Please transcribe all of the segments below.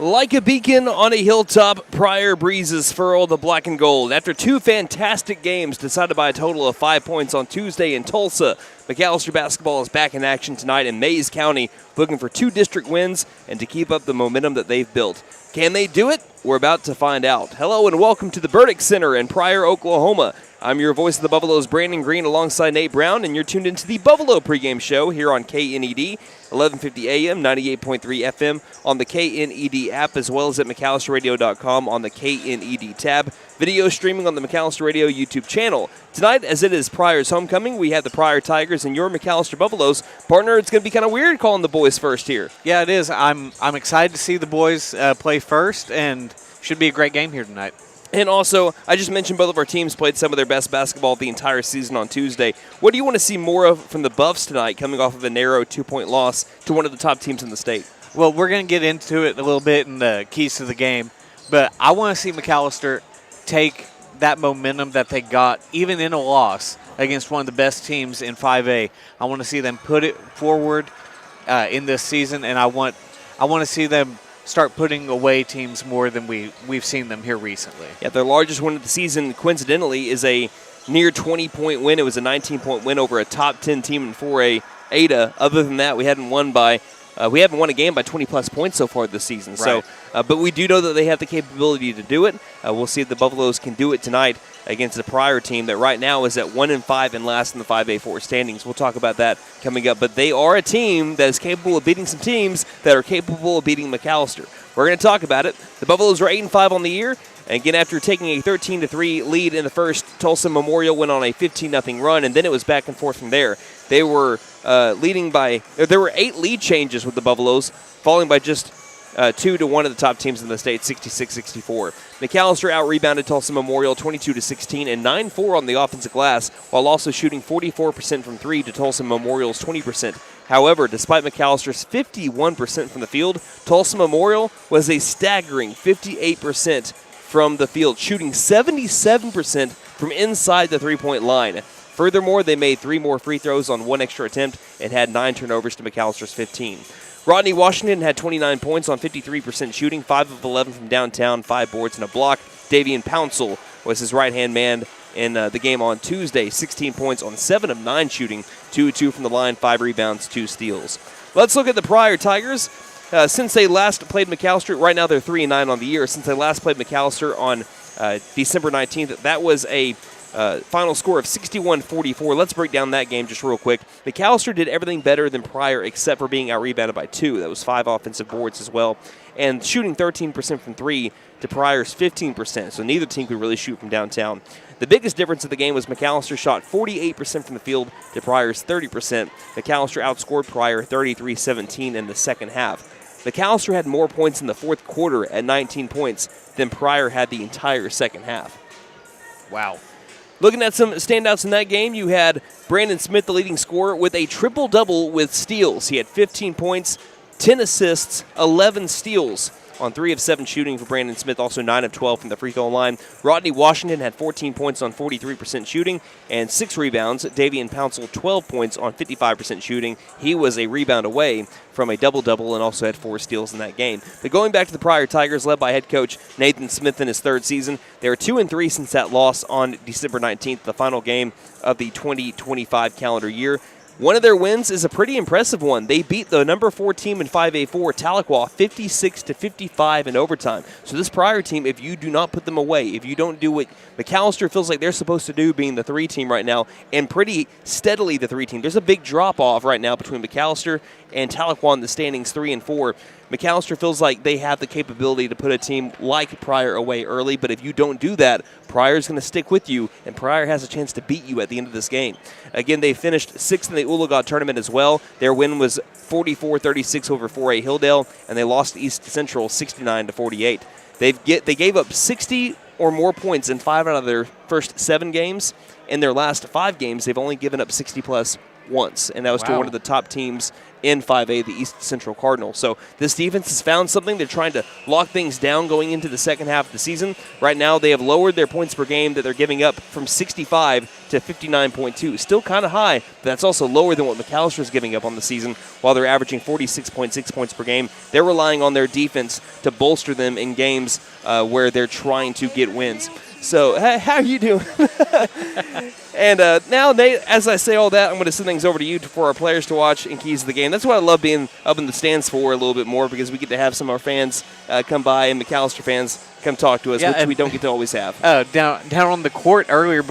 Like a beacon on a hilltop, Pryor breezes furrow the black and gold. After two fantastic games decided by a total of 5 points on Tuesday in Tulsa, McAlester basketball is back in action tonight in Mays County, looking for 2 district wins and to keep up the momentum that they've built. Can they do it? We're about to find out. Hello and welcome to the Burdick Center in Pryor, Oklahoma. I'm your voice of the Buffaloes, Brandon Green, alongside Nate Brown, and you're tuned into the Buffalo pregame show here on KNED, 1150 AM, 98.3 FM on the KNED app, as well as at McAllisterRadio.com on the KNED tab. Video streaming on the McAllister Radio YouTube channel. Tonight, as it is Pryor's homecoming, we have the Pryor Tigers and your McAllister Buffaloes. Partner, it's going to be kind of weird calling the boys first here. Yeah, it is. I'm excited to see the boys play first, and should be a great game here tonight. And also, I just mentioned both of our teams played some of their best basketball the entire season on Tuesday. What do you want to see more of from the Buffs tonight, coming off of a narrow 2-point loss to one of the top teams in the state? Well, we're going to get into it a little bit in the keys to the game, but I want to see McAllister take that momentum that they got, even in a loss against one of the best teams in 5A. I want to see them put it forward in this season, and I want to see them start putting away teams more than we've seen them here recently. Yeah, their largest win of the season, coincidentally, is a near 20-point win. It was a 19-point win over a top 10 team in 4A, Ada. Other than that, we haven't won a game by 20-plus points so far this season. Right. So, but we do know that they have the capability to do it. We'll see if the Buffaloes can do it tonight against the Pryor team that right now is at 1-5 and last in the 5A4 standings. We'll talk about that coming up. But they are a team that is capable of beating some teams that are capable of beating McAlester. We're going to talk about it. The Buffaloes are 8-5 on the year. And again, after taking a 13-3 lead in the first, Tulsa Memorial went on a 15-0 run, and then it was back and forth from there. They were there were 8 lead changes with the Buffaloes, falling by just 2 to one of the top teams in the state, 66-64. McAlester out-rebounded Tulsa Memorial 22-16 and 9-4 on the offensive glass, while also shooting 44% from 3 to Tulsa Memorial's 20%. However, despite McAllister's 51% from the field, Tulsa Memorial was a staggering 58% from the field, shooting 77% from inside the three-point line. Furthermore, they made 3 more free throws on 1 extra attempt and had 9 turnovers to McAllister's 15. Rodney Washington had 29 points on 53% shooting, 5 of 11 from downtown, 5 boards and a block. Davian Pouncil was his right-hand man in the game on Tuesday, 16 points on 7 of 9 shooting, 2-2 from the line, 5 rebounds, 2 steals. Let's look at the Pryor Tigers. Since they last played McAlester, right now they're 3-9 on the year. Since they last played McAlester on December 19th, that was a final score of 61-44. Let's break down that game just real quick. McAlester did everything better than Pryor except for being out-rebounded by 2. That was 5 offensive boards as well. And shooting 13% from 3 to Pryor's 15%. So neither team could really shoot from downtown. The biggest difference of the game was McAlester shot 48% from the field to Pryor's 30%. McAlester outscored Pryor 33-17 in the second half. McAlester had more points in the fourth quarter at 19 points than Pryor had the entire second half. Wow. Looking at some standouts in that game, you had Brandon Smith, the leading scorer, with a triple-double with steals. He had 15 points, 10 assists, 11 steals on 3 of 7 shooting for Brandon Smith, also 9 of 12 from the free throw line. Rodney Washington had 14 points on 43% shooting and 6 rebounds. Davian Pouncil, 12 points on 55% shooting. He was a rebound away from a double-double and also had 4 steals in that game. But going back to the Pryor Tigers, led by head coach Nathan Smith in his 3rd season, they were 2-3 since that loss on December 19th, the final game of the 2025 calendar year. One of their wins is a pretty impressive one. They beat the number 4 team in 5A4, Tahlequah, 56-55 in overtime. So this Pryor team, if you do not put them away, if you don't do what McAlester feels like they're supposed to do, being the 3 team right now, and pretty steadily the 3 team. There's a big drop-off right now between McAlester and Tahlequah in the standings 3 and 4. McAlester feels like they have the capability to put a team like Pryor away early, but if you don't do that, Pryor's going to stick with you, and Pryor has a chance to beat you at the end of this game. Again, they finished 6th in the Oologah tournament as well. Their win was 44-36 over 4A Hilldale, and they lost East Central 69-48. They gave up 60 or more points in 5 out of their first 7 games. In their last 5 games, they've only given up 60-plus once, and that was to one of the top teams in 5A, the East Central Cardinals. So this defense has found something. They're trying to lock things down going into the second half of the season. Right now, they have lowered their points per game that they're giving up from 65 to 59.2. Still kind of high, but that's also lower than what McAlester is giving up on the season, while they're averaging 46.6 points per game. They're relying on their defense to bolster them in games where they're trying to get wins. So, how are you doing? And now, Nate, as I say all that, I'm going to send things over to you for our players to watch and keys of the game. That's what I love being up in the stands for a little bit more, because we get to have some of our fans come by, and McAlester fans come talk to us, which we don't get to always have. Down on the court earlier,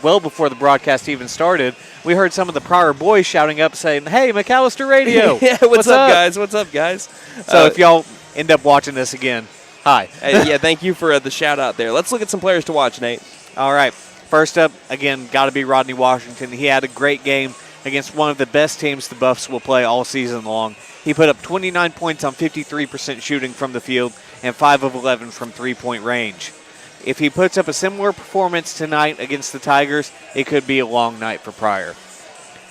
well before the broadcast even started, we heard some of the Pryor boys shouting up saying, "Hey, McAlester Radio." Yeah, what's up, guys? What's up, guys? So if y'all end up watching this again, hi. Yeah, thank you for the shout-out there. Let's look at some players to watch, Nate. All right. First up, again, got to be Rodney Washington. He had a great game against one of the best teams the Buffs will play all season long. He put up 29 points on 53% shooting from the field and 5 of 11 from three-point range. If he puts up a similar performance tonight against the Tigers, it could be a long night for Pryor.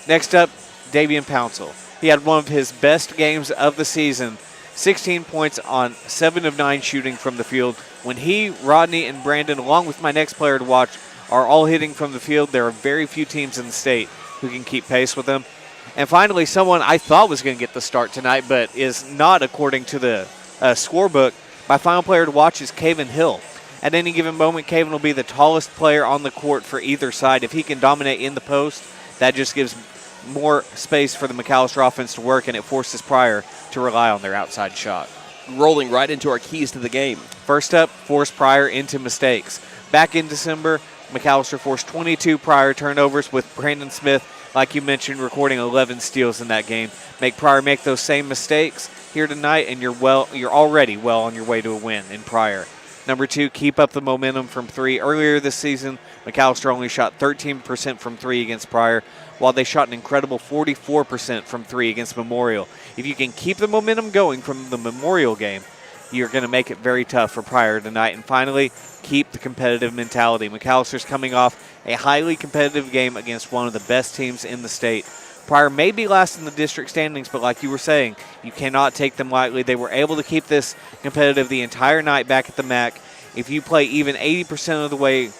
Next up, Davian Pouncil. He had one of his best games of the season, 16 points on 7 of 9 shooting from the field. When he, Rodney, and Brandon, along with my next player to watch, are all hitting from the field, there are very few teams in the state who can keep pace with them. And finally, someone I thought was going to get the start tonight, but is not according to the scorebook. My final player to watch is Caven Hill. At any given moment, Caven will be the tallest player on the court for either side. If he can dominate in the post, that just gives more space for the McAlester offense to work, and it forces Pryor to rely on their outside shot. Rolling right into our keys to the game. First up, force Pryor into mistakes. Back in December, McAlester forced 22 Pryor turnovers, with Brandon Smith, like you mentioned, recording 11 steals in that game. Make Pryor make those same mistakes here tonight, and you're already well on your way to a win in Pryor. Number 2, keep up the momentum from 3. Earlier this season, McAlester only shot 13% from 3 against Pryor, while they shot an incredible 44% from 3 against Memorial. If you can keep the momentum going from the Memorial game, you're going to make it very tough for Pryor tonight. And finally, keep the competitive mentality. McAllister's coming off a highly competitive game against one of the best teams in the state. Pryor may be last in the district standings, but like you were saying, you cannot take them lightly. They were able to keep this competitive the entire night back at the MAC. If you play even 80% of the way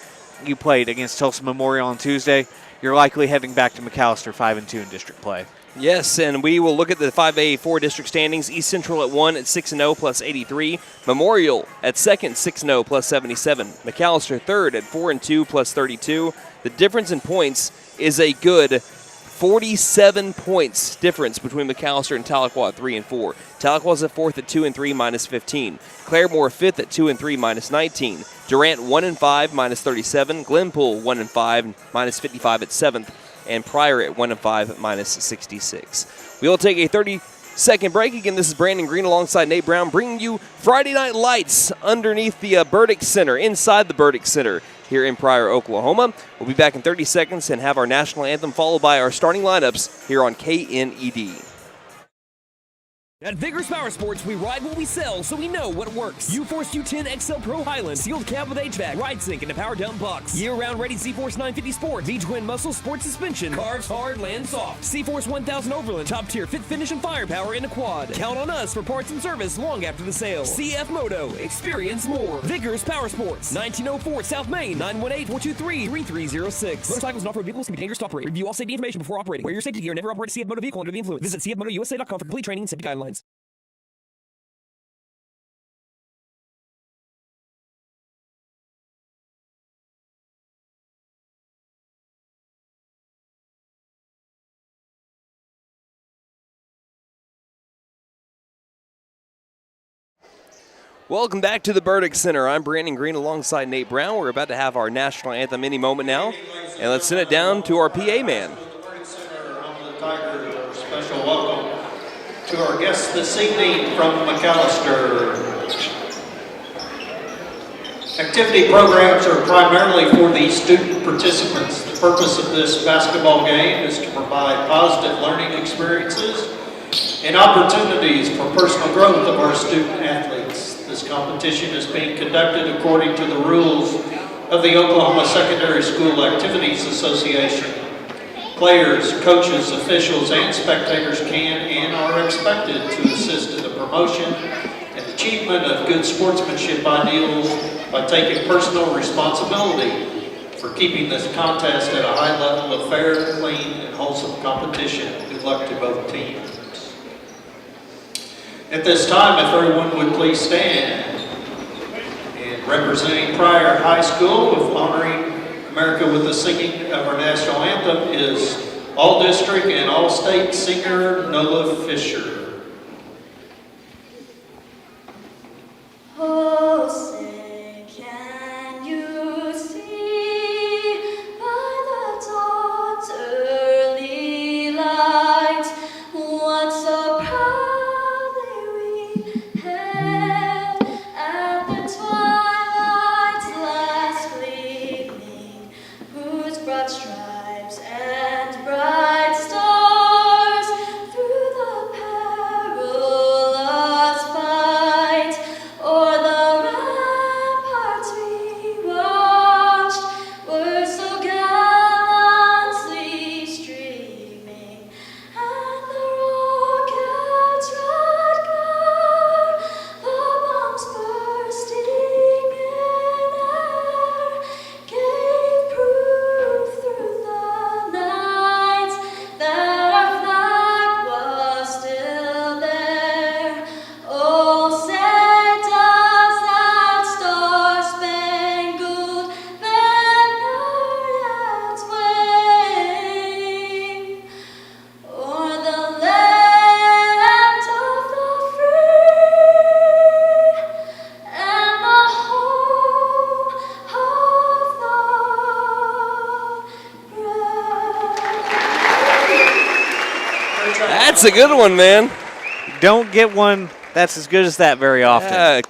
you played against Tulsa Memorial on Tuesday, you're likely heading back to McAlester 5-2 in district play. Yes, and we will look at the 5A 4 district standings. East Central at 1 at 6-0 plus 83. Memorial at 2nd, 6-0 plus 77. McAlester 3rd at 4-2 plus 32. The difference in points is a good 47 points difference between McAlester and Tahlequah at 3 and 4. Tahlequah's at 4th at 2 and 3 minus 15. Claremore 5th at 2 and 3 minus 19. Durant 1 and 5 minus 37. Glenpool 1 and 5 minus 55 at 7th. And Pryor at 1 and 5 minus 66. We will take a 30-second break. Again, this is Brandon Green alongside Nate Brown, bringing you Friday Night Lights underneath the Burdick Center, inside the Burdick Center here in Pryor, Oklahoma. We'll be back in 30 seconds and have our national anthem followed by our starting lineups here on KNED. At Vigorous Power Sports, we ride what we sell, so we know what works. U-Force U10 XL Pro Highland, sealed cab with HVAC, ride sync, and a power dump box. Year-round ready C-Force 950 Sport, V-Twin Muscle Sport Suspension, carves hard, lands soft. C-Force 1000 Overland, top tier fit finish and firepower in a quad. Count on us for parts and service long after the sale. CF Moto, experience more. Vigorous Power Sports, 1904 South Main, 918-423-3306. Motorcycles and off-road vehicles can be dangerous to operate. Review all safety information before operating. Wear your safety gear. Never operate a CF Moto vehicle under the influence. Visit cfmotousa.com for complete training and safety guidelines. Welcome back to the Burdick Center. I'm Brandon Green alongside Nate Brown. We're about to have our national anthem any moment now. And let's send it down to our PA man. Special welcome to our guests this evening from McAlester. Activity programs are primarily for the student participants. The purpose of this basketball game is to provide positive learning experiences and opportunities for personal growth of our student athletes. This competition is being conducted according to the rules of the Oklahoma Secondary School Activities Association. Players, coaches, officials, and spectators can and are expected to assist in the promotion and achievement of good sportsmanship ideals by taking personal responsibility for keeping this contest at a high level of fair, clean, and wholesome competition. Good luck to both teams. At this time, if everyone would please stand. And representing Pryor High School with honoring America with the singing of our national anthem is All-District and All-State singer Nola Fisher. Oh, say, can you see by the dawn's early light what so proudly we hailed at the twilight's last gleaming, whose broad stripes and bright stars through the perilous fight o'er the ramparts we watched were so gallantly streaming, and the rocket's red glare, the bombs bursting in air, gave proof through the night that our flag was still there. Oh, say does that star-spangled banner yet wave o'er the land of the free and the home of the brave? That's a good one, man. Don't get one that's as good as that very often. Yeah,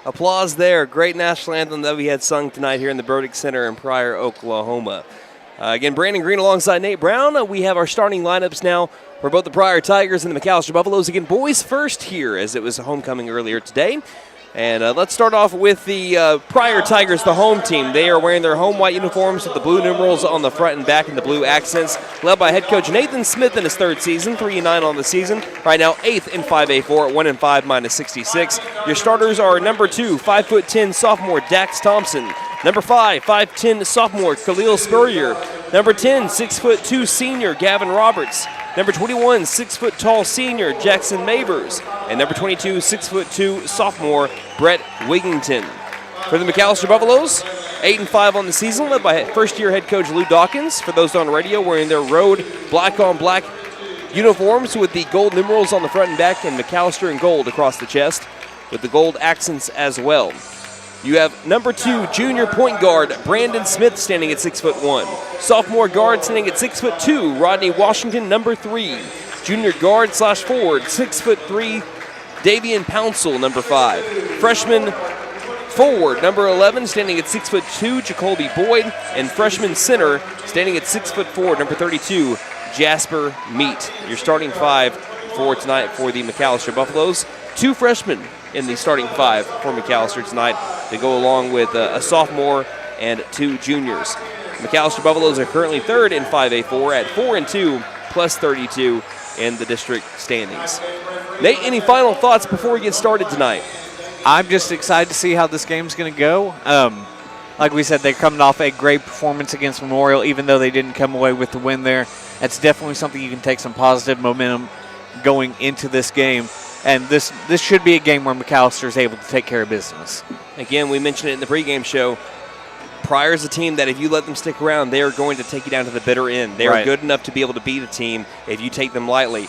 applause there. Great national anthem that we had sung tonight here in the Burdick Center in Pryor, Oklahoma. Again, Brandon Green alongside Nate Brown. We have our starting lineups now for both the Pryor Tigers and the McAlester Buffaloes. Again, boys first here as it was homecoming earlier today. And let's start off with the Pryor Tigers, the home team. They are wearing their home white uniforms with the blue numerals on the front and back and the blue accents, led by head coach Nathan Smith in his third season, 3-9 on the season. Right now, 8th in 5A4 at 1-5 minus 66. Your starters are number 2, 5'10" sophomore Dax Thompson. Number 5, 5'10" sophomore Khalil Spurrier. Number 10, 6'2" senior Gavin Roberts. Number 21, 6' tall senior Jackson Mavers. And number 22, 6'2" sophomore Brett Wigington. For the McAlester Buffaloes, 8-5 on the season, led by first-year head coach Lou Dawkins. For those on radio, wearing their road black-on-black uniforms with the gold numerals on the front and back, and McAlester in gold across the chest with the gold accents as well. You have number 2, junior point guard Brandon Smith standing at 6'1". Sophomore guard standing at 6'2", Rodney Washington, number 3. Junior guard / forward, 6'3", Davian Pouncil, number 5. Freshman forward, number 11, standing at 6'2", Jacoby Boyd. And freshman center, standing at 6'4", number 32, Jasper Meat. Your starting 5 for tonight for the McAlester Buffaloes. 2 freshmen in the starting 5 for McAlester tonight. They go along with a sophomore and 2 juniors. McAlester Buffaloes are currently 3rd in 5A4 at 4-2 plus 32 in the district standings. Nate, any final thoughts before we get started tonight? I'm just excited to see how this game's going to go. Like we said, they're coming off a great performance against Memorial, even though they didn't come away with the win there. That's definitely something you can take some positive momentum going into this game. And this should be a game where McAlester is able to take care of business. Again, we mentioned it in the pregame show. Pryor's a team that if you let them stick around, they are going to take you down to the bitter end. They are good enough to be able to beat a team if you take them lightly.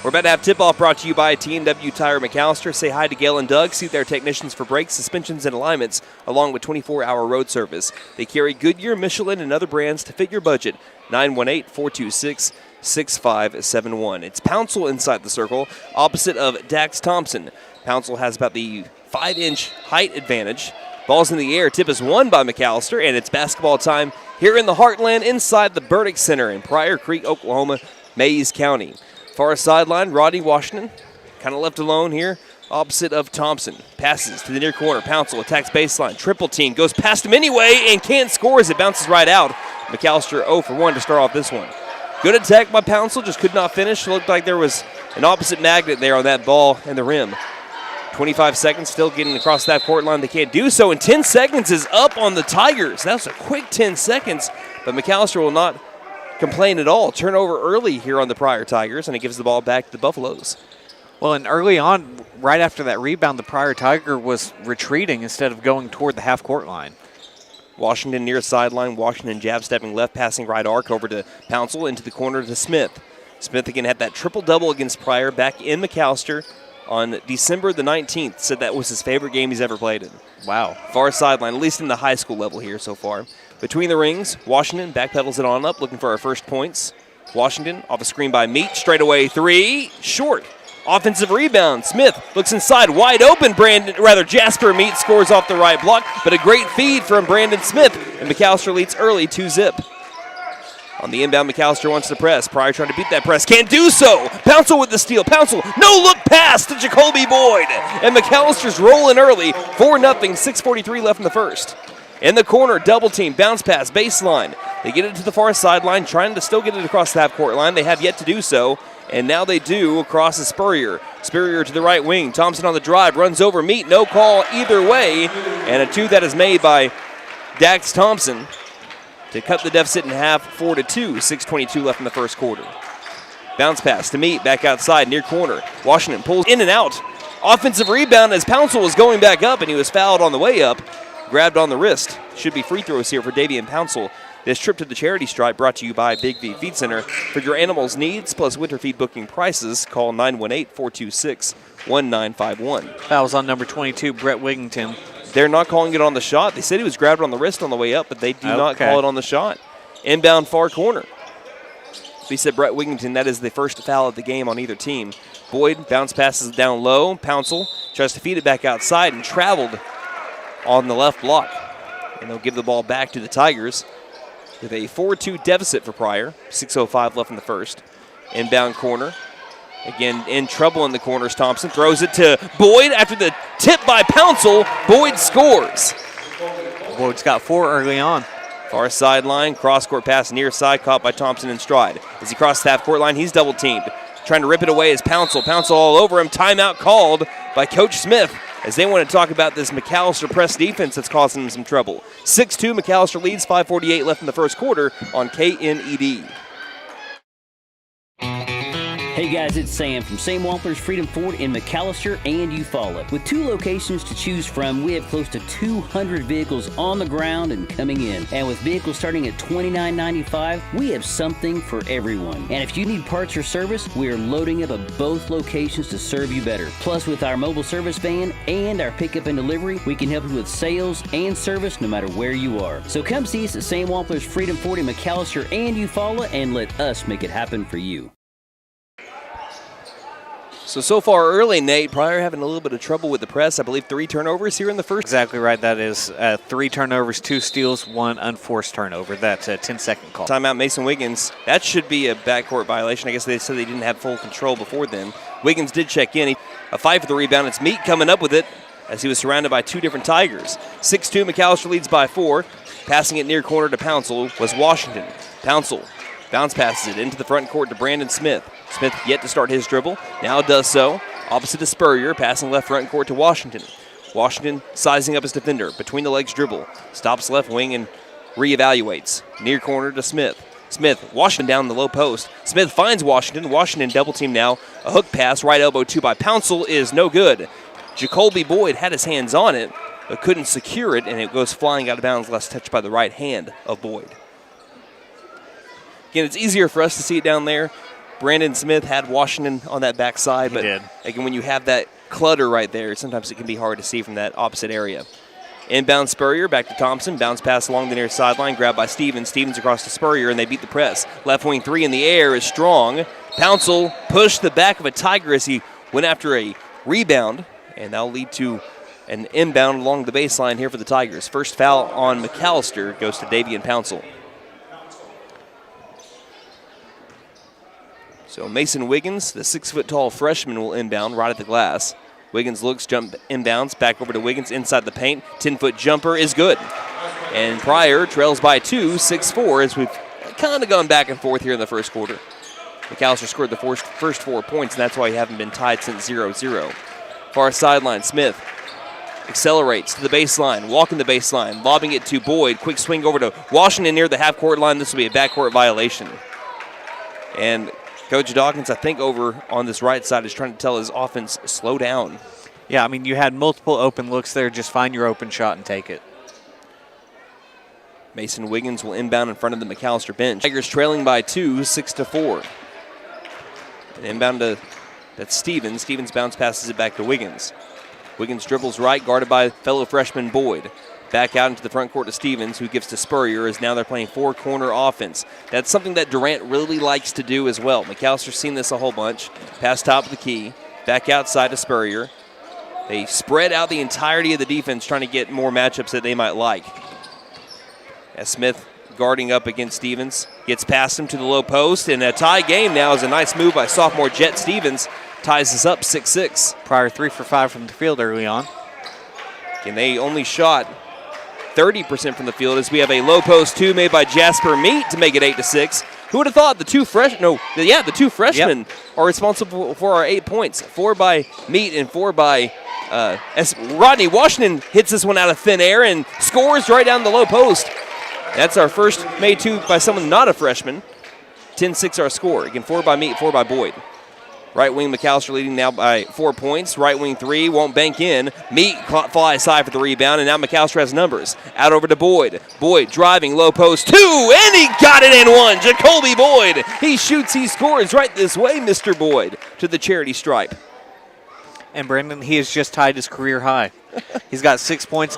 We're about to have tip-off brought to you by T&W Tire McAlester. Say hi to Gail and Doug. See their technicians for brakes, suspensions, and alignments, along with 24-hour road service. They carry Goodyear, Michelin, and other brands to fit your budget. 918-426-6571. It's Pouncil inside the circle, opposite of Dax Thompson. Pouncil has about the 5-inch height advantage. Ball's in the air. Tip is won by McAlester, and it's basketball time here in the Heartland inside the Burdick Center in Pryor Creek, Oklahoma, Mays County. Far sideline, Rodney Washington, kind of left alone here, opposite of Thompson. Passes to the near corner. Pouncil attacks baseline. Triple team. Goes past him anyway and can't score as it bounces right out. McAlester 0 for 1 to start off this one. Good attack by Pouncil, just could not finish. It looked like there was an opposite magnet there on that ball and the rim. 25 seconds, still getting across that court line. They can't do so, and 10 seconds is up on the Tigers. That was a quick 10 seconds, but McAlester will not complain at all. Turnover early here on the Pryor Tigers, and it gives the ball back to the Buffaloes. Well, and early on, right after that rebound, the Pryor Tiger was retreating instead of going toward the half-court line. Washington near sideline. Washington jab stepping left, passing right arc over to Pouncil, into the corner to Smith. Smith again had that triple-double against Pryor back in McAlester on December the 19th. Said that was his favorite game he's ever played in. Wow. Far sideline, at least in the high school level here so far. Between the rings, Washington backpedals it on up, looking for our first points. Washington off a screen by Meat, straight away three, short. Offensive rebound. Smith looks inside, wide open. Jasper Meat scores off the right block, but a great feed from Brandon Smith, and McAlester leads early 2-zip. On the inbound, McAlester wants to press. Pryor trying to beat that press, can't do so. Pouncil with the steal. Pouncil, no look pass to Jacoby Boyd, and McAllister's rolling early. 4-0, 6:43 left in the first. In the corner, double team, bounce pass, baseline. They get it to the far sideline, trying to still get it across the half-court line. They have yet to do so, and now they do across the Spurrier. Spurrier to the right wing. Thompson on the drive, runs over Meat, no call either way, and a two that is made by Dax Thompson to cut the deficit in half, 4-2, 6:22 left in the first quarter. Bounce pass to Meat, back outside, near corner. Washington pulls in and out. Offensive rebound as Pouncil was going back up, and he was fouled on the way up. Grabbed on the wrist. Should be free throws here for Davian Pouncil. This trip to the charity stripe brought to you by Big V Feed Center. For your animals' needs plus winter feed booking prices, call 918-426-1951. Fouls on number 22, Brett Wigington. They're not calling it on the shot. They said he was grabbed on the wrist on the way up, but they do not call it on the shot. Inbound far corner. We said Brett Wigington, that is the first foul of the game on either team. Boyd bounce passes down low. Pouncil tries to feed it back outside and traveled on the left block. And they'll give the ball back to the Tigers with a 4-2 deficit for Pryor. 6:05 left in the first. Inbound corner. Again, in trouble in the corners. Thompson throws it to Boyd after the tip by Pouncil. Boyd scores. Boyd's got 4 early on. Far sideline, cross-court pass near side, caught by Thompson in stride. As he crosses the half-court line, he's double-teamed. Trying to rip it away is Pouncil. Pouncil all over him. Timeout called by Coach Smith, as they want to talk about this McAlester press defense that's causing them some trouble. 6-2, McAlester leads, 5:48 left in the first quarter on KNED. Hey guys, it's Sam from Sam Wampler's Freedom Ford in McAlester and Eufaula. With 2 locations to choose from, we have close to 200 vehicles on the ground and coming in. And with vehicles starting at $29.95, we have something for everyone. And if you need parts or service, we are loading up at both locations to serve you better. Plus, with our mobile service van and our pickup and delivery, we can help you with sales and service no matter where you are. So come see us at Sam Wampler's Freedom Ford in McAlester and Eufaula, and let us make it happen for you. So far early, Nate, Pryor having a little bit of trouble with the press. I believe 3 turnovers here in the first. Exactly right. That is 3 turnovers, 2 steals, 1 unforced turnover. That's a 10-second call. Timeout, Mason Wiggins. That should be a backcourt violation. I guess they said they didn't have full control before then. Wiggins did check in. A fight for the rebound. It's Meat coming up with it as he was surrounded by 2 different Tigers. 6-2, McAlester leads by 4. Passing it near corner to Pouncil was Washington. Pouncil bounce passes it into the front court to Brandon Smith. Smith yet to start his dribble. Now does so. Opposite to Spurrier, passing left front court to Washington. Washington sizing up his defender. Between the legs dribble. Stops left wing and reevaluates. Near corner to Smith. Smith, Washington down the low post. Smith finds Washington. Washington double team now. A hook pass, right elbow 2 by Pouncil is no good. Jacoby Boyd had his hands on it, but couldn't secure it, and it goes flying out of bounds, last touched by the right hand of Boyd. Again, it's easier for us to see it down there. Brandon Smith had Washington on that backside, but again, when you have that clutter right there, sometimes it can be hard to see from that opposite area. Inbound Spurrier, back to Thompson. Bounce pass along the near sideline, grabbed by Stevens. Stevens across to Spurrier, and they beat the press. Left wing 3 in the air is strong. Pouncil pushed the back of a Tiger as he went after a rebound, and that'll lead to an inbound along the baseline here for the Tigers. First foul on McAlester goes to Davian Pouncil. So Mason Wiggins, the 6-foot-tall freshman, will inbound right at the glass. Wiggins looks, jump inbounds, back over to Wiggins inside the paint. 10-foot jumper is good. And Pryor trails by 2, 6-4, as we've kind of gone back and forth here in the first quarter. McAlester scored the first 4 points, and that's why you haven't been tied since 0-0. Far sideline, Smith accelerates to the baseline, walking the baseline, lobbing it to Boyd. Quick swing over to Washington near the half-court line. This will be a backcourt violation. And Coach Dawkins, I think over on this right side, is trying to tell his offense, slow down. Yeah, I mean, you had multiple open looks there. Just find your open shot and take it. Mason Wiggins will inbound in front of the McAlester bench. Tigers trailing by 2, 6-4. And inbound to that's Stevens. Stevens bounce passes it back to Wiggins. Wiggins dribbles right, guarded by fellow freshman Boyd. Back out into the front court to Stevens, who gives to Spurrier, as now they're playing four-corner offense. That's something that Durant really likes to do as well. McAllister's seen this a whole bunch. Pass top of the key. Back outside to Spurrier. They spread out the entirety of the defense, trying to get more matchups that they might like. As Smith guarding up against Stevens, gets past him to the low post, and a tie game now is a nice move by sophomore Jet Stevens. Ties us up 6-6. Pryor 3 for 5 from the field early on. And they only shot 30% from the field, as we have a low post 2 made by Jasper Meat to make it 8-6. Who would have thought the two freshmen are responsible for our 8 points. 4 by Meat and 4 by Rodney Washington hits this one out of thin air and scores right down the low post. That's our first made 2 by someone not a freshman. 10-6 our score. Again, 4 by Meat, 4 by Boyd. Right wing McAlester leading now by 4 points. Right wing 3 won't bank in. Meat flies high for the rebound, and now McAlester has numbers. Out over to Boyd. Boyd driving low post 2, and he got it in 1. Jacoby Boyd. He shoots, he scores right this way, Mr. Boyd, to the charity stripe. And Brandon, he has just tied his career high. He's got 6 points,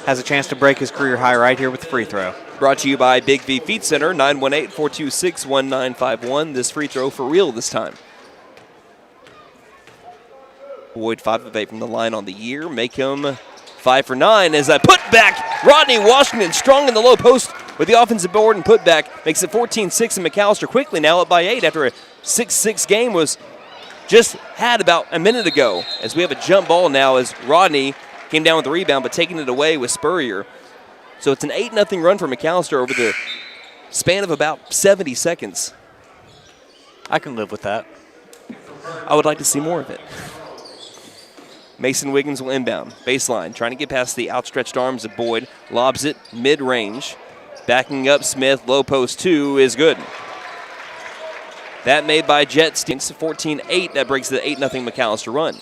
has a chance to break his career high right here with the free throw. Brought to you by Big V Feed Center, 918-426-1951. This free throw for real this time. Boyd 5 of 8 from the line on the year. Make him 5 for 9 as I put back. Rodney Washington strong in the low post with the offensive board and put back. Makes it 14-6, and McAlester quickly now up by 8 after a 6-6 game was just had about a minute ago. As we have a jump ball now as Rodney came down with the rebound, but taking it away with Spurrier. So it's an 8-0 run for McAlester over the span of about 70 seconds. I can live with that. I would like to see more of it. Mason Wiggins will inbound. Baseline, trying to get past the outstretched arms of Boyd. Lobs it mid-range. Backing up Smith, low post 2 is good. That made by Jet Stevens, 14-8. That breaks the 8-0 McAlester run.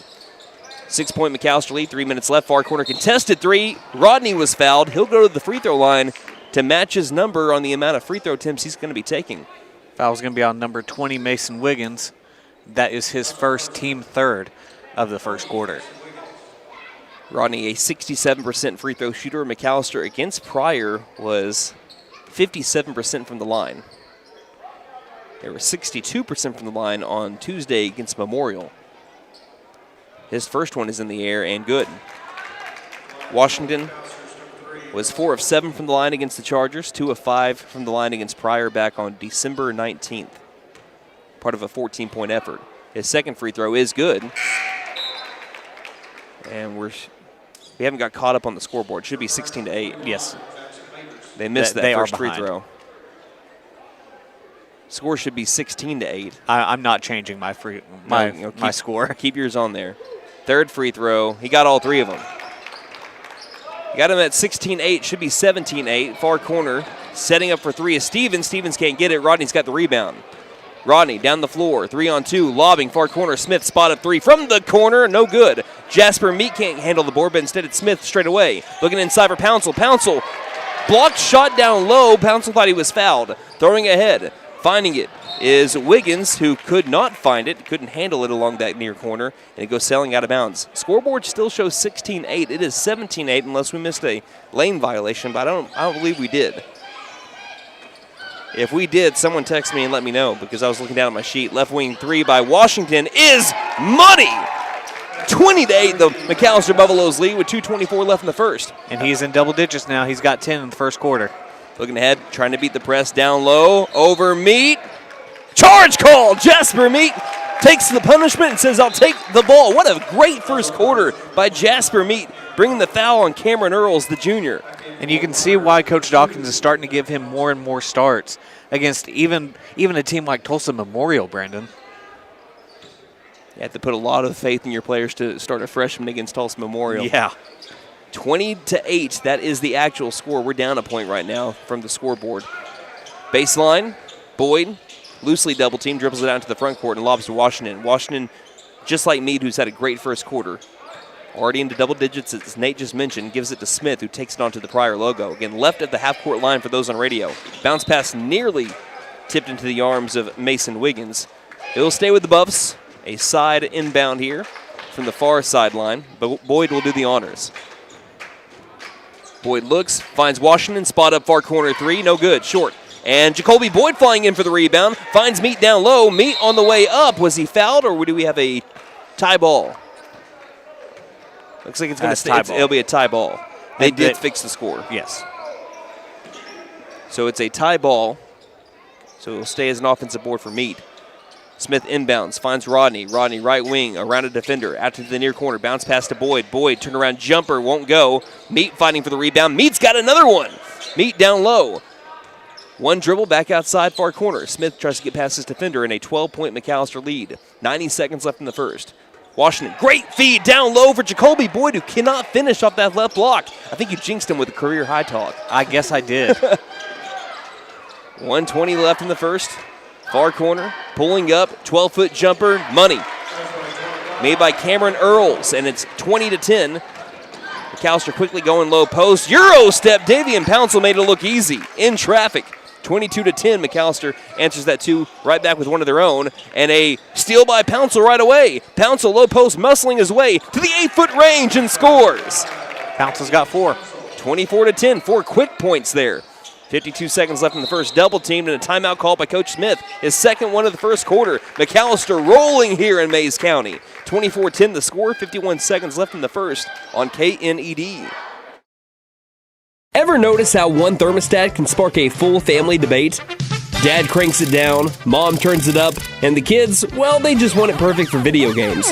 6-point McAlester lead, 3 minutes left. Far corner contested 3. Rodney was fouled. He'll go to the free throw line to match his number on the amount of free throw attempts he's going to be taking. Foul's going to be on number 20, Mason Wiggins. That is his first team third of the first quarter. Rodney, a 67% free throw shooter. McAlester against Pryor was 57% from the line. They were 62% from the line on Tuesday against Memorial. His first one is in the air and good. Washington was 4 of 7 from the line against the Chargers, 2 of 5 from the line against Pryor back on December 19th. Part of a 14-point effort. His second free throw is good. And we haven't got caught up on the scoreboard. It should be 16-8. Yes. They missed that they first are free behind. throw. Score should be 16-8. I'm not changing my my score. Keep yours on there. Third free throw. He got all 3 of them. Got him at 16-8. Should be 17-8. Far corner. Setting up for 3 is Stevens. Stevens can't get it. Rodney's got the rebound. Rodney down the floor. 3-on-2. Lobbing. Far corner. Smith spot up 3 from the corner. No good. Jasper Meat can't handle the board, but instead it's Smith straight away. Looking inside for Pouncil. Pouncil blocked shot down low. Pouncil thought he was fouled. Throwing ahead. Finding it is Wiggins, who could not find it, couldn't handle it along that near corner, and it goes sailing out of bounds. Scoreboard still shows 16-8. It is 17-8 unless we missed a lane violation, but I don't believe we did. If we did, someone text me and let me know, because I was looking down at my sheet. Left wing 3 by Washington is money! 20-8, the McAlester Buffaloes lead with 2:24 left in the first. And he's in double digits now. He's got 10 in the first quarter. Looking ahead, trying to beat the press down low, over Meat. Charge call! Jasper Meat takes the punishment and says, I'll take the ball. What a great first quarter by Jasper Meat. bringing the foul on Cameron Earls, the junior. And you can see why Coach Dawkins is starting to give him more and more starts against even a team like Tulsa Memorial, Brandon. You have to put a lot of faith in your players to start a freshman against Tulsa Memorial. Yeah. 20-8, that is the actual score. We're down a point right now from the scoreboard. Baseline, Boyd, loosely double team, dribbles it out to the front court and lobs to Washington. Washington, just like Meade, who's had a great first quarter, already into double digits, as Nate just mentioned, gives it to Smith, who takes it onto the Pryor logo. Again, left at the half-court line for those on radio. Bounce pass nearly tipped into the arms of Mason Wiggins. It'll stay with the Buffs. A side inbound here from the far sideline, but Boyd will do the honors. Boyd looks, finds Washington, spot up far corner three, no good, short. And Jacoby Boyd flying in for the rebound, finds Meat down low. Meat on the way up. Was he fouled, or do we have a tie ball? Looks like it's going to stay. It'll be a tie ball. They did fix the score. Yes. So it's a tie ball. So it'll stay as an offensive board for Meat. Smith inbounds, finds Rodney. Rodney right wing, around a defender, out to the near corner, bounce pass to Boyd. Boyd, turnaround jumper, won't go. Meat fighting for the rebound. Meat's got another one. Meat down low. One dribble back outside far corner. Smith tries to get past his defender in a 12-point McAlester lead. 90 seconds left in the first. Washington, great feed down low for Jacoby Boyd, who cannot finish off that left block. I think you jinxed him with a career high talk. I guess I did. 1:20 left in the first. Far corner, pulling up, 12-foot jumper, money. Made by Cameron Earls, and it's 20-10. McAlester quickly going low post. Euro step, Davian Pouncil made it look easy. In traffic, 22-10. McAlester answers that two right back with one of their own. And a steal by Pouncil right away. Pouncil low post muscling his way to the 8-foot range and scores. Pouncil's got 4. 24-10, 4 quick points there. 52 seconds left in the first. Double teamed and a timeout called by Coach Smith. His second one of the first quarter. McAlester rolling here in Mays County. 24-10 the score. 51 seconds left in the first on KNED. Ever notice how one thermostat can spark a full family debate? Dad cranks it down, Mom turns it up, and the kids, well, they just want it perfect for video games.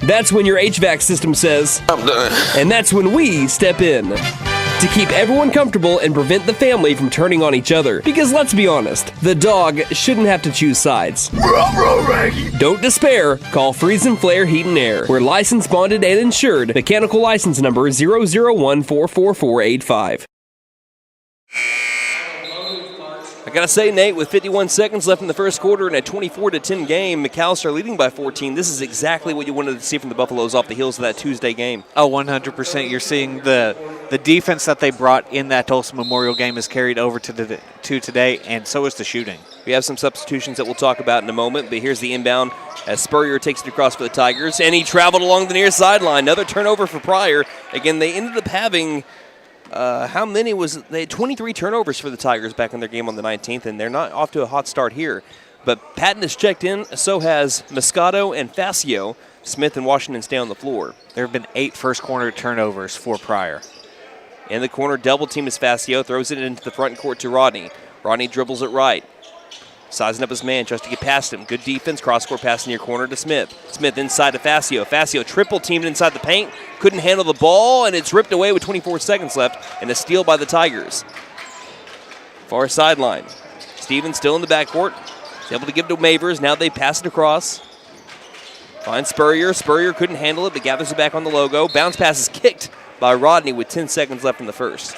That's when your HVAC system says, I'm done. And that's when we step in. To keep everyone comfortable and prevent the family from turning on each other. Because let's be honest, the dog shouldn't have to choose sides. Don't despair. Call Freeze and Flare Heat and Air. We're licensed, bonded, and insured. Mechanical license number 0014445. I gotta say, Nate, with 51 seconds left in the first quarter and a 24-10 game, McAlester leading by 14. This is exactly what you wanted to see from the Buffaloes off the heels of that Tuesday game. Oh, 100%. You're seeing the defense that they brought in that Tulsa Memorial game is carried over to today, and so is the shooting. We have some substitutions that we'll talk about in a moment, but here's the inbound as Spurrier takes it across for the Tigers, and he traveled along the near sideline. Another turnover for Pryor. Again, they ended up having... how many was it? They had 23 turnovers for the Tigers back in their game on the 19th, and they're not off to a hot start here. But Patton has checked in, so has Moscato and Facio. Smith and Washington stay on the floor. There have been 8 first-quarter turnovers for Pryor. In the corner, double team is Facio, throws it into the front court to Rodney. Rodney dribbles it right. Sizing up his man, tries to get past him. Good defense, cross-court pass near corner to Smith. Smith inside to Facio. Facio triple-teamed inside the paint. Couldn't handle the ball, and it's ripped away with 24 seconds left, and a steal by the Tigers. Far sideline. Stevens still in the backcourt. He's able to give it to Mavers. Now they pass it across. Finds Spurrier. Spurrier couldn't handle it, but gathers it back on the logo. Bounce pass is kicked by Rodney with 10 seconds left in the first.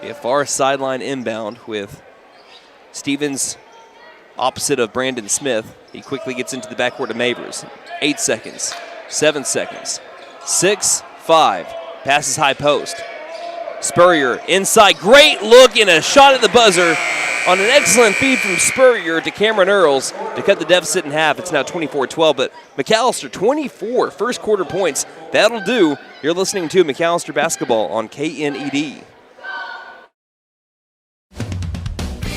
A far sideline inbound with Stevens opposite of Brandon Smith. He quickly gets into the backcourt to Mavers. 8 seconds, 7 seconds, 6, 5. Passes high post. Spurrier inside. Great look and a shot at the buzzer on an excellent feed from Spurrier to Cameron Earls to cut the deficit in half. It's now 24-12, but McAlester 24 first quarter points. That'll do. You're listening to McAlester Basketball on KNED.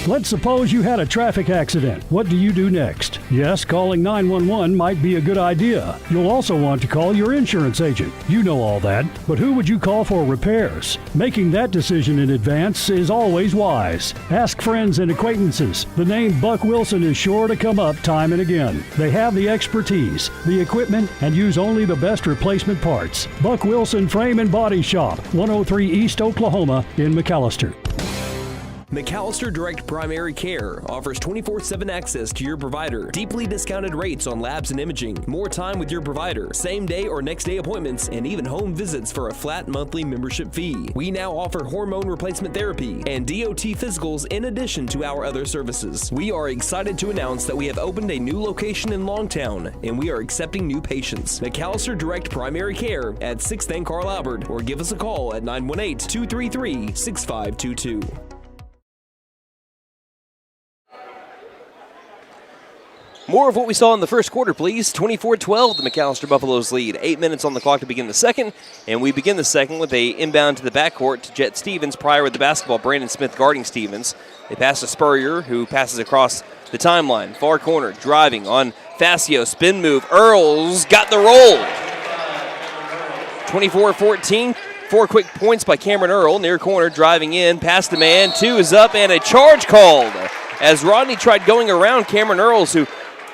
Let's suppose you had a traffic accident. What do you do next? Yes, calling 911 might be a good idea. You'll also want to call your insurance agent. You know all that, but who would you call for repairs? Making that decision in advance is always wise. Ask friends and acquaintances. The name Buck Wilson is sure to come up time and again. They have the expertise, the equipment, and use only the best replacement parts. Buck Wilson Frame and Body Shop, 103 East Oklahoma in McAlester. McAlester Direct Primary Care offers 24/7 access to your provider, deeply discounted rates on labs and imaging, more time with your provider, same day or next day appointments, and even home visits for a flat monthly membership fee. We now offer hormone replacement therapy and DOT physicals in addition to our other services. We are excited to announce that we have opened a new location in Longtown, and we are accepting new patients. McAlester Direct Primary Care at 6th and Carl Albert, or give us a call at 918-233-6522. More of what we saw in the first quarter, please. 24-12, the McAlester Buffaloes lead. 8 minutes on the clock to begin the second, and we begin the second with a inbound to the backcourt to Jet Stevens. Pryor with the basketball. Brandon Smith guarding Stevens. They pass to Spurrier, who passes across the timeline. Far corner, driving on Facio. Spin move. Earls got the roll. 24-14. 4 quick points by Cameron Earl. Near corner, driving in. Past the man. 2 is up, and a charge called as Rodney tried going around Cameron Earls, who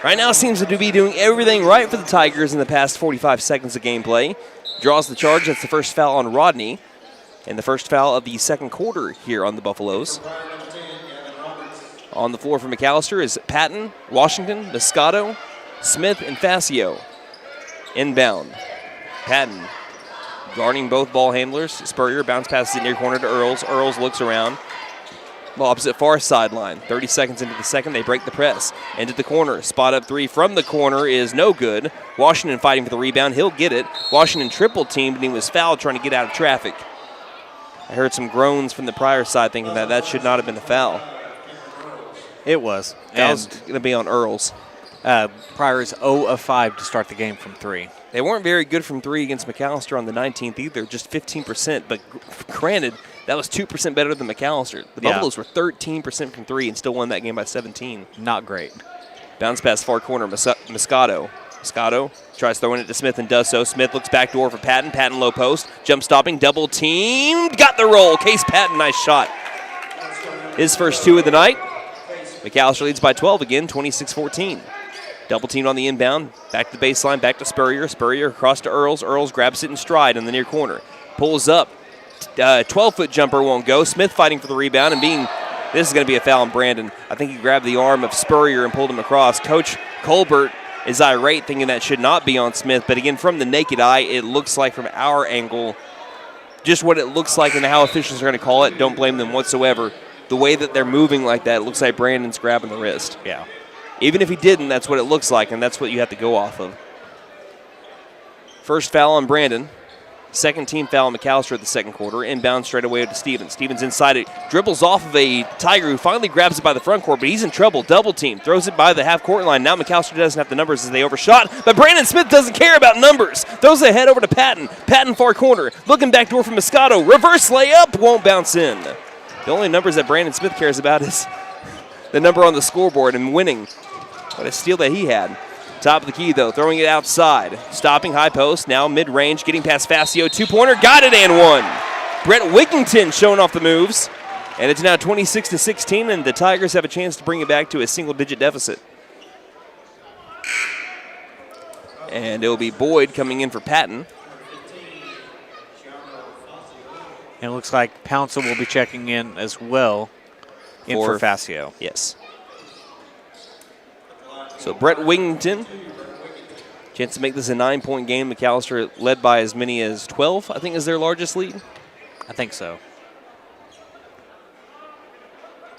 right now seems to be doing everything right for the Tigers in the past 45 seconds of gameplay. Draws the charge. That's the first foul on Rodney, and the first foul of the second quarter here on the Buffaloes. On the floor for McAlester is Patton, Washington, Moscato, Smith, and Facio. Inbound. Patton guarding both ball handlers. Spurrier bounce passes it near corner to Earls. Earls looks around. Ball opposite far sideline. 30 seconds into the second, they break the press. Into the corner. Spot up 3 from the corner is no good. Washington fighting for the rebound. He'll get it. Washington triple teamed, and he was fouled trying to get out of traffic. I heard some groans from the Pryor side thinking that should not have been a foul. It was. Foul's going to be on Earls. Pryor is 0 of 5 to start the game from 3. They weren't very good from 3 against McAlester on the 19th either, just 15%. But granted, that was 2% better than McAlester. The Buffaloes were 13% from 3 and still won that game by 17. Not great. Bounce pass far corner, Moscato. Moscato tries throwing it to Smith and does so. Smith looks back door for Patton. Patton low post. Jump stopping, double teamed. Got the roll. Case Patton, nice shot. His first 2 of the night. McAlester leads by 12 again, 26-14. Double teamed on the inbound. Back to the baseline, back to Spurrier. Spurrier across to Earls. Earls grabs it in stride in the near corner. Pulls up. 12-foot jumper won't go. Smith fighting for the rebound and this is going to be a foul on Brandon. I think he grabbed the arm of Spurrier and pulled him across. Coach Colbert is irate, thinking that should not be on Smith. But again, from the naked eye, it looks like from our angle, just what it looks like and how officials are going to call it. Don't blame them whatsoever. The way that they're moving like that, it looks like Brandon's grabbing the wrist. Yeah. Even if he didn't, that's what it looks like, and that's what you have to go off of. First foul on Brandon. Second team foul on McAlester at the second quarter. Inbound straight away to Stevens. Stevens inside it. Dribbles off of a Tiger who finally grabs it by the front court, but he's in trouble. Double team. Throws it by the half-court line. Now McAlester doesn't have the numbers as they overshot, but Brandon Smith doesn't care about numbers. Throws it head over to Patton. Patton far corner. Looking back door for Moscato. Reverse layup. Won't bounce in. The only numbers that Brandon Smith cares about is the number on the scoreboard and winning. What a steal that he had. Top of the key, though, throwing it outside. Stopping high post, now mid-range, getting past Facio. 2-pointer, got it and one. Brett Wigington showing off the moves. And it's now 26-16, and the Tigers have a chance to bring it back to a single-digit deficit. And it'll be Boyd coming in for Patton. And it looks like Pouncil will be checking in as well for Facio. Yes. So Brett Wigington, chance to make this a 9-point game. McAlester led by as many as 12, I think is their largest lead. I think so.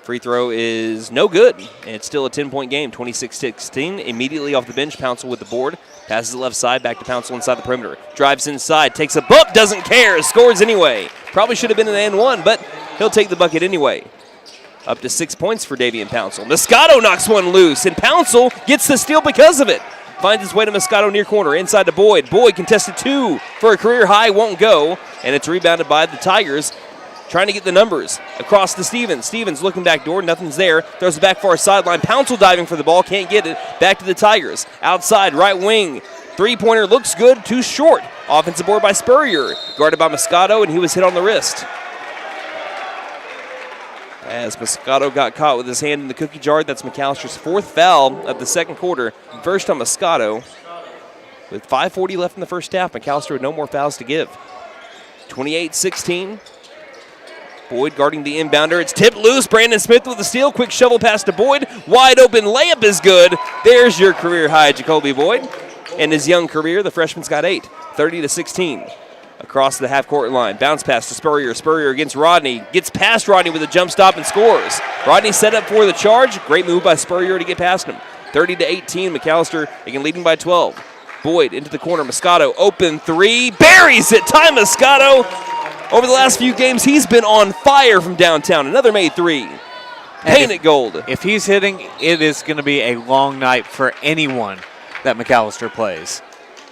Free throw is no good, and it's still a 10-point game, 26-16. Immediately off the bench, Pouncil with the board. Passes it left side, back to Pouncil inside the perimeter. Drives inside, takes a bump, doesn't care, scores anyway. Probably should have been an N1, but he'll take the bucket anyway. Up to 6 points for Davian Pouncil. Moscato knocks one loose, and Pouncil gets the steal because of it. Finds his way to Moscato near corner, inside to Boyd. Boyd contested 2 for a career high, won't go, and it's rebounded by the Tigers. trying to get the numbers. Across to Stevens. Stevens looking back door, nothing's there. Throws it back far sideline. Pouncil diving for the ball, can't get it. Back to the Tigers. Outside, right wing. Three-pointer looks good, too short. Offensive board by Spurrier. Guarded by Moscato, and he was hit on the wrist. As Moscato got caught with his hand in the cookie jar, that's McAllister's 4th foul of the second quarter. First on Moscato. With 5:40 left in the first half, McAllister with no more fouls to give. 28-16. Boyd guarding the inbounder. It's tipped loose. Brandon Smith with the steal. Quick shovel pass to Boyd. Wide open layup is good. There's your career high, Jacoby Boyd. In his young career, the freshman's got 8. 30-16. Across the half-court line. Bounce pass to Spurrier. Spurrier against Rodney. Gets past Rodney with a jump stop and scores. Rodney set up for the charge. Great move by Spurrier to get past him. 30-18. McAllister again leading by 12. Boyd into the corner. Moscato open three. Buries it. Ty Moscato. Over the last few games, he's been on fire from downtown. Another made three. Paint it gold. If he's hitting, it is going to be a long night for anyone that McAllister plays.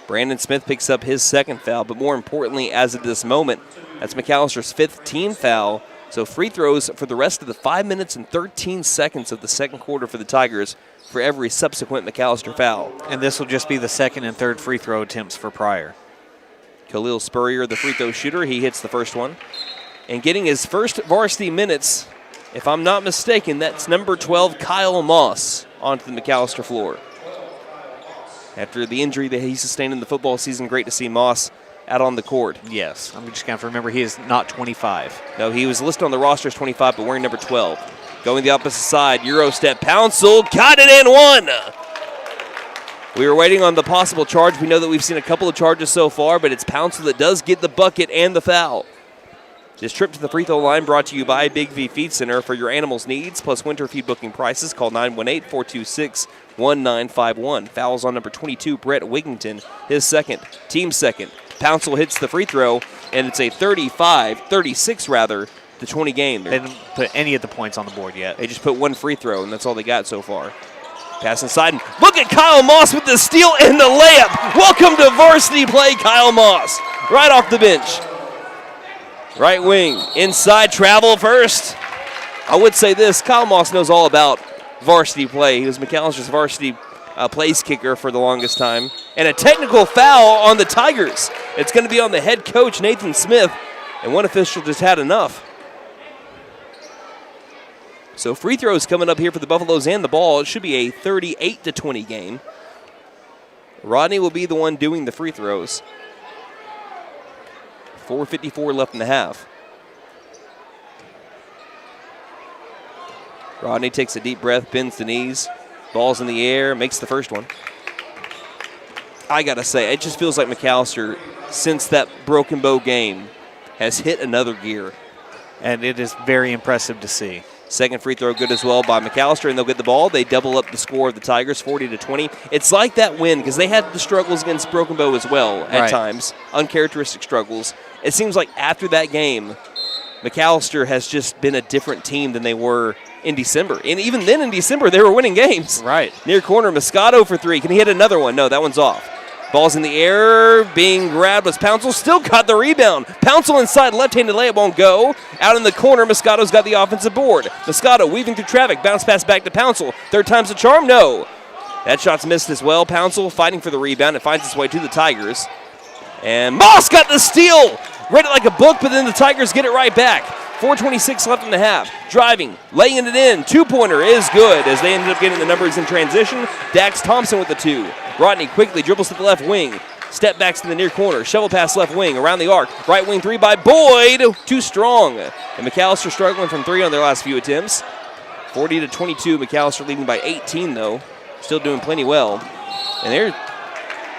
Brandon Smith picks up his 2nd foul, but more importantly, as of this moment, that's McAllister's 5th team foul. So free throws for the rest of the 5 minutes and 13 seconds of the second quarter for the Tigers for every subsequent McAllister foul. And this will just be the 2nd and 3rd free throw attempts for Pryor. Khalil Spurrier, the free throw shooter, he hits the first one. And getting his first varsity minutes, if I'm not mistaken, that's number 12, Kyle Moss, onto the McAllister floor. After the injury that he sustained in the football season, great to see Moss out on the court. Yes, I'm just going to remember he is not 25. No, he was listed on the roster as 25, but wearing number 12. Going the opposite side, Euro step, Pouncil, got it in one. We were waiting on the possible charge. We know that we've seen a couple of charges so far, but it's Pouncil that does get the bucket and the foul. This trip to the free throw line brought to you by Big V Feed Center. For your animals' needs, plus winter feed booking prices, call 918-426-1951. Fouls on number 22, Brett Wigington, his 2nd, team 2nd. Pouncil hits the free throw, and it's a 36 rather, the 20 game. They didn't put any of the points on the board yet. They just put one free throw, and that's all they got so far. Pass inside, and look at Kyle Moss with the steal and the layup. Welcome to varsity play, Kyle Moss, right off the bench. Right wing, inside, travel first. I would say this, Kyle Moss knows all about varsity play. He was McAllister's varsity place kicker for the longest time. And a technical foul on the Tigers. It's going to be on the head coach, Nathan Smith, and one official just had enough. So free throws coming up here for the Buffaloes and the ball. It should be a 38-20 game. Rodney will be the one doing the free throws. 4:54 left in the half. Rodney takes a deep breath, bends the knees, ball's in the air, makes the first one. I got to say, it just feels like McAllister, since that Broken Bow game, has hit another gear. And it is very impressive to see. 2nd free throw good as well by McAllister, and they'll get the ball. They double up the score of the Tigers, 40-20. It's like that win, because they had the struggles against Broken Bow as well at times, uncharacteristic struggles. It seems like after that game, McAllister has just been a different team than they were in December. And even then in December, they were winning games. Right. Near corner, Moscato for 3. Can he hit another one? No, that one's off. Ball's in the air, being grabbed was Pouncil, still got the rebound. Pouncil inside, left-handed layup won't go. Out in the corner, Moscato's got the offensive board. Moscato weaving through traffic, bounce pass back to Pouncil. 3rd time's the charm, no. That shot's missed as well. Pouncil fighting for the rebound. It finds its way to the Tigers. And Moss got the steal. Read it like a book, but then the Tigers get it right back. 4:26 left in the half. Driving, laying it in. 2-pointer is good as they ended up getting the numbers in transition. Dax Thompson with the 2. Rodney quickly dribbles to the left wing. Step backs to the near corner. Shovel pass left wing around the arc. Right wing 3 by Boyd. Too strong. And McAllister struggling from 3 on their last few attempts. 40-22. McAllister leading by 18 though. Still doing plenty well. And there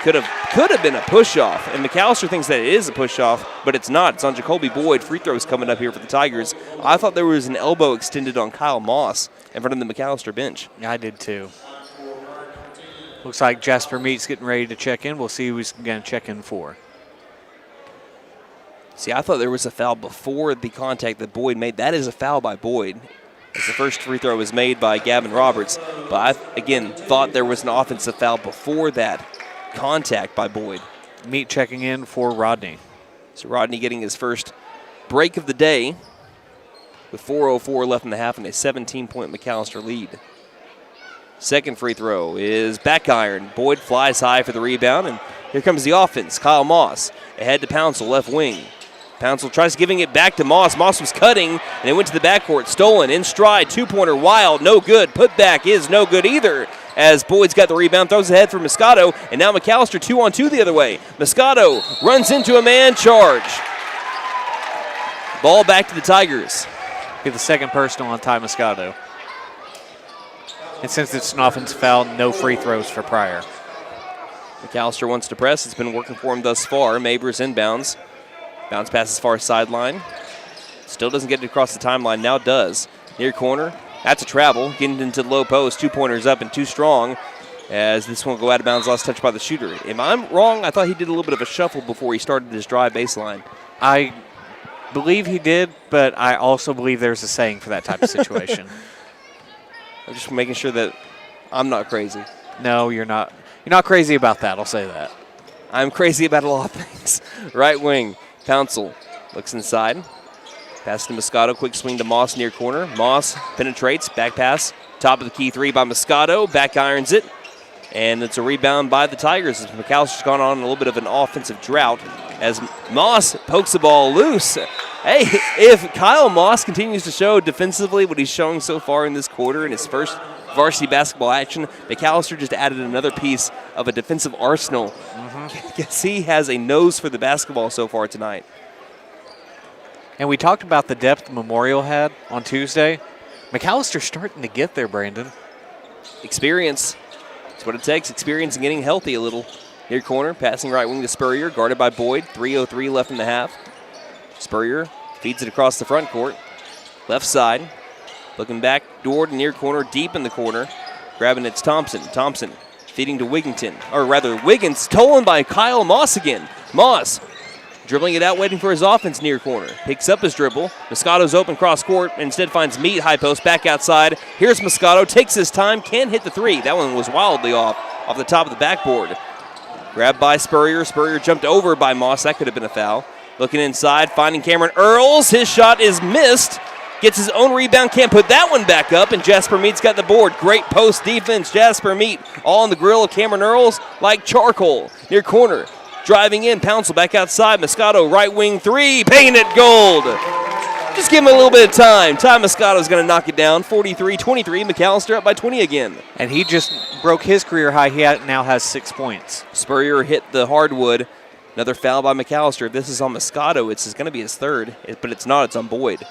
could have been a push-off. And McAllister thinks that it is a push-off, but it's not. It's on Jacoby Boyd. Free throws coming up here for the Tigers. I thought there was an elbow extended on Kyle Moss in front of the McAllister bench. I did too. Looks like Jasper Meats getting ready to check in. We'll see who he's going to check in for. See, I thought there was a foul before the contact that Boyd made. That is a foul by Boyd, as the first free throw was made by Gavin Roberts. But I, again, thought there was an offensive foul before that contact by Boyd. Meat checking in for Rodney. So Rodney getting his first break of the day. with 4:04 left in the half and a 17-point McAlester lead. Second free throw is back iron. Boyd flies high for the rebound, and here comes the offense. Kyle Moss ahead to Pouncil, left wing. Pouncil tries giving it back to Moss. Moss was cutting, and it went to the backcourt. Stolen, in stride, two-pointer, wild, no good. Put back is no good either, as Boyd's got the rebound, throws ahead for Moscato, and now McAlester 2-on-2 the other way. Moscato runs into a man charge. Ball back to the Tigers. Get the second personal on Ty Moscato. And since it's an offensive foul, no free throws for Pryor. McAlester wants to press. It's been working for him thus far. Mabers inbounds. Bounce pass as far as sideline. Still doesn't get it across the timeline. Now does. Near corner. That's a travel. Getting into the low post. 2-pointers up and too strong. As this one will go out of bounds. Last touch by the shooter. Am I wrong? I thought he did a little bit of a shuffle before he started his drive baseline. I believe he did, but I also believe there's a saying for that type of situation. I'm just making sure that I'm not crazy. No, you're not. You're not crazy about that, I'll say that. I'm crazy about a lot of things. Right wing, Pouncil looks inside. Pass to Moscato, quick swing to Moss near corner. Moss penetrates, back pass. Top of the key three by Moscato, back irons it. And it's a rebound by the Tigers as McAllister's gone on a little bit of an offensive drought as Moss pokes the ball loose. Hey, if Kyle Moss continues to show defensively what he's showing so far in this quarter in his first varsity basketball action, McAlester just added another piece of a defensive arsenal. Because he has a nose for the basketball so far tonight. And we talked about the depth Memorial had on Tuesday. McAllister's starting to get there, Brandon. Experience. That's what it takes, experience and getting healthy a little. Near corner, passing right wing to Spurrier, guarded by Boyd. 3:03 left in the half. Spurrier feeds it across the front court. Left side. Looking back, door to near corner, deep in the corner. Grabbing it's Thompson. Thompson feeding to Wigginton. Or rather, Wiggins stolen by Kyle Moss again. Moss dribbling it out, waiting for his offense near corner. Picks up his dribble. Moscato's open cross court, and instead finds Meat high post back outside. Here's Moscato, takes his time, can't hit the three. That one was wildly off the top of the backboard. Grabbed by Spurrier. Spurrier jumped over by Moss. That could have been a foul. Looking inside, finding Cameron Earls. His shot is missed. Gets his own rebound, can't put that one back up, and Jasper Meat's got the board. Great post defense. Jasper Meat all on the grill of Cameron Earls like charcoal. Near corner. Driving in, Pouncil back outside. Moscato, right wing three, paying it gold. Just give him a little bit of time. Ty Moscato's going to knock it down. 43-23, McAlester up by 20 again. And he just broke his career high. He now has 6 points. Spurrier hit the hardwood. Another foul by McAlester. If this is on Moscato, it's going to be his third, but it's not. It's on Boyd.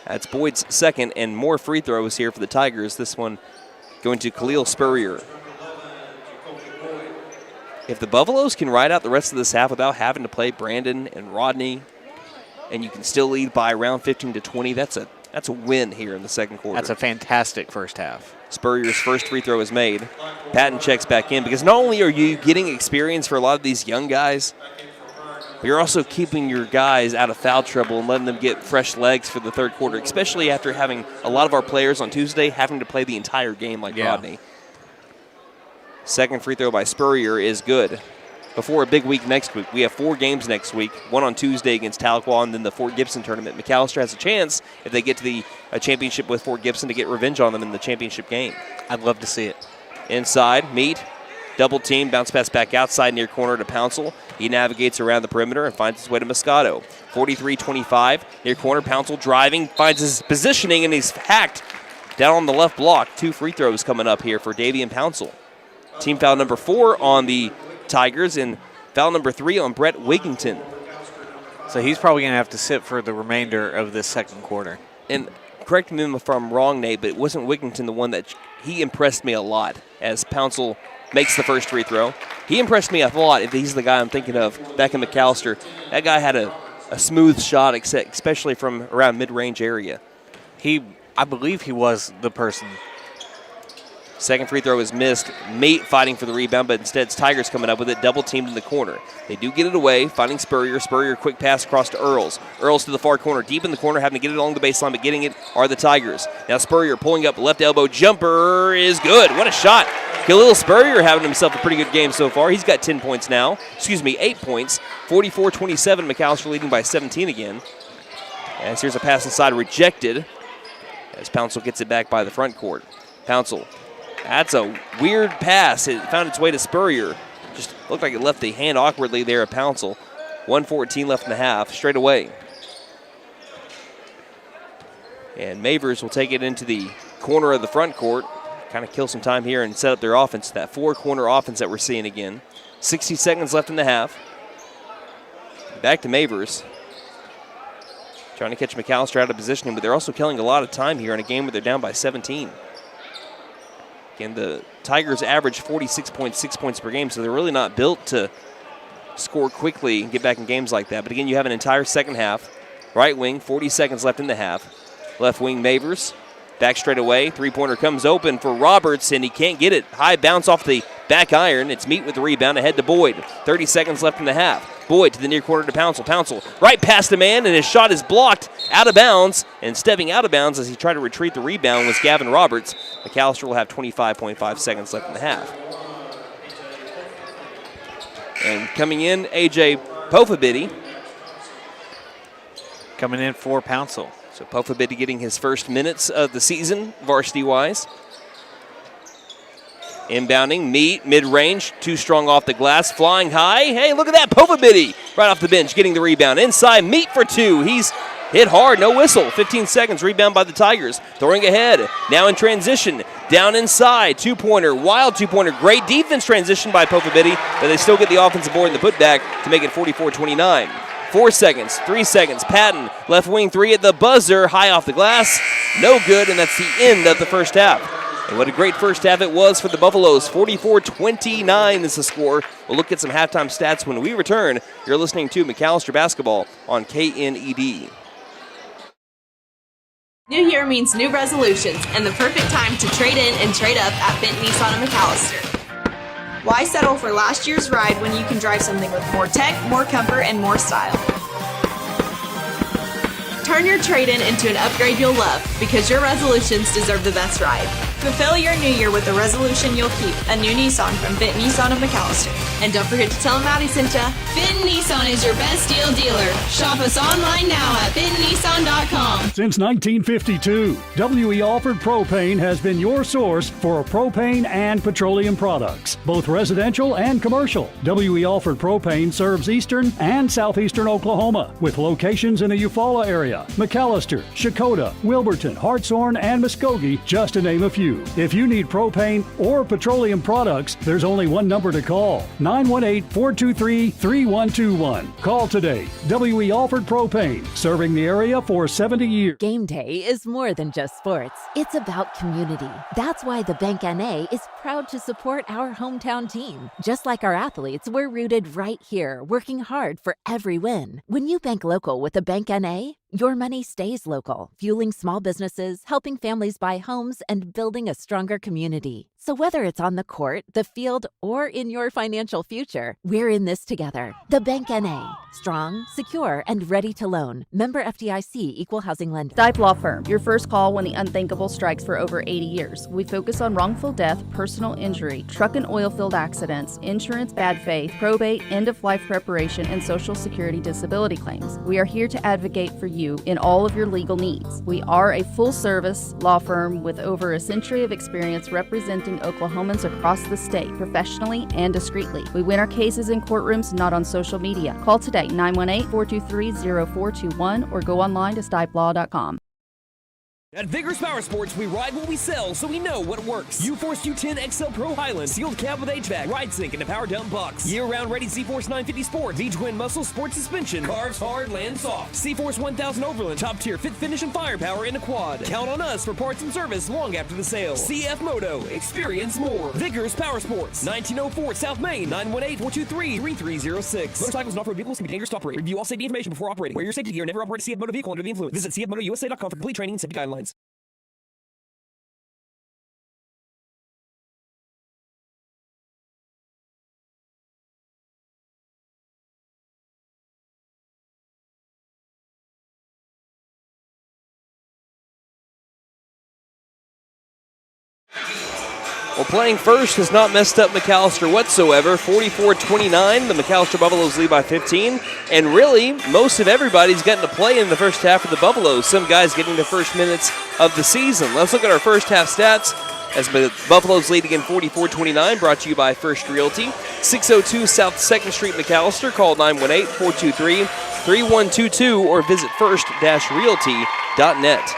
That's Boyd's second, and more free throws here for the Tigers. This one going to Khalil Spurrier. If the Buffaloes can ride out the rest of this half without having to play Brandon and Rodney, and you can still lead by around 15-20, that's a win here in the second quarter. That's a fantastic first half. Spurrier's first free throw is made. Patton checks back in because not only are you getting experience for a lot of these young guys, but you're also keeping your guys out of foul trouble and letting them get fresh legs for the third quarter, especially after having a lot of our players on Tuesday having to play the entire game like Rodney. Second free throw by Spurrier is good. Before a big week next week, we have 4 games next week, one on Tuesday against Tahlequah and then the Fort Gibson tournament. McAlester has a chance, if they get to the championship with Fort Gibson, to get revenge on them in the championship game. I'd love to see it. Inside, Meat, double team, bounce pass back outside near corner to Pouncil. He navigates around the perimeter and finds his way to Moscato. 43-25, near corner, Pouncil driving, finds his positioning, and he's hacked down on the left block. 2 free throws coming up here for Davian Pouncil. Team foul number 4 on the Tigers, and foul number 3 on Brett Wigginton. So he's probably going to have to sit for the remainder of this second quarter. And correct me if I'm wrong, Nate, but it wasn't Wigginton the one that he impressed me a lot as Pouncil makes the first free throw. He impressed me a lot if he's the guy I'm thinking of back in McAlester. That guy had a smooth shot, especially from around mid-range area. I believe he was the person. Second free throw is missed. Mate fighting for the rebound, but instead it's Tigers coming up with it, double teamed in the corner. They do get it away, finding Spurrier. Spurrier, quick pass across to Earls. Earls to the far corner, deep in the corner, having to get it along the baseline, but getting it are the Tigers. Now Spurrier pulling up, left elbow jumper is good. What a shot. Khalil Spurrier having himself a pretty good game so far. He's got 10 points now. 8 points. 44-27, McAlester leading by 17 again. As here's a pass inside, rejected, as Pouncil gets it back by the front court. Pouncil, that's a weird pass. It found its way to Spurrier. Just looked like it left the hand awkwardly there at Pouncil. 1:14 left in the half, straight away. And Mavers will take it into the corner of the front court, kind of kill some time here and set up their offense, that four-corner offense that we're seeing again. 60 seconds left in the half. Back to Mavers. Trying to catch McAlester out of positioning, but they're also killing a lot of time here in a game where they're down by 17. Again, the Tigers average 46.6 points per game, so they're really not built to score quickly and get back in games like that. But again, you have an entire second half. Right wing, 40 seconds left in the half. Left wing, Mavers. Back straight away. Three-pointer comes open for Roberts, and he can't get it. High bounce off the back iron. It's Meat with the rebound ahead to Boyd. 30 seconds left in the half. Boyd to the near corner to Pouncil. Pouncil right past a man, and his shot is blocked out of bounds. And stepping out of bounds as he tried to retrieve the rebound was Gavin Roberts. McAlester will have 25.5 seconds left in the half. And coming in, A.J. Pofabiddy. Coming in for Pouncil. So Pofabiddy getting his first minutes of the season, varsity-wise. Inbounding, Meat, mid-range, too strong off the glass, flying high. Hey, look at that, Pofabiddy right off the bench getting the rebound. Inside, Meat for two. He's hit hard, no whistle. 15 seconds, rebound by the Tigers. Throwing ahead, now in transition. Down inside, two-pointer, wild two-pointer. Great defense transition by Pofabiddy, but they still get the offensive board and the putback to make it 44-29. 4 seconds, 3 seconds. Patton, left wing three at the buzzer, high off the glass. No good, and that's the end of the first half. And what a great first half it was for the Buffaloes. 44-29 is the score. We'll look at some halftime stats when we return. You're listening to McAlester Basketball on KNED. New year means new resolutions and the perfect time to trade in and trade up at Benton Nissan of McAlester. Why settle for last year's ride when you can drive something with more tech, more comfort, and more style? Turn your trade-in into an upgrade you'll love because your resolutions deserve the best ride. Fulfill your new year with a resolution you'll keep, a new Nissan from Benton Nissan of McAlester. And don't forget to tell them Maddie sent ya. Benton Nissan is your best deal dealer. Shop us online now at bentonnissan.com. Since 1952, W.E. Alford Propane has been your source for propane and petroleum products, both residential and commercial. W.E. Alford Propane serves eastern and southeastern Oklahoma with locations in the Eufaula area, McAlester, Shakota, Wilburton, Hartshorn, and Muskogee, just to name a few. If you need propane or petroleum products, there's only one number to call, 918-423-3121. Call today. W.E. Alford Propane, serving the area for 70 years. Game day is more than just sports. It's about community. That's why the Bank NA is proud to support our hometown team. Just like our athletes, we're rooted right here, working hard for every win. When you bank local with the Bank NA, your money stays local, fueling small businesses, helping families buy homes, and building a stronger community. So whether it's on the court, the field, or in your financial future, we're in this together. The Bank NA. Strong, secure, and ready to loan. Member FDIC, Equal Housing Lender. Stipe Law Firm, your first call when the unthinkable strikes for over 80 years. We focus on wrongful death, personal injury, truck and oil field accidents, insurance bad faith, probate, end-of-life preparation, and Social Security disability claims. We are here to advocate for you in all of your legal needs. We are a full-service law firm with over a century of experience representing Oklahomans across the state, professionally and discreetly. We win our cases in courtrooms, not on social media. Call today, 918-423-0421, or go online to stipelaw.com. At Vigorous Power Sports, we ride what we sell, so we know what works. U-Force U10 XL Pro Highland, sealed cab with HVAC, ride sync, and a power dump box. Year-round ready C-Force 950 Sport, V-Twin muscle sport suspension, carves hard, lands soft. C-Force 1000 Overland, top-tier fit finish and firepower in a quad. Count on us for parts and service long after the sale. CF Moto, experience more. Vigorous Power Sports, 1904 South Main, 918-423-3306. Motorcycles and off-road vehicles can be dangerous to operate. Review all safety information before operating. Wear your safety gear and never operate a CF Moto vehicle under the influence. Visit cfmotousa.com for complete training and safety guidelines. Well, playing first has not messed up McAlester whatsoever. 44-29, the McAlester Buffaloes lead by 15. And really, most of everybody's gotten to play in the first half of the Buffaloes. Some guys getting the first minutes of the season. Let's look at our first half stats as the Buffaloes lead again 44-29, brought to you by First Realty. 602 South 2nd Street, McAlester. Call 918-423-3122 or visit first-realty.net.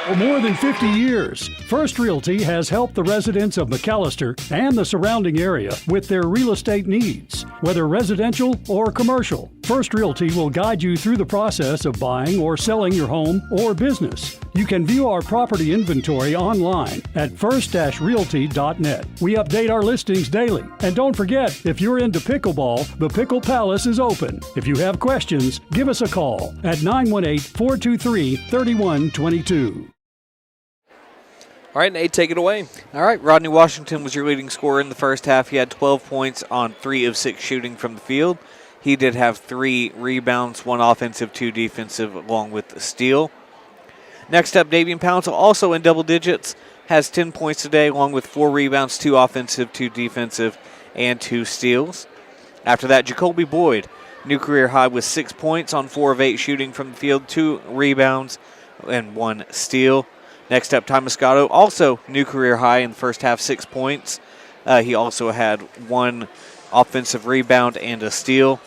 For more than 50 years, First Realty has helped the residents of McAlester and the surrounding area with their real estate needs, whether residential or commercial. First Realty will guide you through the process of buying or selling your home or business. You can view our property inventory online at first-realty.net. We update our listings daily. And don't forget, if you're into pickleball, the Pickle Palace is open. If you have questions, give us a call at 918-423-3122. All right, Nate, take it away. All right, Rodney Washington was your leading scorer in the first half. He had 12 points on 3 of 6 shooting from the field. He did have 3 rebounds, 1 offensive, 2 defensive, along with a steal. Next up, Davian Pouncil, also in double digits, has 10 points today, along with 4 rebounds, 2 offensive, 2 defensive, and 2 steals. After that, Jacoby Boyd, new career high with 6 points on 4 of 8 shooting from the field, 2 rebounds, and 1 steal. Next up, Ty Moscato, also new career high in the first half, 6 points. He also had 1 offensive rebound and a steal.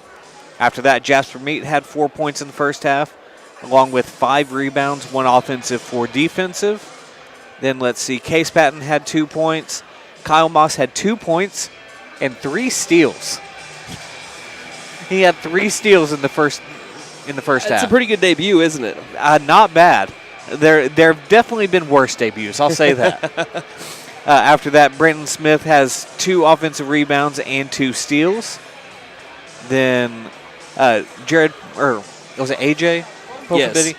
After that, Jasper Meat had 4 points in the first half, along with 5 rebounds, 1 offensive, 4 defensive. Then let's see, Case Patton had 2 points. Kyle Moss had 2 points and 3 steals. He had 3 steals in the first half. That's a pretty good debut, isn't it? Not bad. There have definitely been worse debuts, I'll say that. After that, Brandon Smith has 2 offensive rebounds and 2 steals. Then was it AJ? Yes.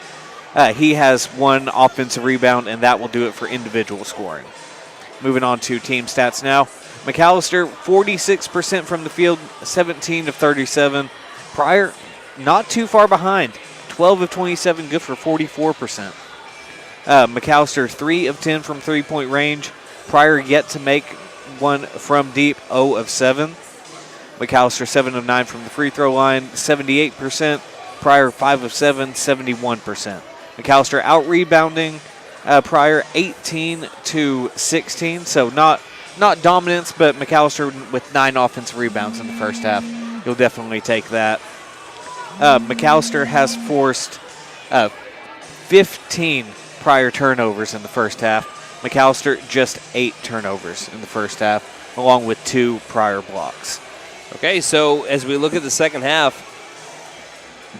He has 1 offensive rebound, and that will do it for individual scoring. Moving on to team stats now. McAlester, 46% from the field, 17 of 37. Pryor, not too far behind, 12 of 27, good for 44%. McAlester, 3 of 10 from three-point range. Pryor yet to make one from deep, 0 of 7. McAlester, 7 of 9 from the free throw line, 78%. Pryor, 5 of 7, 71%. McAlester out-rebounding Pryor 18 to 16, so not dominance, but McAlester with 9 offensive rebounds in the first half. You'll definitely take that. McAlester has forced 15 Pryor turnovers in the first half. McAlester just 8 turnovers in the first half, along with 2 Pryor blocks. Okay, so as we look at the second half,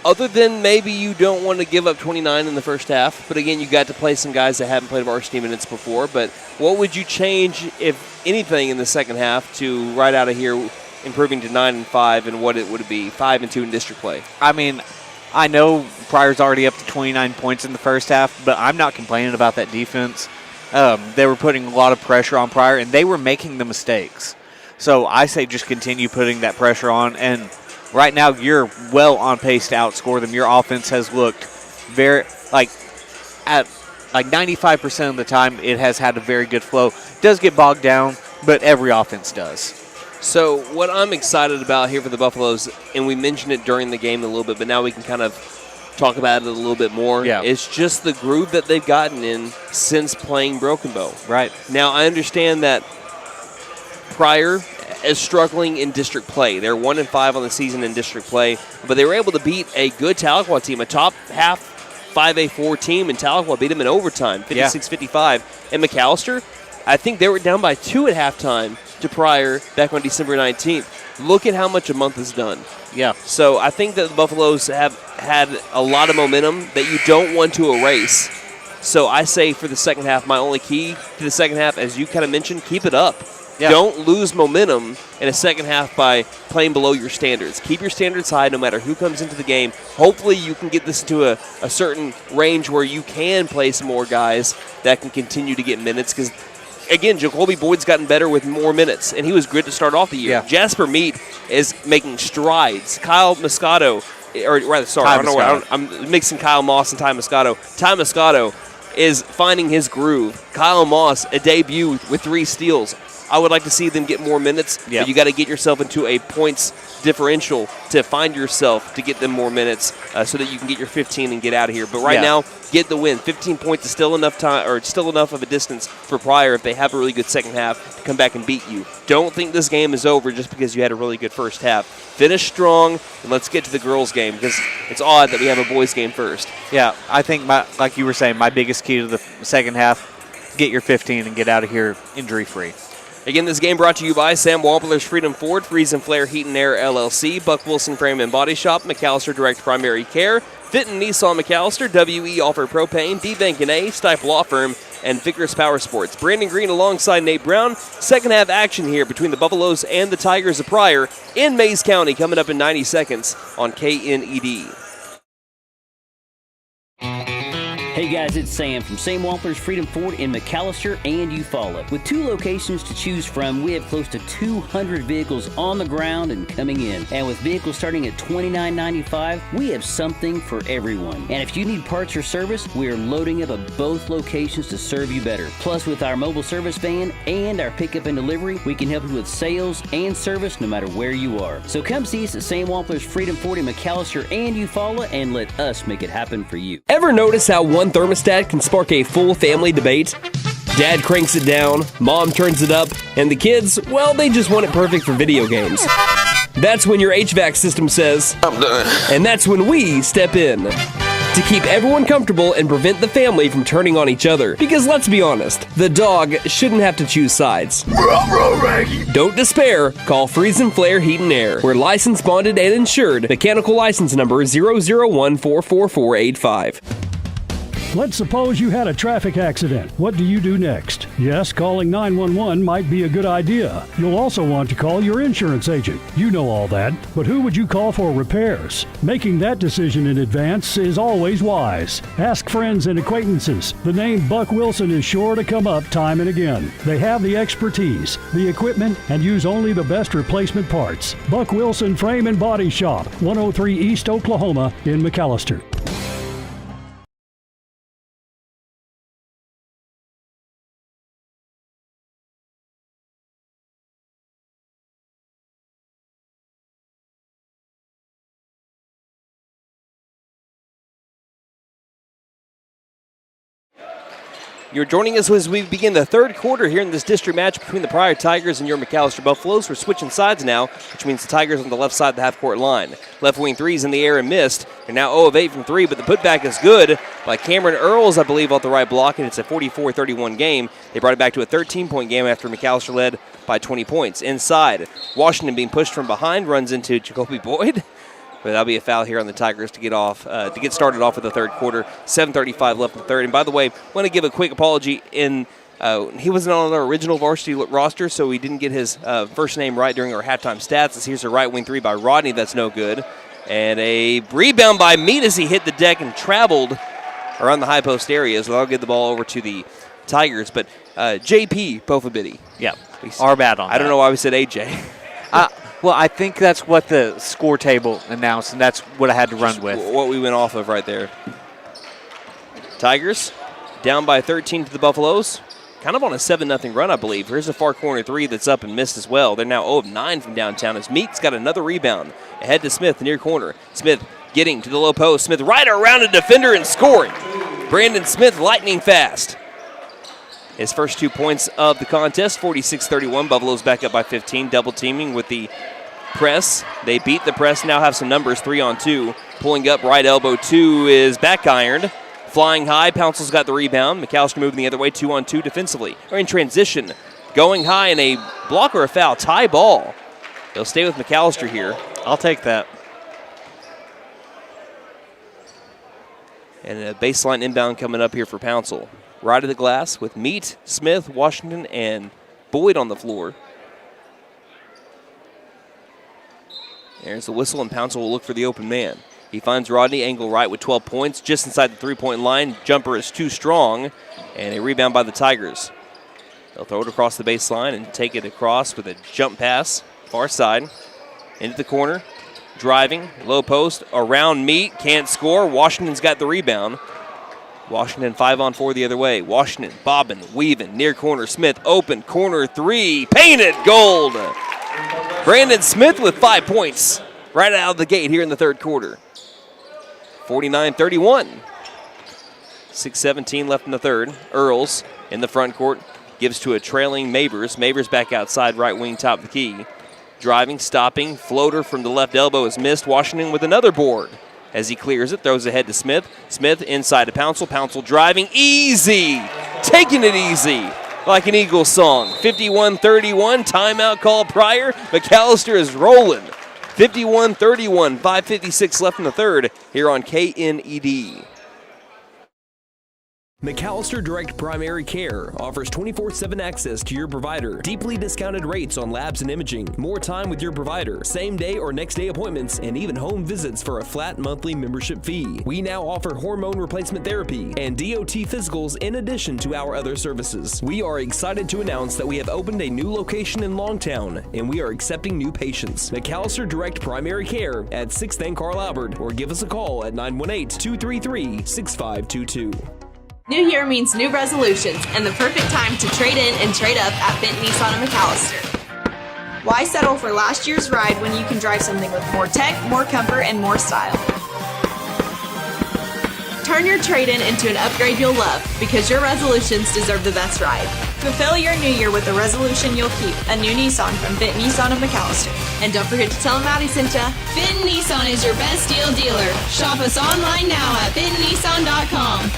other than maybe you don't want to give up 29 in the first half, but again, you got to play some guys that haven't played varsity minutes before, but what would you change, if anything, in the second half to right out of here improving to 9-5, and what it would be 5-2 in district play? I mean, I know Pryor's already up to 29 points in the first half, but I'm not complaining about that defense. They were putting a lot of pressure on Pryor, and they were making the mistakes. So I say just continue putting that pressure on, and right now you're well on pace to outscore them. Your offense has looked at 95% of the time it has had a very good flow. It does get bogged down, but every offense does. So what I'm excited about here for the Buffaloes, and we mentioned it during the game a little bit, but now we can kind of talk about it a little bit more. Yeah. It's just the groove that they've gotten in since playing Broken Bow. Right. Now, I understand that Pryor is struggling in district play. They're 1-5 on the season in district play, but they were able to beat a good Tahlequah team, a top half 5A4 team, and Tahlequah beat them in overtime, 56-55. And McAlester, I think they were down by 2 at halftime to Pryor back on December 19th. Look at how much a month has done. Yeah. So I think that the Buffaloes have had a lot of momentum that you don't want to erase. So I say for the second half, my only key to the second half, as you kind of mentioned, keep it up. Yeah. Don't lose momentum in a second half by playing below your standards. Keep your standards high no matter who comes into the game. Hopefully you can get this to a certain range where you can play some more guys that can continue to get minutes, because again, Jacoby Boyd's gotten better with more minutes, and he was good to start off the year. Yeah. Jasper Meat is making strides. Kyle Moscato, I'm mixing Kyle Moss and Ty Moscato. Ty Moscato is finding his groove. Kyle Moss, a debut with 3 steals. I would like to see them get more minutes. Yeah. But you got to get yourself into a points differential to find yourself to get them more minutes so that you can get your 15 and get out of here. But right now, get the win. 15 points is still enough time, or still enough of a distance for Pryor if they have a really good second half to come back and beat you. Don't think this game is over just because you had a really good first half. Finish strong, and let's get to the girls' game because it's odd that we have a boys' game first. Yeah, I think, like you were saying, my biggest key to the second half, get your 15 and get out of here injury-free. Again, this game brought to you by Sam Wampler's Freedom Ford, Freeze and Flare Heat and Air LLC, Buck Wilson Frame and Body Shop, McAlester Direct Primary Care, Fitton Nissan McAlester, WE Offer Propane, D-Bank and A, Stipe Law Firm, and Vigorous Power Sports. Brandon Green alongside Nate Brown. Second half action here between the Buffaloes and the Tigers of Pryor in Mays County coming up in 90 seconds on KNED. Hey guys, it's Sam from Sam Wampler's Freedom Ford in McAlester and Eufaula. With 2 locations to choose from, we have close to 200 vehicles on the ground and coming in. And with vehicles starting at $29.95, we have something for everyone. And if you need parts or service, we are loading up at both locations to serve you better. Plus, with our mobile service van and our pickup and delivery, we can help you with sales and service no matter where you are. So come see us at Sam Wampler's Freedom Ford in McAlester and Eufaula and let us make it happen for you. Ever notice how one thermostat can spark a full family debate? Dad cranks it down, mom turns it up, and the kids, well, they just want it perfect for video games. That's when your HVAC system says, I'm done. And that's when we step in to keep everyone comfortable and prevent the family from turning on each other. Because let's be honest, the dog shouldn't have to choose sides. Don't despair. Call Freeze and Flare Heat and Air. We're licensed, bonded, and insured. Mechanical license number 0014445. Let's suppose you had a traffic accident. What do you do next? Yes, calling 911 might be a good idea. You'll also want to call your insurance agent. You know all that, but who would you call for repairs? Making that decision in advance is always wise. Ask friends and acquaintances. The name Buck Wilson is sure to come up time and again. They have the expertise, the equipment, and use only the best replacement parts. Buck Wilson Frame and Body Shop, 103 East Oklahoma in McAlester. You're joining us as we begin the third quarter here in this district match between the Pryor Tigers and your McAlester Buffaloes. We're switching sides now, which means the Tigers on the left side of the half-court line. Left wing threes in the air and missed. They're now 0 of 8 from 3, but the putback is good by Cameron Earls, I believe, off the right block, and it's a 44-31 game. They brought it back to a 13-point game after McAlester led by 20 points. Inside, Washington being pushed from behind, runs into Jacoby Boyd. But that'll be a foul here on the Tigers to get started off with the third quarter. 7:35 left in the third. And by the way, I want to give a quick apology. He wasn't on our original varsity roster, so we didn't get his first name right during our halftime stats. Here's a right wing three by Rodney. That's no good. And a rebound by Mead as he hit the deck and traveled around the high post area. So that'll get the ball over to the Tigers. But JP Pofabidi. Yeah, our bad on that. I don't know why we said AJ. Well, I think that's what the score table announced, and that's what I had to run with. What we went off of right there. Tigers down by 13 to the Buffaloes. Kind of on a 7-0 run, I believe. Here's a far corner three that's up and missed as well. They're now 0 of 9 from downtown as Meek's got another rebound. Ahead to Smith, near corner. Smith getting to the low post. Smith right around a defender and scoring. Brandon Smith lightning fast. His first 2 points of the contest, 46-31. Buffaloes back up by 15, double teaming with the press. They beat the press, now have some numbers, 3-on-2. Pulling up, right elbow, 2 is back ironed. Flying high, Pouncil's got the rebound. McAlester moving the other way, 2-on-2 defensively. Or in transition, going high in a block or a foul, tie ball. They'll stay with McAlester here. I'll take that. And a baseline inbound coming up here for Pouncil. Right of the glass with Meat, Smith, Washington, and Boyd on the floor. There's the whistle, and Pouncil will look for the open man. He finds Rodney, angle right with 12 points, just inside the three-point line. Jumper is too strong, and a rebound by the Tigers. They'll throw it across the baseline and take it across with a jump pass, far side, into the corner. Driving, low post, around Meat, can't score. Washington's got the rebound. Washington 5-on-4 the other way. Washington bobbing, weaving, near corner. Smith open, corner three, painted gold. Brandon Smith with 5 points right out of the gate here in the third quarter. 49-31. 6:17 left in the third. Earls in the front court gives to a trailing Mavers. Mavers back outside, right wing, top of the key. Driving, stopping, floater from the left elbow is missed. Washington with another board. As he clears it, throws ahead to Smith. Smith inside to Pouncil. Pouncil driving, easy, taking it easy, like an Eagles song. 51-31, timeout call Pryor. McAlester is rolling. 51-31, 5:56 left in the third here on KNED. McAlester Direct Primary Care offers 24/7 access to your provider, deeply discounted rates on labs and imaging, more time with your provider, same day or next day appointments, and even home visits for a flat monthly membership fee. We now offer hormone replacement therapy and DOT physicals in addition to our other services. We are excited to announce that we have opened a new location in Longtown, and we are accepting new patients. McAlester Direct Primary Care at 6th and Carl Albert, or give us a call at 918-233-6522. New year means new resolutions and the perfect time to trade in and trade up at Benton Nissan of McAlester. Why settle for last year's ride when you can drive something with more tech, more comfort, and more style? Turn your trade-in into an upgrade you'll love because your resolutions deserve the best ride. Fulfill your new year with a resolution you'll keep, a new Nissan from Benton Nissan of McAlester. And don't forget to tell them Maddie sent ya. Benton Nissan is your best deal dealer. Shop us online now at bentonnissan.com.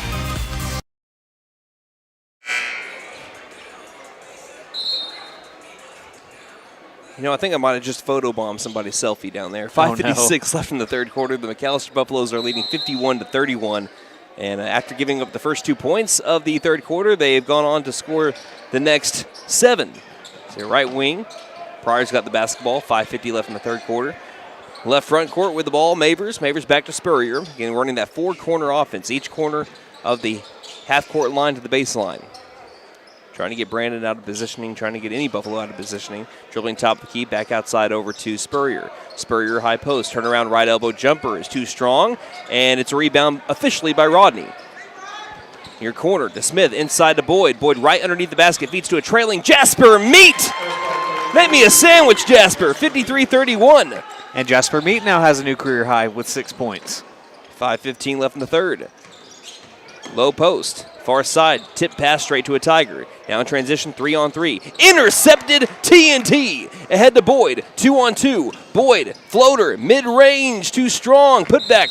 You know, I think I might have just photobombed somebody's selfie down there. 5:56 left in the third quarter. The McAlester Buffaloes are leading 51-31. And after giving up the first 2 points of the third quarter, they've gone on to score the next 7. So right wing, Pryor's got the basketball. 5:50 left in the third quarter. Left front court with the ball, Mavers. Mavers back to Spurrier. Again, running that 4-corner offense. Each corner of the half-court line to the baseline. Trying to get Brandon out of positioning, trying to get any Buffalo out of positioning. Dribbling top of the key, back outside over to Spurrier. Spurrier high post, turnaround right elbow jumper is too strong, and it's a rebound officially by Rodney. Near corner to Smith, inside to Boyd. Boyd right underneath the basket, feeds to a trailing Jasper Meat. Make me a sandwich, Jasper, 53-31. And Jasper Meat now has a new career high with 6 points. 5:15 left in the third. Low post. Far side, tip pass straight to a Tiger. Now in transition, 3-on-3. Intercepted TNT. Ahead to Boyd, 2-on-2. Boyd, floater, mid-range, too strong. Putback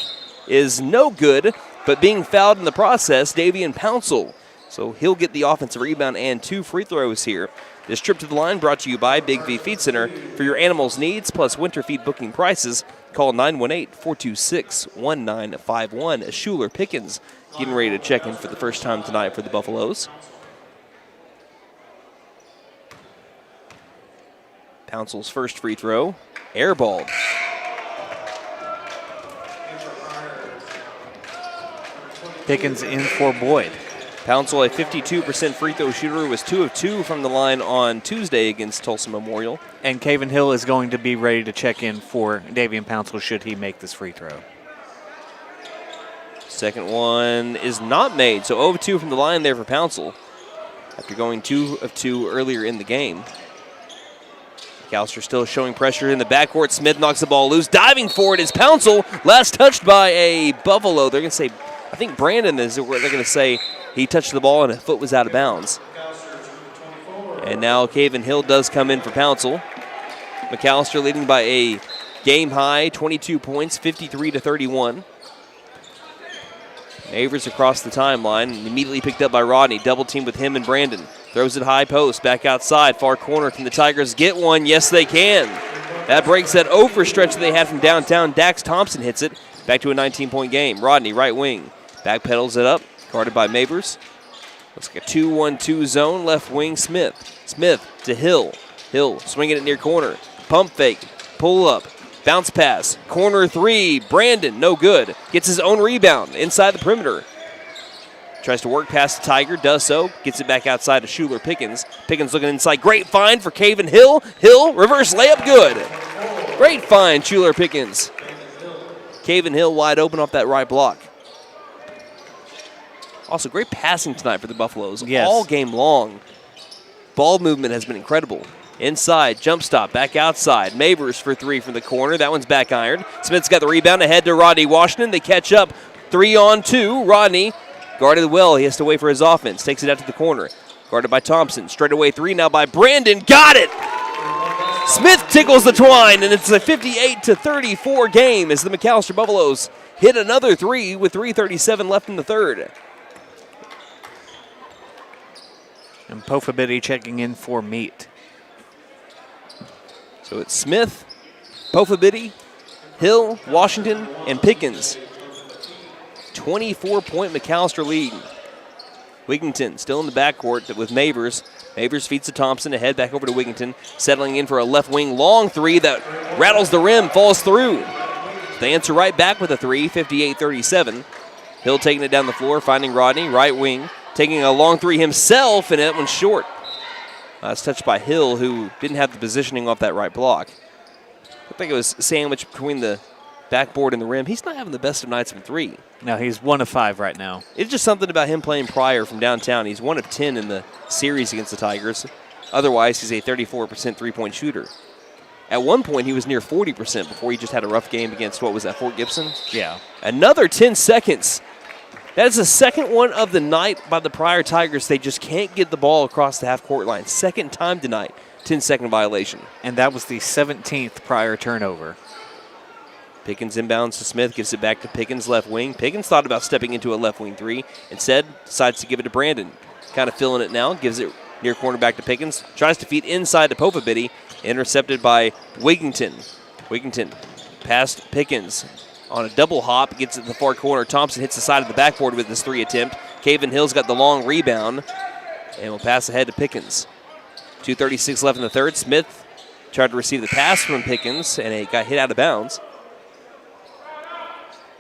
is no good, but being fouled in the process, Davian Pouncil. So he'll get the offensive rebound and 2 free throws here. This trip to the line brought to you by Big V Feed Center. For your animals' needs plus winter feed booking prices, call 918-426-1951. Schuler Pickens getting ready to check in for the first time tonight for the Buffaloes. Pouncil's first free throw, airballed. Pickens in for Boyd. Pouncil, a 52% free throw shooter, was 2 of 2 from the line on Tuesday against Tulsa Memorial. And Caven Hill is going to be ready to check in for Davian Pouncil should he make this free throw. Second one is not made, so 0 of 2 from the line there for Pouncil after going 2 of 2 earlier in the game. McAlester still showing pressure in the backcourt. Smith knocks the ball loose. Diving for it is Pouncil. Last touched by a Buffalo. They're going to say, I think Brandon is, they're going to say he touched the ball and a foot was out of bounds. And now Caven Hill does come in for Pouncil. McAlester leading by a game-high 22 points, 53-31. Mavers across the timeline, immediately picked up by Rodney. Double team with him and Brandon. Throws it high post, back outside, far corner. Can the Tigers get one? Yes, they can. That breaks that overstretch that they had from downtown. Dax Thompson hits it. Back to a 19-point game. Rodney, right wing. Backpedals it up, guarded by Mavers. Looks like a 2-1-2 zone. Left wing, Smith. Smith to Hill. Hill swinging it near corner. Pump fake, pull up. Bounce pass, corner three, Brandon, no good. Gets his own rebound inside the perimeter. Tries to work past the Tiger, does so. Gets it back outside to Schuler Pickens. Pickens looking inside, great find for Caven Hill. Hill, reverse layup, good. Great find, Schuler Pickens. Caven Hill wide open off that right block. Also, great passing tonight for the Buffaloes Yes. all game long. Ball movement has been incredible. Inside, jump stop, back outside. Mavers for three from the corner. That one's back ironed. Smith's got the rebound ahead to Rodney Washington. They catch up 3-on-2. Rodney guarded well. He has to wait for his offense. Takes it out to the corner. Guarded by Thompson. Straight away three now by Brandon. Got it! Smith tickles the twine, and it's a 58-34 game as the McAlester Buffaloes hit another three with 3:37 left in the third. And Pofabidi checking in for meat. So it's Smith, Pofabidi, Hill, Washington, and Pickens. 24-point McAlester lead. Wigington still in the backcourt with Mavers. Mavers feeds to Thompson, ahead back over to Wigington, settling in for a left wing long three that rattles the rim, falls through. They answer right back with a three, 58-37. Hill taking it down the floor, finding Rodney, right wing, taking a long three himself, and that one's short. It's touched by Hill, who didn't have the positioning off that right block. Looked like it was sandwiched between the backboard and the rim. He's not having the best of nights from three. No, he's 1 of 5 right now. It's just something about him playing Pryor from downtown. He's 1 of 10 in the series against the Tigers. Otherwise, he's a 34% three-point shooter. At one point, he was near 40% before he just had a rough game against, what was that, Fort Gibson? Yeah. Another 10 seconds. That is the second one of the night by the Pryor Tigers. They just can't get the ball across the half-court line. Second time tonight, 10-second violation. And that was the 17th Pryor turnover. Pickens inbounds to Smith, gives it back to Pickens, left wing. Pickens thought about stepping into a left wing three. Instead, decides to give it to Brandon. Kind of feeling it now, gives it near corner back to Pickens. Tries to feed inside to Pofabidi, intercepted by Wigington. Wigington past Pickens on a double hop, gets it to the far corner. Thompson hits the side of the backboard with his three attempt. Caven Hill's got the long rebound, and will pass ahead to Pickens. 2:36 left in the third. Smith tried to receive the pass from Pickens, and it got hit out of bounds.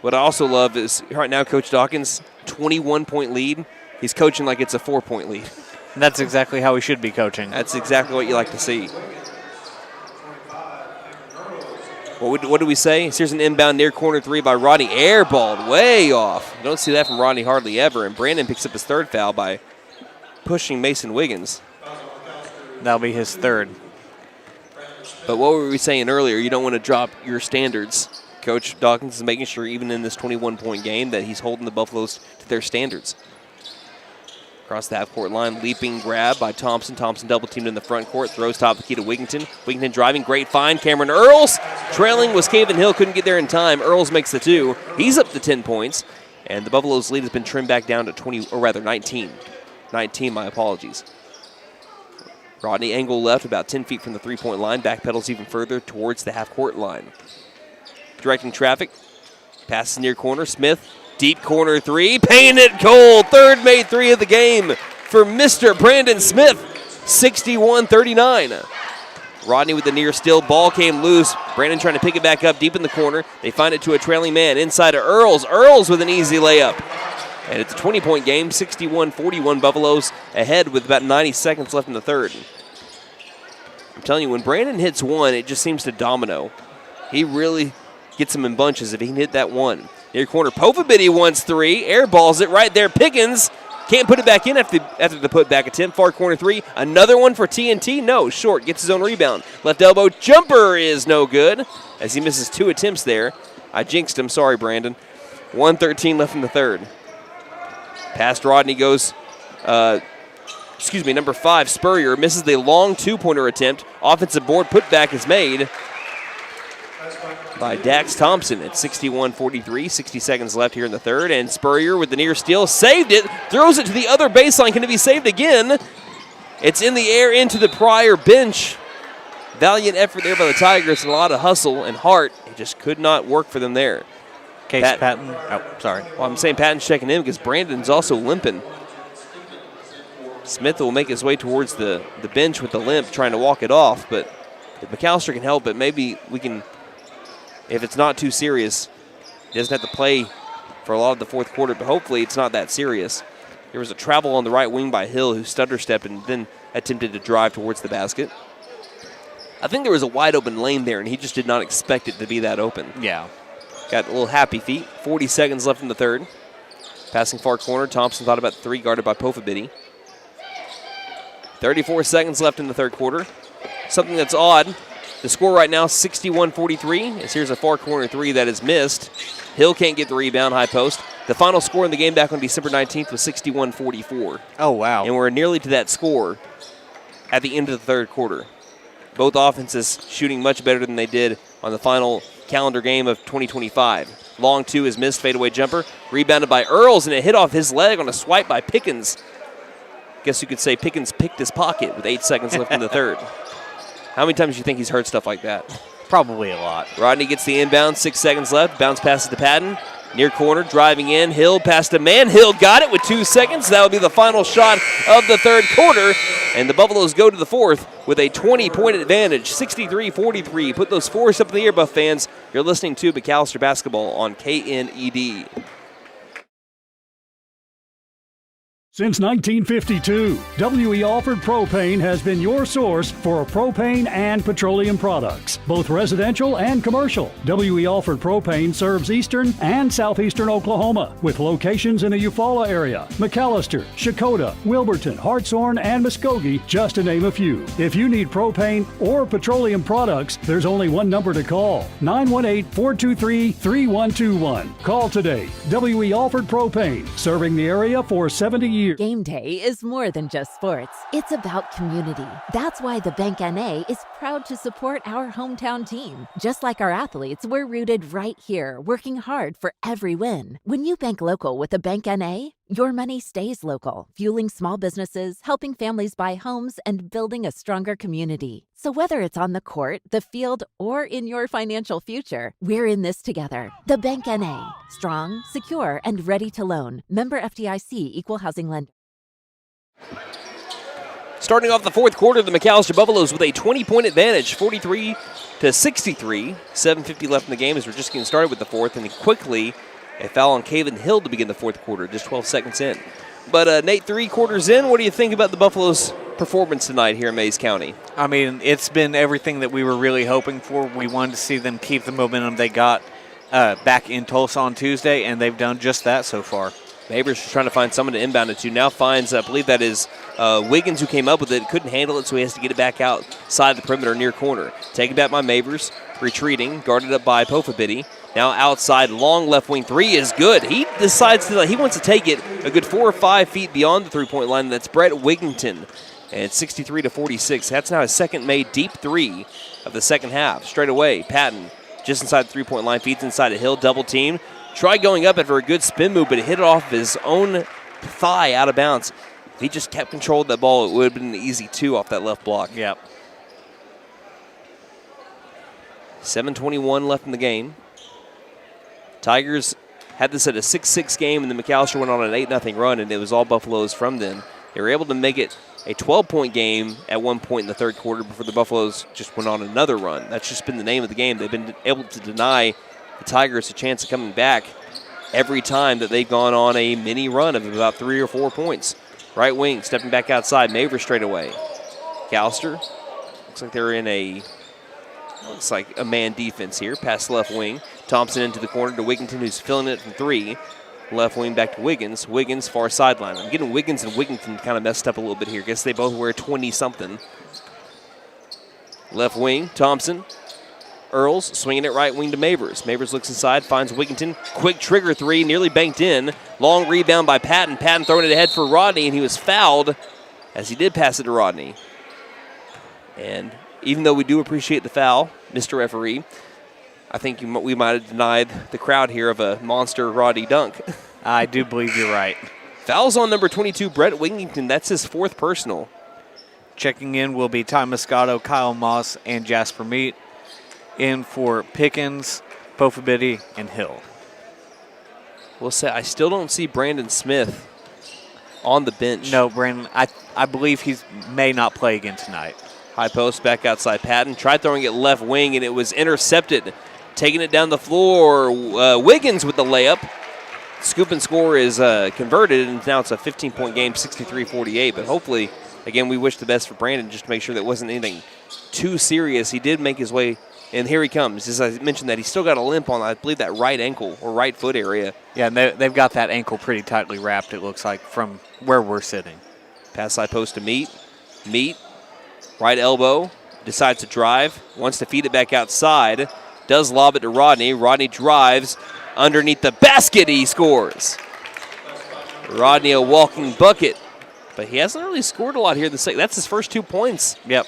What I also love is right now Coach Dawkins, 21-point lead. He's coaching like it's a 4-point lead. And that's exactly how he should be coaching. That's exactly what you like to see. What do we say? Here's an inbound near corner three by Rodney. Airballed way off. You don't see that from Rodney hardly ever. And Brandon picks up his third foul by pushing Mason Wiggins. That'll be his third. But what were we saying earlier? You don't want to drop your standards. Coach Dawkins is making sure even in this 21-point game that he's holding the Buffaloes to their standards. Across the half-court line, leaping grab by Thompson. Thompson double-teamed in the front court, throws top of the key to Wigington. Wigington driving, great find. Cameron Earls trailing was Caven Hill, couldn't get there in time. Earls makes the two. He's up to 10 points, and the Buffaloes' lead has been trimmed back down to 19. 19, my apologies. Rodney angle left, about 10 feet from the three-point line, backpedals even further towards the half-court line. Directing traffic, passes near corner. Smith, deep corner three, paying it cold. Third made three of the game for Mr. Brandon Smith, 61-39. Rodney with the near steal, ball came loose. Brandon trying to pick it back up deep in the corner. They find it to a trailing man inside of Earls. Earls with an easy layup. And it's a 20-point game, 61-41. Buffaloes ahead with about 90 seconds left in the third. I'm telling you, when Brandon hits one, it just seems to domino. He really gets them in bunches if he can hit that one. Near corner, Pofabidi wants three. Airballs it right there. Pickens can't put it back in after the putback attempt. Far corner three. Another one for TNT. No, short. Gets his own rebound. Left elbow jumper is no good as he misses two attempts there. I jinxed him. Sorry, Brandon. 1:13 left in the third. Past Rodney goes, number 5, Spurrier, misses the long two-pointer attempt. Offensive board putback is made by Dax Thompson at 61-43. 60 seconds left here in the third. And Spurrier with the near steal, saved it, throws it to the other baseline. Can it be saved again? It's in the air into the Pryor bench. Valiant effort there by the Tigers and a lot of hustle and heart. It just could not work for them there. Case Patton. Oh, sorry. Well, I'm saying Patton's checking in because Brandon's also limping. Smith will make his way towards the bench with the limp, trying to walk it off. But if McAlester can help it, maybe we can, if it's not too serious, he doesn't have to play for a lot of the fourth quarter, but hopefully it's not that serious. There was a travel on the right wing by Hill who stutter-stepped and then attempted to drive towards the basket. I think there was a wide-open lane there, and he just did not expect it to be that open. Yeah. Got a little happy feet. 40 seconds left in the third. Passing far corner, Thompson thought about 3, guarded by Pofabidi. 34 seconds left in the third quarter. Something that's odd, the score right now 61-43, as here's a far corner 3 that is missed. Hill can't get the rebound, high post. The final score in the game back on December 19th was 61-44. Oh, wow. And we're nearly to that score at the end of the third quarter. Both offenses shooting much better than they did on the final calendar game of 2025. Long 2 is missed, fadeaway jumper. Rebounded by Earls, and it hit off his leg on a swipe by Pickens. Guess you could say Pickens picked his pocket with 8 seconds left in the third. How many times do you think he's heard stuff like that? Probably a lot. Rodney gets the inbound, 6 seconds left. Bounce passes to Patton. Near corner, driving in. Hill passed to man. Hill got it with 2 seconds. That will be the final shot of the third quarter. And the Buffaloes go to the fourth with a 20-point advantage, 63-43. Put those fours up in the air, Buff fans. You're listening to McAlester Basketball on KNED. Since 1952, W.E. Alford Propane has been your source for propane and petroleum products, both residential and commercial. W.E. Alford Propane serves eastern and southeastern Oklahoma, with locations in the Eufaula area, McAlester, Shakota, Wilburton, Hartshorn, and Muskogee, just to name a few. If you need propane or petroleum products, there's only one number to call, 918-423-3121. Call today. W.E. Alford Propane, serving the area for 70 years. Game day is more than just sports. It's about community. That's why the Bank NA is proud to support our hometown team. Just like our athletes, we're rooted right here, working hard for every win. When you bank local with the Bank NA, your money stays local, fueling small businesses, helping families buy homes, and building a stronger community. So whether it's on the court, the field, or in your financial future, we're in this together. The Bank NA. Strong, secure, and ready to loan. Member FDIC, Equal Housing Lender. Starting off the fourth quarter, the McAlester Buffaloes with a 20-point advantage, 43-63. 7:50 left in the game as we're just getting started with the fourth, and quickly a foul on Caven Hill to begin the fourth quarter, just 12 seconds in. But Nate, 3 quarters in, what do you think about the Buffaloes' performance tonight here in Mays County? I mean, it's been everything that we were really hoping for. We wanted to see them keep the momentum they got back in Tulsa on Tuesday, and they've done just that so far. Mavers just trying to find someone to inbound it to. Now finds, I believe that is Wiggins, who came up with it. Couldn't handle it, so he has to get it back outside the perimeter near corner. Taken back by Mavers. Retreating. Guarded up by Pofabidi. Now outside, long left wing 3 is good. He decides he wants to take it a good 4 or 5 feet beyond the three-point line. That's Brett Wigington. And it's 63-46. That's now his second made deep 3 of the second half. Straight away, Patton just inside the three-point line. Feeds inside a Hill. Double team. Tried going up after a good spin move, but it hit it off his own thigh out of bounds. If he just kept control of that ball, it would have been an easy 2 off that left block. Yep. 7:21 left in the game. Tigers had this at a 6-6 game, and then McAlester went on an 8-0 run, and it was all Buffaloes from then. They were able to make it a 12-point game at one point in the third quarter before the Buffaloes just went on another run. That's just been the name of the game. They've been able to deny the Tigers a chance of coming back every time that they've gone on a mini run of about 3 or 4 points. Right wing, stepping back outside, Mavers straight away. McAlester, looks like they're in a man defense here. Pass left wing. Thompson into the corner to Wigington, who's filling it from 3. Left wing back to Wiggins. Wiggins, far sideline. I'm getting Wiggins and Wigington kind of messed up a little bit here. Guess they both wear 20-something. Left wing, Thompson. Earls swinging it right wing to Mavers. Mavers looks inside, finds Wigington. Quick trigger 3, nearly banked in. Long rebound by Patton. Patton throwing it ahead for Rodney, and he was fouled as he did pass it to Rodney. And even though we do appreciate the foul, Mr. Referee, I think we might have denied the crowd here of a monster Rodney dunk. I do believe you're right. Fouls on number 22, Brett Wigington. That's his 4th personal. Checking in will be Ty Moscato, Kyle Moss, and Jasper Meat. In for Pickens, Pofabidi, and Hill. We'll say I still don't see Brandon Smith on the bench. No, Brandon, I believe he may not play again tonight. High post back outside Patton. Tried throwing it left wing, and it was intercepted. Taking it down the floor, Wiggins with the layup. Scoop and score is converted, and now it's a 15-point game, 63-48. But hopefully, again, we wish the best for Brandon just to make sure that wasn't anything too serious. He did make his way And here he comes. As I mentioned that, he's still got a limp on, I believe, that right ankle or right foot area. Yeah, and they've got that ankle pretty tightly wrapped, it looks like, from where we're sitting. Pass side post to Meat. Meat, right elbow, decides to drive, wants to feed it back outside, does lob it to Rodney. Rodney drives underneath the basket. He scores. Rodney, a walking bucket. But he hasn't really scored a lot here. That's his first 2 points. Yep.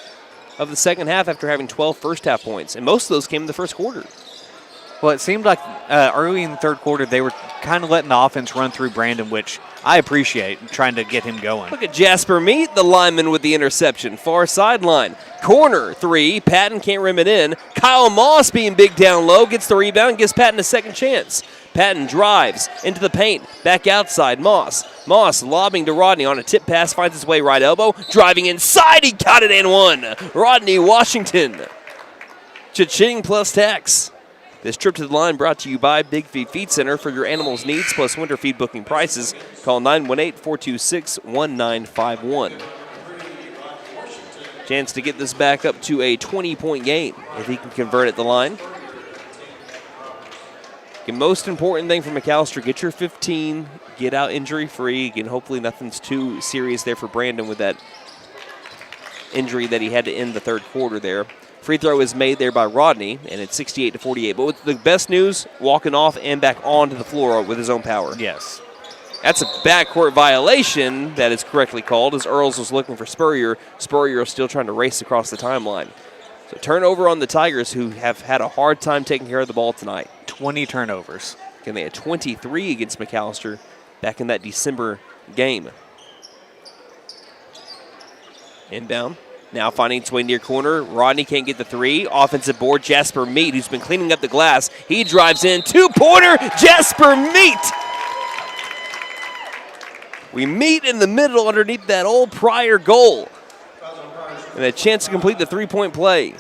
Of the second half after having 12 first-half points. And most of those came in the first quarter. Well, it seemed like early in the third quarter they were kind of letting the offense run through Brandon, which I appreciate, trying to get him going. Look at Jasper Meat, the lineman with the interception. Far sideline. Corner three. Patton can't rim it in. Kyle Moss being big down low. Gets the rebound. Gives Patton a second chance. Patton drives into the paint. Back outside. Moss. Moss lobbing to Rodney on a tip pass. Finds his way right elbow. Driving inside. He got it and one. Rodney Washington. Cha-ching plus tax. This trip to the line brought to you by Big Feed Feed Center. For your animals' needs plus winter feed booking prices, call 918-426-1951. Chance to get this back up to a 20-point game if he can convert at the line. The most important thing for McAlester, get your 15, get out injury-free. Again, hopefully nothing's too serious there for Brandon with that injury that he had to end the third quarter there. Free throw is made there by Rodney, and it's 68-48. But with the best news, walking off and back onto the floor with his own power. Yes. That's a backcourt violation that is correctly called, as Earls was looking for Spurrier. Spurrier still trying to race across the timeline. So turnover on the Tigers, who have had a hard time taking care of the ball tonight. 20 turnovers. And they had 23 against McAlester back in that December game. Inbound. Now finding its way near corner. Rodney can't get the three. Offensive board, Jasper Meat, who's been cleaning up the glass. He drives in. Two-pointer, Jasper Meat. We meet in the middle underneath that old Pryor goal. And a chance to complete the three-point play.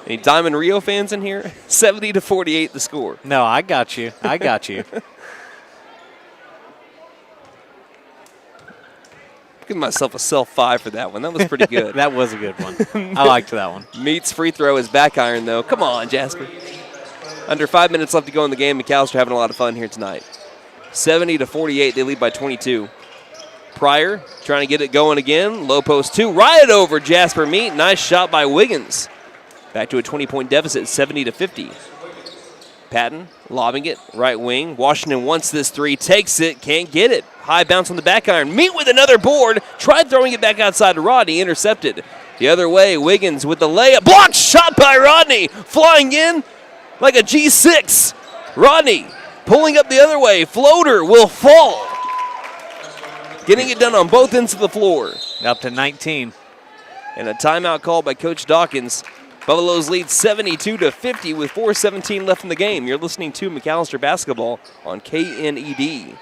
Any Diamond Rio fans in here? 70-48 the score. No, I got you. I got you. Give myself a self-5 for that one. That was pretty good. That was a good one. I liked that one. Meat's free throw is back iron, though. Come on, Jasper. Under 5 minutes left to go in the game. McAlester having a lot of fun here tonight. 70-48, they lead by 22. Pryor trying to get it going again. Low post two, right over Jasper Meat. Nice shot by Wiggins. Back to a 20-point deficit, 70-50. Patton lobbing it, right wing. Washington wants this three, takes it, can't get it. High bounce on the back iron. Meat with another board. Tried throwing it back outside to Rodney, intercepted. The other way, Wiggins with the layup. Blocked shot by Rodney. Flying in like a G6. Rodney pulling up the other way. Floater will fall. Getting it done on both ends of the floor. Up to 19. And a timeout called by Coach Dawkins. Buffaloes lead 72-50 with 4:17 left in the game. You're listening to McAlester Basketball on KNED.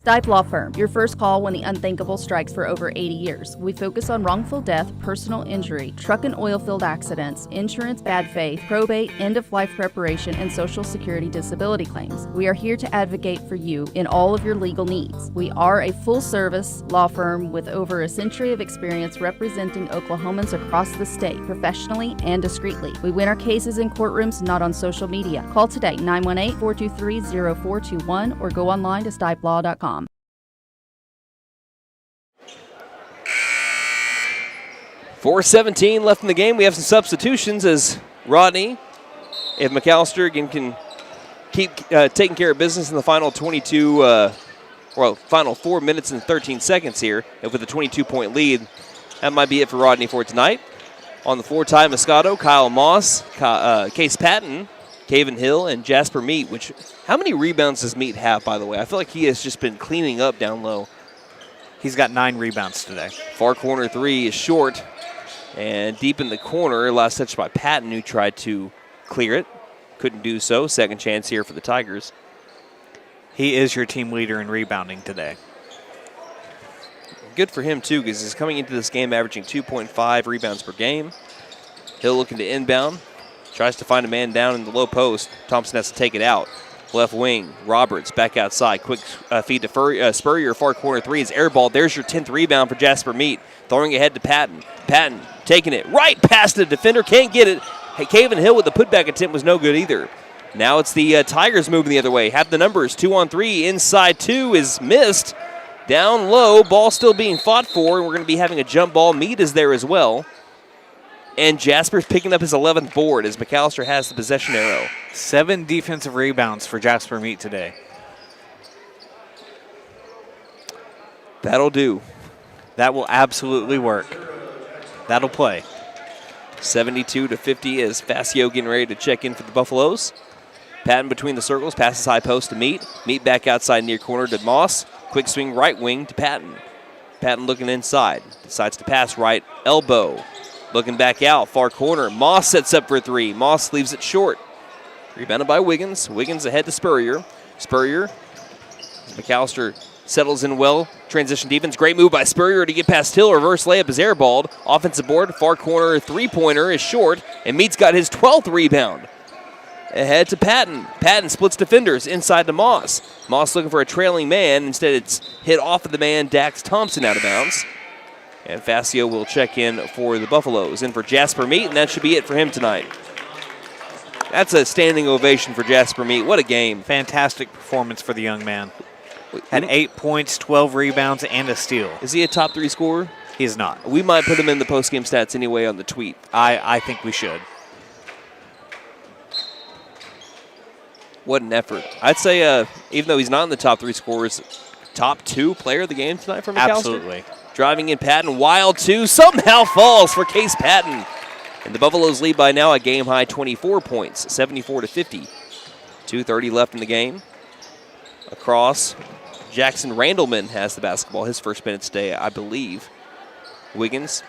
Stipe Law Firm, your first call when the unthinkable strikes. For over 80 years. We focus on wrongful death, personal injury, truck and oil field accidents, insurance bad faith, probate, end-of-life preparation, and Social Security disability claims. We are here to advocate for you in all of your legal needs. We are a full-service law firm with over a century of experience representing Oklahomans across the state, professionally and discreetly. We win our cases in courtrooms, not on social media. Call today, 918-423-0421, or go online to stipelaw.com. 4:17 left in the game. We have some substitutions as Rodney, if McAlester again can keep taking care of business in the final final 4 minutes and 13 seconds here, and with a 22-point lead, that might be it for Rodney for tonight. On the floor, Ty Moscato, Kyle Moss, Case Patton, Caven Hill, and Jasper Meat. Which, how many rebounds does Meat have, by the way? I feel like he has just been cleaning up down low. He's got 9 rebounds today. Far corner three is short. And deep in the corner, last touch by Patton, who tried to clear it. Couldn't do so. Second chance here for the Tigers. He is your team leader in rebounding today. Good for him, too, because he's coming into this game averaging 2.5 rebounds per game. Hill looking to inbound. Tries to find a man down in the low post. Thompson has to take it out. Left wing, Roberts back outside. Quick feed to Spurrier, far corner three is airball. There's your 10th rebound for Jasper Meat. Throwing ahead to Patton. Patton taking it right past the defender. Can't get it. Hey, Caven Hill with the putback attempt was no good either. Now it's the Tigers moving the other way. Have the numbers. 2-on-3. Inside two is missed. Down low. Ball still being fought for. And we're going to be having a jump ball. Meat is there as well. And Jasper's picking up his 11th board as McAlester has the possession arrow. 7 defensive rebounds for Jasper Meat today. That'll do. That will absolutely work. That'll play. 72-50 as Facio getting ready to check in for the Buffaloes. Patton between the circles, passes high post to Meat. Meat back outside near corner to Moss. Quick swing right wing to Patton. Patton looking inside. Decides to pass right elbow. Looking back out, far corner. Moss sets up for three. Moss leaves it short. Rebounded by Wiggins. Wiggins ahead to Spurrier. Spurrier. McAlester settles in well. Transition defense. Great move by Spurrier to get past Hill. Reverse layup is airballed. Offensive board. Far corner three-pointer is short. And Meat's got his 12th rebound. Ahead to Patton. Patton splits defenders inside to Moss. Moss looking for a trailing man. Instead, it's hit off of the man, Dax Thompson, out of bounds. And Facio will check in for the Buffaloes. In for Jasper Meat, and that should be it for him tonight. That's a standing ovation for Jasper Meat. What a game. Fantastic performance for the young man. Had 8 points, 12 rebounds, and a steal. Is he a top 3 scorer? He's not. We might put him in the postgame stats anyway on the tweet. I think we should. What an effort. I'd say, even though he's not in the top 3 scorers, top 2 player of the game tonight for McAlester. Absolutely. Driving in Patton, wild two, somehow falls for Case Patton. And the Buffaloes lead by now a game-high 24 points, 74-50. 2:30 left in the game. Across, Jackson Randleman has the basketball, his first minute today, I believe. Wiggins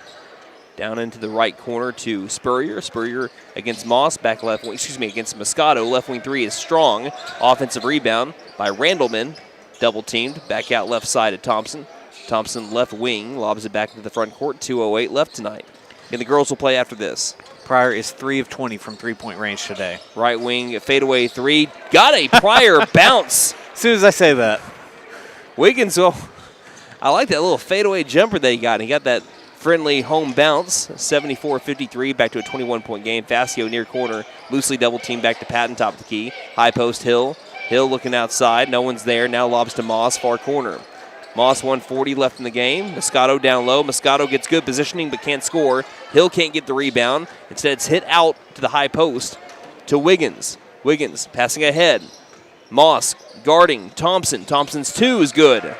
down into the right corner to Spurrier. Spurrier against Moss, back left wing, against Moscato. Left wing three is strong. Offensive rebound by Randleman. Double teamed, back out left side to Thompson. Thompson left wing, lobs it back into the front court. 2:08 left tonight. And the girls will play after this. Pryor is 3 of 20 from three-point range today. Right wing, fadeaway three. Got a Pryor bounce. As soon as I say that. Wiggins, well, I like that little fadeaway jumper they got. He got that friendly home bounce. 74-53, back to a 21-point game. Facio near corner, loosely double-teamed back to Patton, top of the key. High post, Hill. Hill looking outside. No one's there. Now lobs to Moss, far corner. Moss 140 left in the game. Moscato down low. Moscato gets good positioning but can't score. Hill can't get the rebound. Instead, it's hit out to the high post to Wiggins. Wiggins passing ahead. Moss guarding Thompson. Thompson's two is good.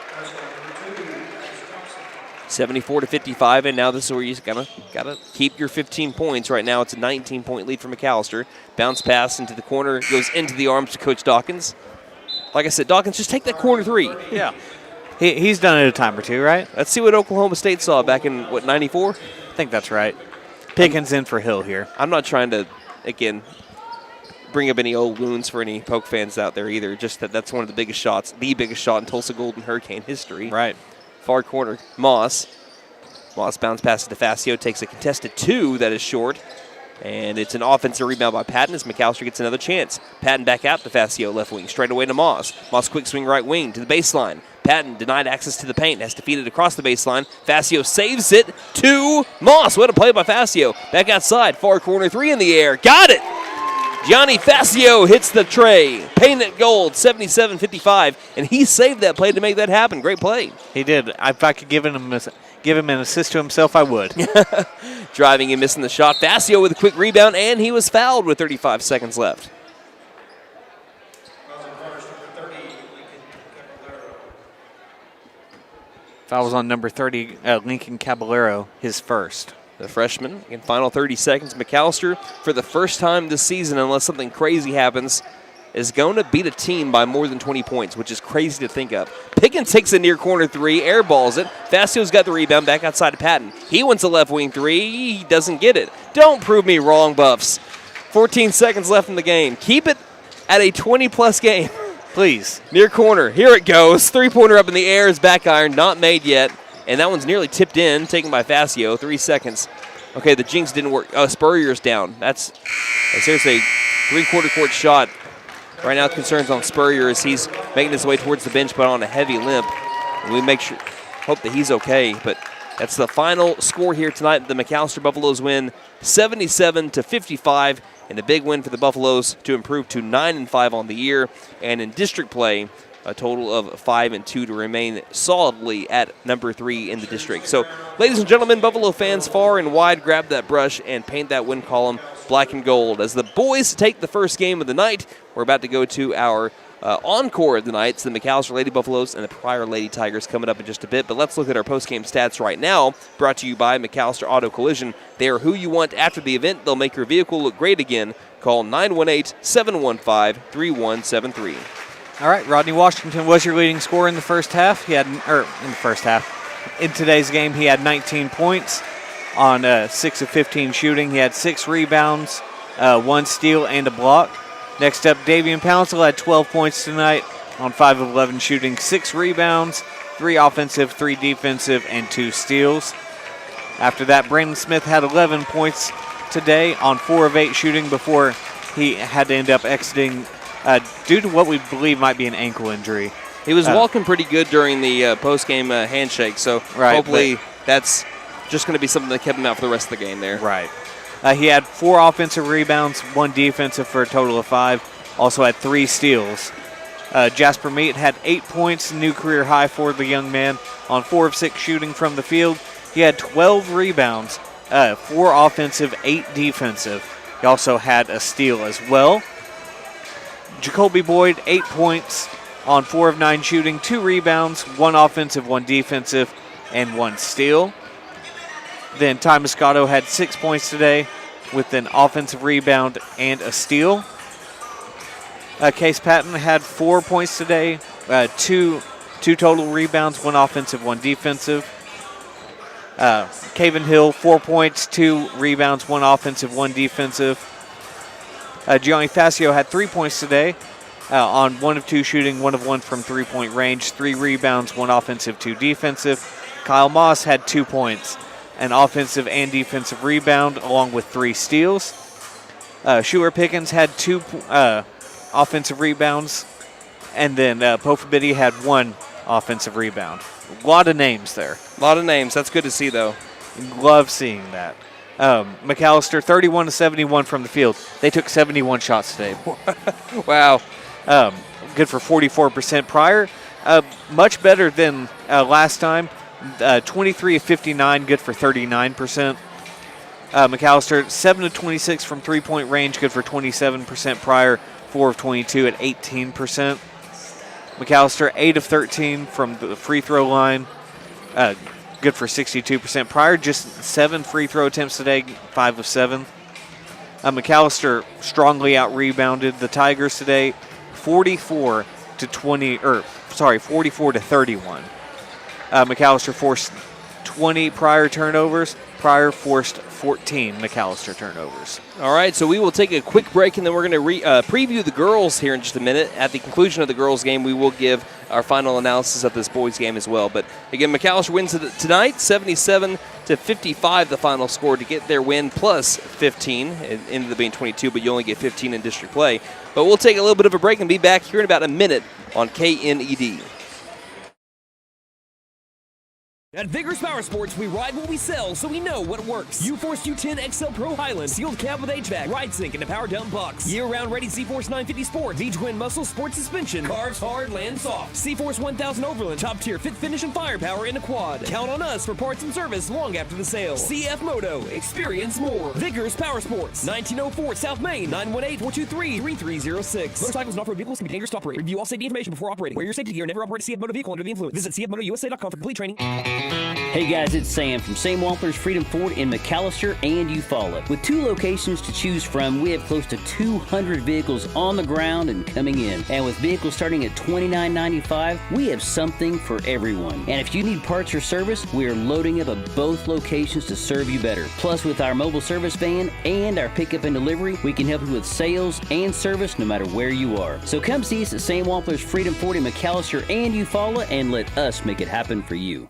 74-55, and now this is where you gotta keep your 15 points. Right now, it's a 19-point lead for McAlester. Bounce pass into the corner, goes into the arms to Coach Dawkins. Like I said, Dawkins, just take that corner three. Yeah. He's done it a time or two, right? Let's see what Oklahoma State saw back in, 94? I think that's right. Pickens in for Hill here. I'm not trying to, again, bring up any old wounds for any Poke fans out there either. Just that's one of the biggest shots, the biggest shot in Tulsa Golden Hurricane history. Right. Far corner, Moss. Moss bounce passes to Facio, takes a contested two that is short. And it's an offensive rebound by Patton as McAlester gets another chance. Patton back out to Facio, left wing, straight away to Moss. Moss quick swing right wing to the baseline. Patton denied access to the paint, has to feed it across the baseline. Facio saves it to Moss. What a play by Facio. Back outside, far corner three in the air. Got it! Gianni Facio hits the tray. Painted gold, 77-55, and he saved that play to make that happen. Great play. He did. If I could give him an assist to himself, I would. Driving and missing the shot. Facio with a quick rebound, and he was fouled with 35 seconds left. Foul was on number 30, Lincoln Caballero, his first. The freshman in final 30 seconds. McAlester, for the first time this season, unless something crazy happens, is going to beat a team by more than 20 points, which is crazy to think of. Pickens takes a near corner three, airballs it. Facio's got the rebound back outside to Patton. He wants a left wing three. He doesn't get it. Don't prove me wrong, Buffs. 14 seconds left in the game. Keep it at a 20-plus game. Please. Near corner. Here it goes. Three-pointer up in the air is back iron. Not made yet. And that one's nearly tipped in, taken by Facio. 3 seconds. Okay, the jinx didn't work. Oh, Spurrier's down. There's a three-quarter court shot. Right now, concerns on Spurrier as he's making his way towards the bench, but on a heavy limp. And we hope that he's okay. But that's the final score here tonight. The McAlester Buffaloes win 77-55, and a big win for the Buffaloes to improve to 9-5 on the year. And in district play, a total of 5-2 to remain solidly at number 3 in the district. So, ladies and gentlemen, Buffalo fans far and wide, grab that brush and paint that win column black and gold. As the boys take the first game of the night, we're about to go to our encore of the night. It's the McAlester Lady Buffaloes and the Pryor Lady Tigers coming up in just a bit. But let's look at our post-game stats right now, brought to you by McAlester Auto Collision. They are who you want after the event. They'll make your vehicle look great again. Call 918-715-3173. All right, Rodney Washington was your leading scorer in the first half. In today's game, he had 19 points on 6 of 15 shooting. He had 6 rebounds, 1 steal, and a block. Next up, Davian Pouncil had 12 points tonight on 5 of 11 shooting, 6 rebounds, 3 offensive, 3 defensive, and 2 steals. After that, Brandon Smith had 11 points today on 4 of 8 shooting before he had to end up exiting due to what we believe might be an ankle injury. He was walking pretty good during the post-game handshake, so hopefully that's just going to be something that kept him out for the rest of the game there. Right. He had 4 offensive rebounds, 1 defensive for a total of 5. Also had 3 steals. Jasper Meat had 8 points, new career high for the young man on 4 of 6 shooting from the field. He had 12 rebounds, 4 offensive, 8 defensive. He also had a steal as well. Jacoby Boyd, 8 points on 4 of 9 shooting, 2 rebounds, 1 offensive, 1 defensive, and 1 steal. Then Ty Moscato had 6 points today with an offensive rebound and a steal. Case Patton had 4 points today, 2 total rebounds, 1 offensive, 1 defensive. Caven Hill, 4 points, 2 rebounds, 1 offensive, 1 defensive. Gianni Facio had 3 points today on 1 of 2 shooting, 1 of 1 from 3-point range, 3 rebounds, 1 offensive, 2 defensive. Kyle Moss had 2 points, an offensive and defensive rebound, along with 3 steals. Schuler Pickens had 2 offensive rebounds, and then Pofabidi had 1 offensive rebound. A lot of names there. A lot of names. That's good to see, though. Love seeing that. McAlester, 31-71 from the field. They took 71 shots today. Wow. Good for 44%. Pryor, much better than last time. 23 of 59, good for 39%. McAlester, 7 of 26 from 3-point range, good for 27%. Pryor, 4 of 22 at 18%. McAlester, 8 of 13 from the free throw line, good for 62%. Pryor, just 7 free throw attempts today, 5 of 7. McAlester strongly out-rebounded the Tigers today, 44 to 31. McAlester forced 20 Pryor turnovers. Pryor forced 14 McAlester turnovers. All right, so we will take a quick break, and then we're going to preview the girls here in just a minute. At the conclusion of the girls' game, we will give our final analysis of this boys' game as well. But again, McAlester wins tonight, 77-55, the final score to get their win, plus 15. It ended up being 22, but you only get 15 in district play. But we'll take a little bit of a break and be back here in about a minute on KNED. At Vigorous Power Sports, we ride what we sell, so we know what works. U-Force U10 XL Pro Highland, sealed cab with HVAC, ride sync, and a power dump box. Year-round ready C-Force 950 Sport, V-Twin Muscle Sport Suspension, carves hard, land soft. C-Force 1000 Overland, top-tier fit finish and firepower in a quad. Count on us for parts and service long after the sale. CF Moto, experience more. Vigorous Power Sports, 1904 South Main, 918-423-3306. Motorcycles and off-road vehicles can be dangerous to operate. Review all safety information before operating. Wear your safety gear and never operate a CF Moto vehicle under the influence. Visit cfmotousa.com for complete training. Hey guys, it's Sam from Sam Wampler's Freedom Ford in McAlester and Eufaula. With 2 locations to choose from, we have close to 200 vehicles on the ground and coming in. And with vehicles starting at $29.95, we have something for everyone. And if you need parts or service, we are loading up at both locations to serve you better. Plus, with our mobile service van and our pickup and delivery, we can help you with sales and service no matter where you are. So come see us at Sam Wampler's Freedom Ford in McAlester and Eufaula and let us make it happen for you.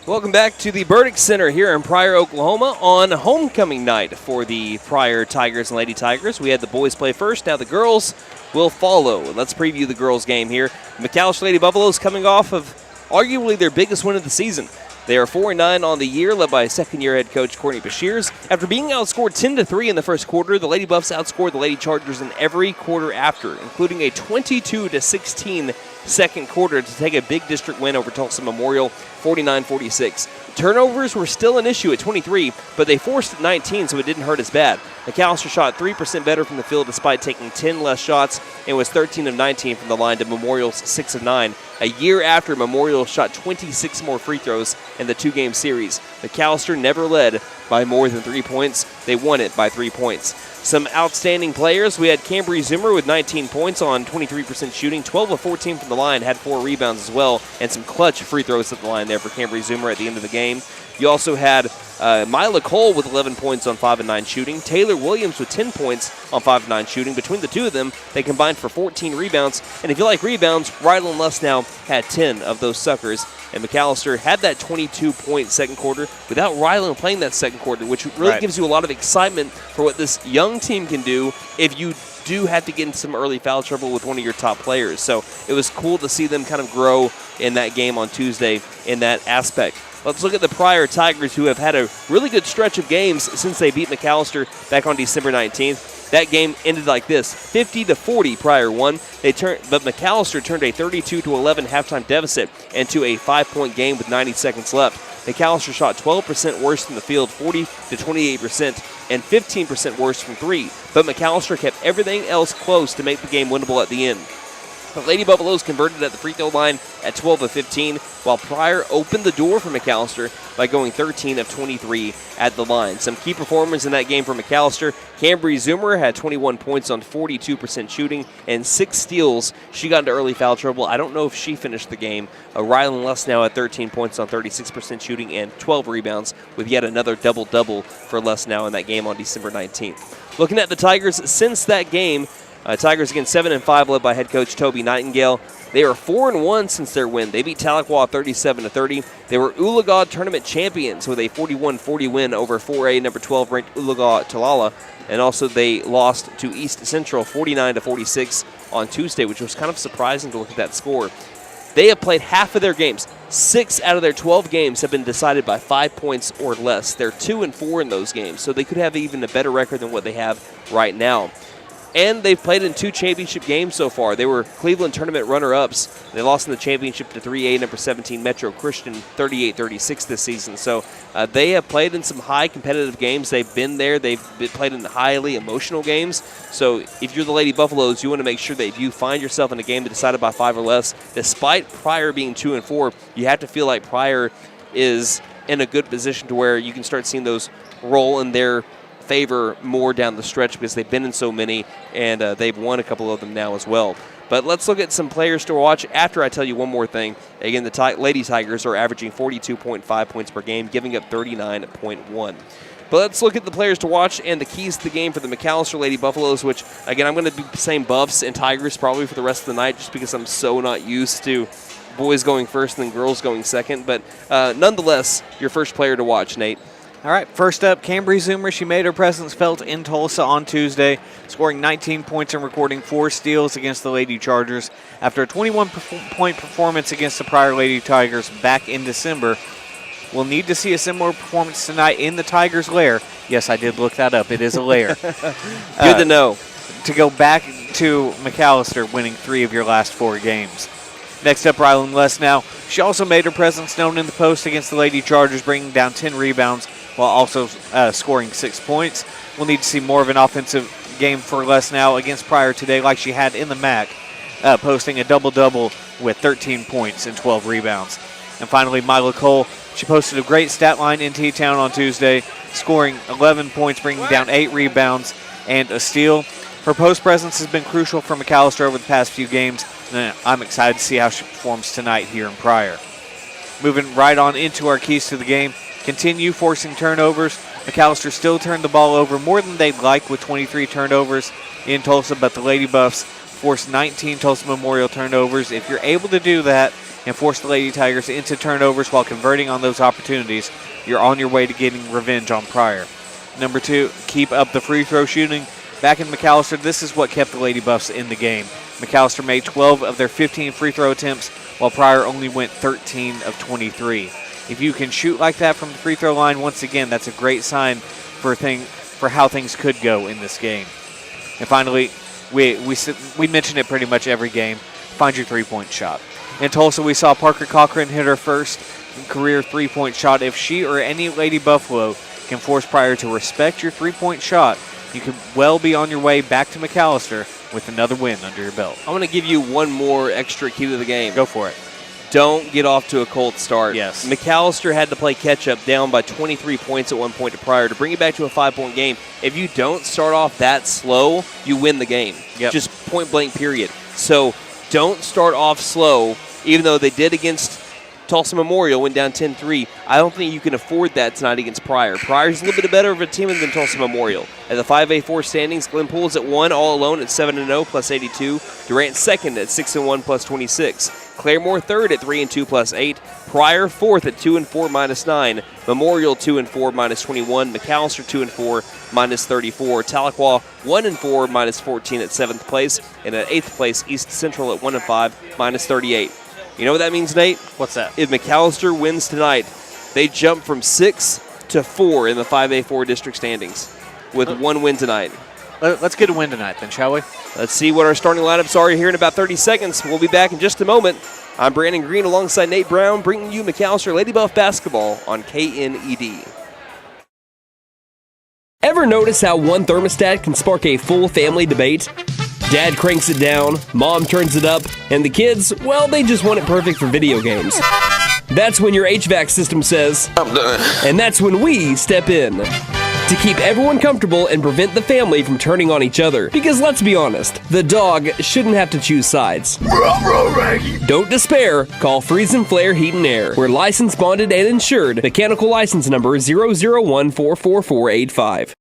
Welcome back to the Burdick Center here in Pryor, Oklahoma on homecoming night for the Pryor Tigers and Lady Tigers. We had the boys play first. Now the girls will follow. Let's preview the girls' game here. McAlester Lady Buffaloes coming off of arguably their biggest win of the season. They are 4-9 on the year, led by second-year head coach Courtney Bashirs. After being outscored 10-3 in the first quarter, the Lady Buffs outscored the Lady Chargers in every quarter after, including a 22-16 second quarter to take a big district win over Tulsa Memorial, 49-46. Turnovers were still an issue at 23, but they forced at 19, so it didn't hurt as bad. McAlester shot 3% better from the field despite taking 10 less shots and was 13 of 19 from the line to Memorial's 6 of 9. A year after, Memorial shot 26 more free throws in the two-game series. McAlester never led by more than 3 points. They won it by 3 points. Some outstanding players. We had Cambry Zoomer with 19 points on 23% shooting, 12 of 14 from the line, had 4 rebounds as well, and some clutch free throws at the line there for Cambry Zoomer at the end of the game. You also had Mila Cole with 11 points on 5 of 9 shooting, Taylor Williams with 10 points on 5 of 9 shooting. Between the two of them, they combined for 14 rebounds. And if you like rebounds, Rylan Lesnow had 10 of those suckers. And McAlester had that 22-point second quarter without Rylan playing that second quarter, which really gives you a lot of excitement for what this young team can do if you do have to get into some early foul trouble with one of your top players. So it was cool to see them kind of grow in that game on Tuesday in that aspect. Let's look at the Pryor Tigers, who have had a really good stretch of games since they beat McAlester back on December 19th. That game ended like this, 50-40, Pryor won. But McAlester turned a 32-11 halftime deficit into a 5-point game with 90 seconds left. McAlester shot 12% worse from the field, 40-28%, and 15% worse from three. But McAlester kept everything else close to make the game winnable at the end. The Lady Buffaloes converted at the free throw line at 12 of 15, while Pryor opened the door for McAlester by going 13 of 23 at the line. Some key performers in that game for McAlester. Cambry Zoomer had 21 points on 42% shooting and 6 steals. She got into early foul trouble. I don't know if she finished the game. Rylan Lesnow had 13 points on 36% shooting and 12 rebounds, with yet another double-double for Lesnow in that game on December 19th. Looking at the Tigers since that game, Tigers again 7-5, led by head coach Toby Nightingale. They are 4-1 since their win. They beat Tahlequah 37-30. They were Oologah tournament champions with a 41-40 win over 4A number 12 ranked Oologah-Talala, and also they lost to East Central 49-46 on Tuesday, which was kind of surprising to look at that score. They have played half of their games. 6 out of their 12 games have been decided by 5 points or less. They're 2-4 in those games, so they could have even a better record than what they have right now. And they've played in 2 championship games so far. They were Cleveland tournament runner-ups. They lost in the championship to 3A number 17 Metro Christian 38-36 this season. So they have played in some high competitive games. They've been there. They've played in highly emotional games. So if you're the Lady Buffaloes, you want to make sure that if you find yourself in a game that decided by 5 or less, despite Pryor being 2-4, you have to feel like Pryor is in a good position to where you can start seeing those roll in their favor more down the stretch, because they've been in so many, and they've won a couple of them now as well. But let's look at some players to watch after I tell you one more thing. Again, the Lady Tigers are averaging 42.5 points per game, giving up 39.1. But let's look at the players to watch and the keys to the game for the McAlester Lady Buffaloes, which, again, I'm going to be saying Buffs and Tigers probably for the rest of the night, just because I'm so not used to boys going first and then girls going second. But nonetheless, your first player to watch, Nate. All right, first up, Cambry Zoomer. She made her presence felt in Tulsa on Tuesday, scoring 19 points and recording 4 steals against the Lady Chargers. After a 21-point performance against the Pryor Lady Tigers back in December, we'll need to see a similar performance tonight in the Tigers' lair. Yes, I did look that up. It is a lair. Good to know. To go back to McAlester winning 3 of your last 4 games. Next up, Rylan Lesnow. She also made her presence known in the post against the Lady Chargers, bringing down 10 rebounds while also scoring 6 points. We'll need to see more of an offensive game for Lesnow against Pryor today, like she had in the MAC, posting a double-double with 13 points and 12 rebounds. And finally, Mila Cole. She posted a great stat line in T-Town on Tuesday, scoring 11 points, bringing down 8 rebounds and a steal. Her post presence has been crucial for McAlester over the past few games, and I'm excited to see how she performs tonight here in Pryor. Moving right on into our keys to the game. Continue forcing turnovers. McAlester still turned the ball over more than they'd like with 23 turnovers in Tulsa, but the Lady Buffs forced 19 Tulsa Memorial turnovers. If you're able to do that, and force the Lady Tigers into turnovers while converting on those opportunities, you're on your way to getting revenge on Pryor. Number 2, keep up the free throw shooting. Back in McAlester, this is what kept the Lady Buffs in the game. McAlester made 12 of their 15 free throw attempts, while Pryor only went 13 of 23. If you can shoot like that from the free throw line, once again, that's a great sign for how things could go in this game. And finally, we mention it pretty much every game, find your three-point shot. In Tulsa, we saw Parker Cochran hit her first career three-point shot. If she or any Lady Buffalo can force Pryor to respect your three-point shot, you could well be on your way back to McAlester with another win under your belt. I'm going to give you one more extra key to the game. Go for it. Don't get off to a cold start. Yes. McAlester had to play catch-up down by 23 points at one point to Pryor to bring it back to a 5-point game. If you don't start off that slow, you win the game. Yep. Just point-blank period. So don't start off slow, even though they did against Tulsa Memorial, went down 10-3. I don't think you can afford that tonight against Pryor. Pryor's a little bit better of a team than Tulsa Memorial. At the 5A4 standings, Glenpool's at 1, all alone at 7-0 plus 82. Durant second at 6-1 plus 26. Claremore third at 3-2 plus 8. Pryor fourth at 2-4 minus 9. Memorial 2-4 minus 21. McAlester 2-4 minus 34. Tahlequah 1-4 minus 14 at 7th place. And at 8th place, East Central at 1-5 minus 38. You know what that means, Nate? What's that? If McAlester wins tonight, they jump from 6 to 4 in the 5A4 district standings with one win tonight. Let's get a win tonight then, shall we? Let's see what our starting lineups are here in about 30 seconds. We'll be back in just a moment. I'm Brandon Green alongside Nate Brown, bringing you McAlester Lady Buff basketball on KNED. Ever notice how one thermostat can spark a full family debate? Dad cranks it down, Mom turns it up, and the kids, well, they just want it perfect for video games. That's when your HVAC system says, I'm done. And that's when we step in to keep everyone comfortable and prevent the family from turning on each other. Because let's be honest, the dog shouldn't have to choose sides. Don't despair. Call Freeze and Flare Heat and Air. We're licensed, bonded, and insured. Mechanical license number 0014445.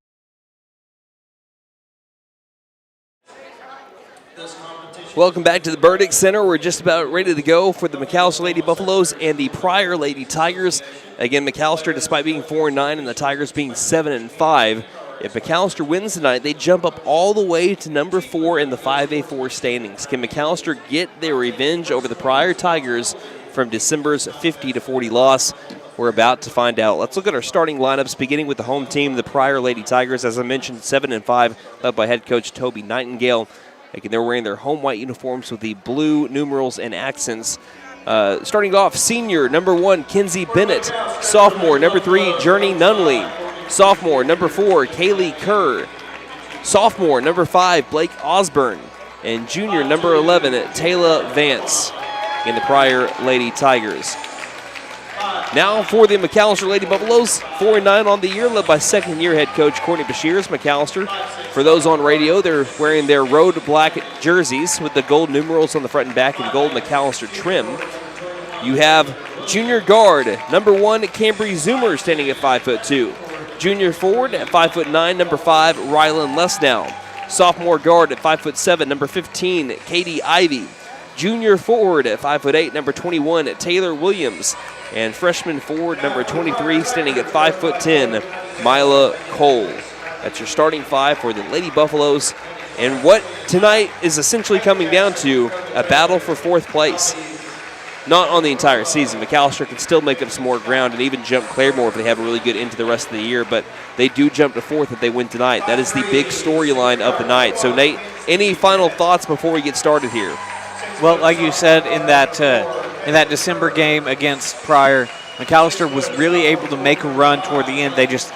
Welcome back to the Burdick Center. We're just about ready to go for the McAlester Lady Buffaloes and the Pryor Lady Tigers. Again, McAlester, despite being 4-9 and the Tigers being 7-5, if McAlester wins tonight, they jump up all the way to number 4 in the 5A4 standings. Can McAlester get their revenge over the Pryor Tigers from December's 50-40 loss? We're about to find out. Let's look at our starting lineups, beginning with the home team, the Pryor Lady Tigers. As I mentioned, 7-5, led by head coach Toby Nightingale. Again, they're wearing their home white uniforms with the blue numerals and accents. Starting off, senior, number 1, Kinsey Bennett. Sophomore, number 3, Journey Nunley. Sophomore, number 4, Kaylee Kerr. Sophomore, number 5, Blake Osborne. And junior, number 11, Taylor Vance in the Pryor Lady Tigers. Now for the McAlester Lady Buffaloes, 4-9 on the year, led by second-year head coach Courtney Bashirs. McAlester, for those on radio, they're wearing their road black jerseys with the gold numerals on the front and back and gold McAlester trim. You have junior guard, number 1, Cambry Zoomer, standing at 5'2". Junior forward at 5'9", number 5, Rylan Lesnow. Sophomore guard at 5'7", number 15, Katie Ivy. Junior forward at 5'8", number 21, Taylor Williams. And freshman forward, number 23, standing at 5'10", Mila Cole. That's your starting 5 for the Lady Buffaloes. And what tonight is essentially coming down to a battle for 4th place. Not on the entire season. McAlester can still make up some more ground and even jump Claremore if they have a really good into the rest of the year, but they do jump to 4th if they win tonight. That is the big storyline of the night. So, Nate, any final thoughts before we get started here? Well, like you said, in that December game against Pryor, McAlester was really able to make a run toward the end. They just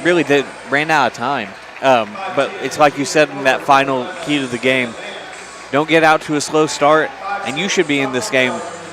really ran out of time. But it's like you said in that final key to the game, don't get out to a slow start, and you should be in this game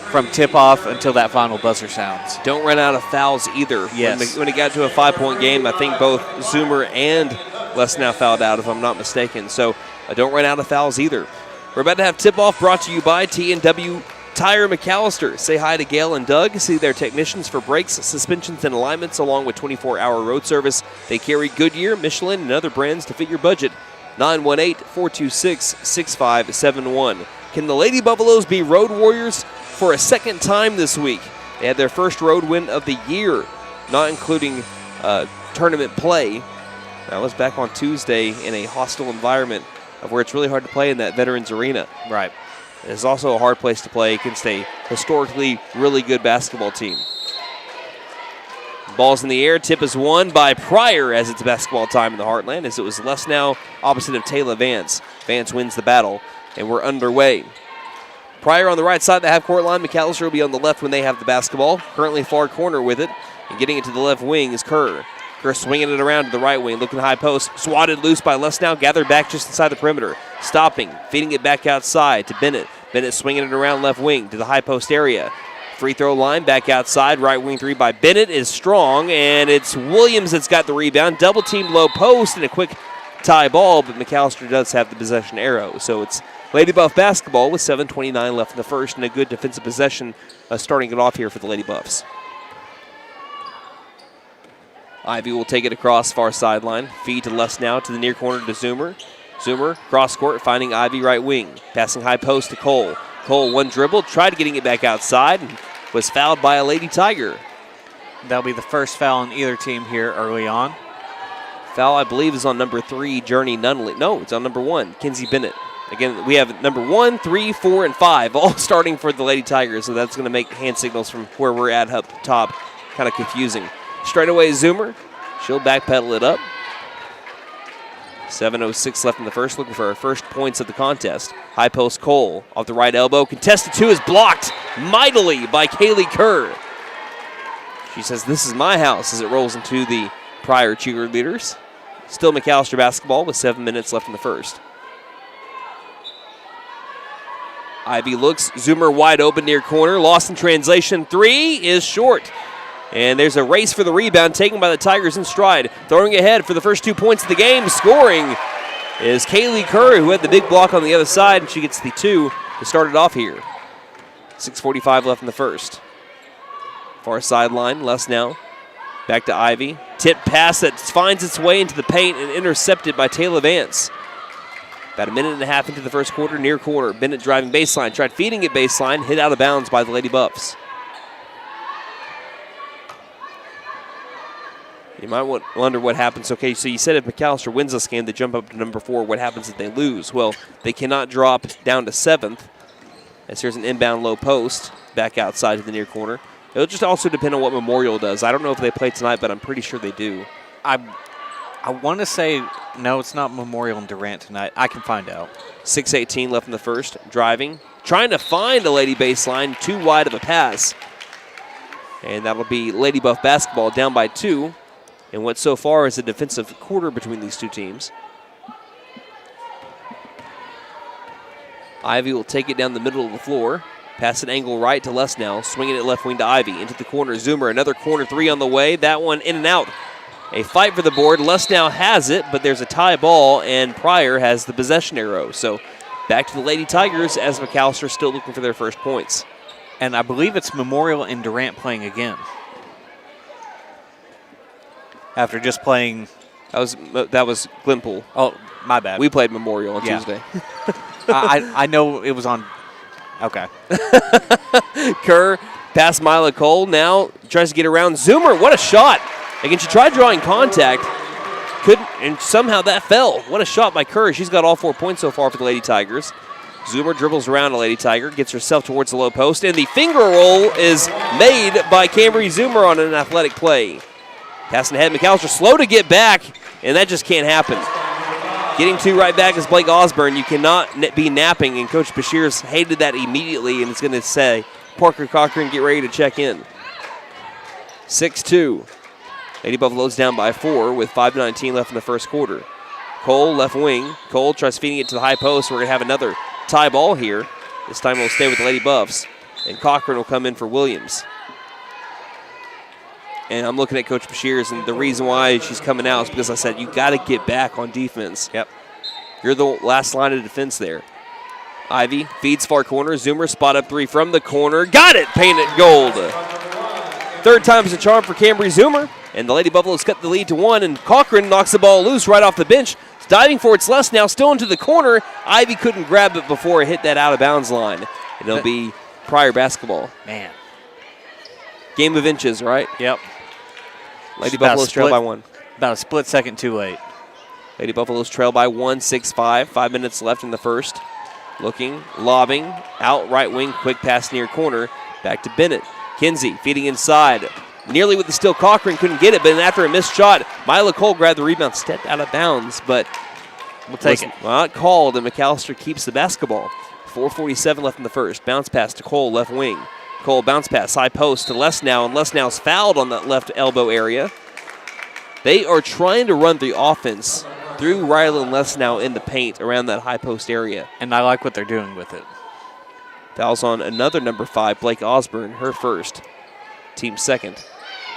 from tip-off until that final buzzer sounds. Don't run out of fouls either. Yes. When it got to a 5-point game, I think both Zoomer and Lesnow fouled out, if I'm not mistaken. So don't run out of fouls either. We're about to have tip-off brought to you by T&W Tire McAlester. Say hi to Gail and Doug. See their technicians for brakes, suspensions, and alignments, along with 24-hour road service. They carry Goodyear, Michelin, and other brands to fit your budget. 918-426-6571. Can the Lady Buffaloes be road warriors? for a second time this week. They had their first road win of the year, not including tournament play. That was back on Tuesday in a hostile environment of where it's really hard to play in that Veterans Arena. Right. It's also a hard place to play against a historically really good basketball team. Ball's in the air. Tip is won by Pryor as it's basketball time in the Heartland, as it was Lesnow opposite of Taylor Vance. Vance wins the battle, and we're underway. Pryor on the right side of the half-court line. McAlester will be on the left when they have the basketball. Currently far corner with it, and getting it to the left wing is Kerr. Kerr swinging it around to the right wing, looking high post. Swatted loose by Lesnow, gathered back just inside the perimeter. Stopping, feeding it back outside to Bennett. Bennett swinging it around left wing to the high post area. Free throw line back outside. Right wing three by Bennett is strong, and it's Williams that's got the rebound. Double team low post and a quick tie ball, but McAlester does have the possession arrow. So it's Lady Buff basketball with 7:29 left in the first, and a good defensive possession starting it off here for the Lady Buffs. Ivy will take it across far sideline. Feed to Lesnow to the near corner to Zoomer. Zoomer cross court finding Ivy right wing. Passing high post to Cole. Cole one dribble, tried getting it back outside, and was fouled by a Lady Tiger. That'll be the first foul on either team here early on. Foul, I believe, is on number 3, Journey Nunley. No, it's on number 1, Kinsey Bennett. Again, we have number 1, 3, 4, and 5, all starting for the Lady Tigers, so that's going to make hand signals from where we're at up top kind of confusing. Straight away, Zoomer. She'll backpedal it up. 7:06 left in the first, looking for her first points of the contest. High post Cole off the right elbow. Contested 2 is blocked mightily by Kaylee Kerr. She says, "This is my house," as it rolls into the Pryor cheerleaders. Still McAlester basketball with 7 minutes left in the first. Ivy looks, Zoomer wide open near corner. Lost in translation. 3 is short. And there's a race for the rebound taken by the Tigers in stride. Throwing ahead for the first 2 points of the game. Scoring is Kaylee Kerr, who had the big block on the other side, and she gets the 2 to start it off here. 6:45 left in the first. Far sideline, Lesnow. Back to Ivy. Tip pass that finds its way into the paint and intercepted by Taylor Vance. About a minute and a half into the first quarter, near corner. Bennett driving baseline, tried feeding it baseline, hit out of bounds by the Lady Buffs. You might wonder what happens. Okay, so you said if McAlester wins this game, they jump up to number 4. What happens if they lose? Well, they cannot drop down to 7th. As here's an inbound low post back outside to the near corner. It'll just also depend on what Memorial does. I don't know if they play tonight, but I'm pretty sure they do. I want to say, no, it's not Memorial and Durant tonight. I can find out. 6:18 left in the first. Driving. Trying to find a Lady baseline. Too wide of a pass. And that'll be Lady Buff basketball down by 2. And what so far is a defensive quarter between these two teams. Ivy will take it down the middle of the floor. Pass an angle right to Lesnow. Swinging it left wing to Ivy. Into the corner, Zoomer. Another corner 3 on the way. That one in and out. A fight for the board. Lesnow has it, but there's a tie ball, and Pryor has the possession arrow. So back to the Lady Tigers as McAlester still looking for their first points. And I believe it's Memorial and Durant playing again. After just playing. That was Glenpool. Oh, my bad. We played Memorial on Tuesday. I know it was on. Okay. Kerr past Mila Cole. Now tries to get around Zoomer. What a shot. Again, she tried drawing contact. Couldn't, and somehow that fell. What a shot by Kerr. She's got all 4 points so far for the Lady Tigers. Zoomer dribbles around a Lady Tiger, gets herself towards the low post, and the finger roll is made by Cambry Zoomer on an athletic play. Passing ahead, McAlester slow to get back, and that just can't happen. Getting 2 right back is Blake Osborne. You cannot be napping, and Coach Bashir's hated that immediately, and it's going to say, Parker Cochran, get ready to check in. 6-2. Lady Buffaloes down by 4 with 5:19 left in the first quarter. Cole, left wing. Cole tries feeding it to the high post. We're going to have another tie ball here. This time we'll stay with the Lady Buffs, and Cochran will come in for Williams. And I'm looking at Coach Bashir's, and the reason why she's coming out is because I said, you got to get back on defense. Yep. You're the last line of defense there. Ivy feeds far corner. Zoomer spot up 3 from the corner. Got it! Painted gold. Third time's a charm for Cambry Zoomer. And the Lady Buffaloes cut the lead to 1, and Cochran knocks the ball loose right off the bench. It's diving for its Lesnow, still into the corner. Ivy couldn't grab it before it hit that out-of-bounds line. And it'll be Pryor basketball. Man. Game of inches, right? Yep. Lady Buffaloes trail by 1. About a split second too late. Lady Buffaloes trail by 1, 6-5. 5 minutes left in the first. Looking, lobbing, out right wing, quick pass near corner. Back to Bennett. Kinsey feeding inside. Nearly with the steal. Cochran couldn't get it, but after a missed shot, Mila Cole grabbed the rebound, stepped out of bounds, but we'll take it. Not called, and McAlester keeps the basketball. 4:47 left in the first. Bounce pass to Cole, left wing. Cole bounce pass, high post to Lesnow, and Lesnow's fouled on that left elbow area. They are trying to run the offense through Ryland Lesnow in the paint around that high post area. And I like what they're doing with it. Fouls on another number 5, Blake Osborne, her first. Team second.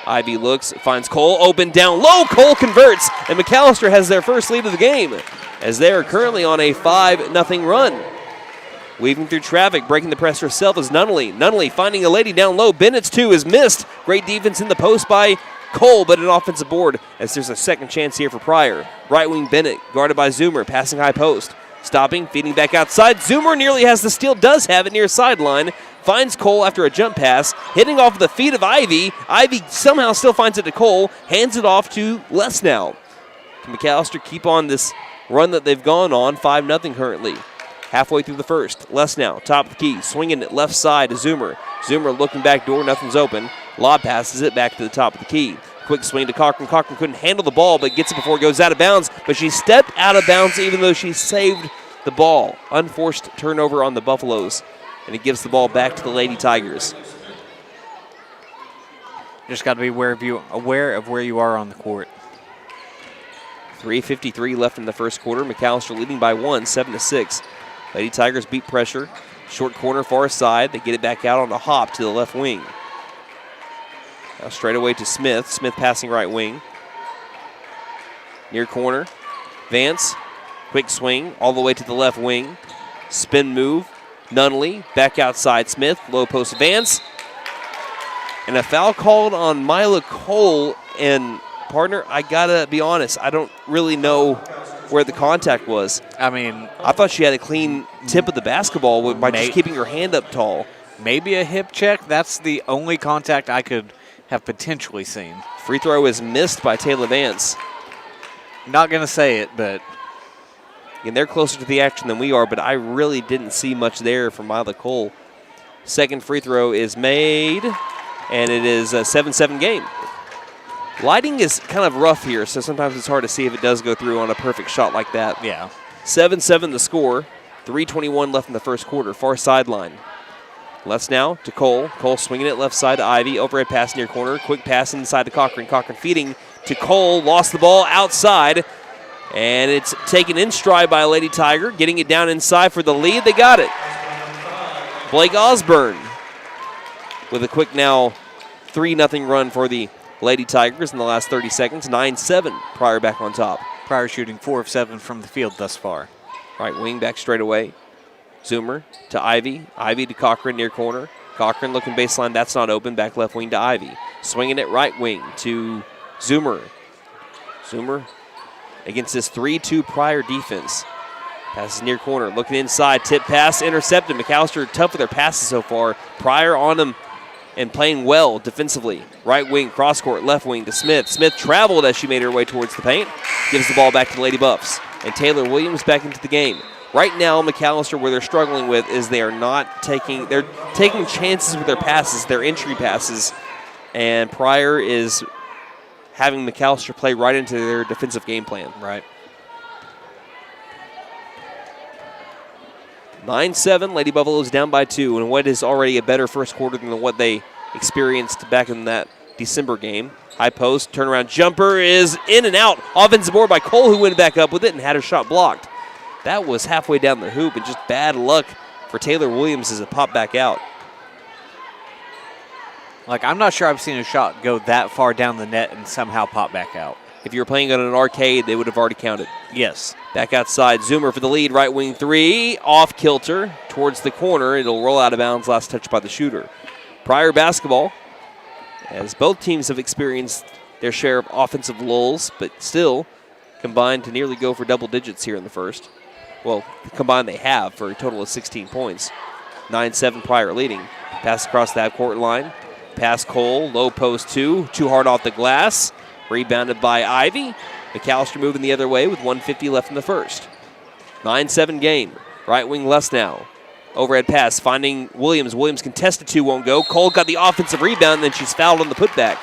Ivy looks, finds Cole, open down low. Cole converts, and McAlester has their first lead of the game as they are currently on a 5-0 run. Weaving through traffic, breaking the press herself is Nunnally. Nunnally finding a lady down low. Bennett's 2 is missed. Great defense in the post by Cole, but an offensive board as there's a second chance here for Pryor. Right wing Bennett, guarded by Zoomer, passing high post. Stopping, feeding back outside. Zoomer nearly has the steal, does have it near sideline. Finds Cole after a jump pass, hitting off the feet of Ivy. Ivy somehow still finds it to Cole, hands it off to Lesnow. Can McAlester keep on this run that they've gone on, 5-0 currently. Halfway through the first, Lesnow, top of the key, swinging it left side to Zoomer. Zoomer looking back door, nothing's open. Lob passes it back to the top of the key. Quick swing to Cochran. Cochran couldn't handle the ball, but gets it before it goes out of bounds. But she stepped out of bounds even though she saved the ball. Unforced turnover on the Buffaloes, and it gives the ball back to the Lady Tigers. Just got to be aware of where you are on the court. 3:53 left in the first quarter. McAlester leading by 1, 7-6. Lady Tigers beat pressure. Short corner, far side. They get it back out on a hop to the left wing. Now straight away to Smith. Smith passing right wing. Near corner. Vance. Quick swing all the way to the left wing. Spin move. Nunnally. Back outside Smith. Low post Vance. And a foul called on Mila Cole. And partner, I gotta be honest, I don't really know where the contact was. I mean, I thought she had a clean tip of the basketball by just keeping her hand up tall. Maybe a hip check. That's the only contact I could have potentially seen. Free throw is missed by Taylor Vance. Not going to say it, but... And they're closer to the action than we are, but I really didn't see much there from Mila Cole. Second free throw is made, and it is a 7-7 game. Lighting is kind of rough here, so sometimes it's hard to see if it does go through on a perfect shot like that. Yeah. 7-7 the score. 3:21 left in the first quarter. Far sideline. Lesnow to Cole. Cole swinging it left side to Ivy. Overhead pass near corner. Quick pass inside to Cochran. Cochran feeding to Cole. Lost the ball outside. And it's taken in stride by Lady Tiger. Getting it down inside for the lead. They got it. Blake Osborne with a quick now 3-0 run for the Lady Tigers in the last 30 seconds. 9-7. Pryor back on top. Pryor shooting 4 of 7 from the field thus far. Right wing back straight away. Zoomer to Ivy. Ivy to Cochran near corner. Cochran looking baseline. That's not open. Back left wing to Ivy. Swinging it right wing to Zoomer. Zoomer against this 3-2 Pryor defense. Passes near corner. Looking inside. Tip pass. Intercepted. McAlester tough with their passes so far. Pryor on him and playing well defensively. Right wing, cross court, left wing to Smith. Smith traveled as she made her way towards the paint. Gives the ball back to the Lady Buffs. And Taylor Williams back into the game. Right now, McAlester, where they're struggling with is they're taking chances with their passes, their entry passes. And Pryor is having McAlester play right into their defensive game plan. Right. 9-7, Lady Buffaloes down by 2, and what is already a better first quarter than what they experienced back in that December game. High post, turnaround jumper is in and out. Offensive board by Cole, who went back up with it and had her shot blocked. That was halfway down the hoop, and just bad luck for Taylor Williams as it popped back out. I'm not sure I've seen a shot go that far down the net and somehow pop back out. If you were playing on an arcade, they would have already counted. Yes. Back outside, Zoomer for the lead, right wing 3, off kilter towards the corner. It'll roll out of bounds, last touch by the shooter. Pryor basketball, as both teams have experienced their share of offensive lulls, but still combined to nearly go for double digits here in the first. Well, combined they have for a total of 16 points. 9-7 Pryor leading. Pass across the half-court line. Pass Cole, low post 2. Too hard off the glass. Rebounded by Ivy. McAlester moving the other way with 1:50 left in the first. 9-7 game. Right wing Lesnow. Overhead pass finding Williams. Williams contested 2, won't go. Cole got the offensive rebound, and then she's fouled on the putback.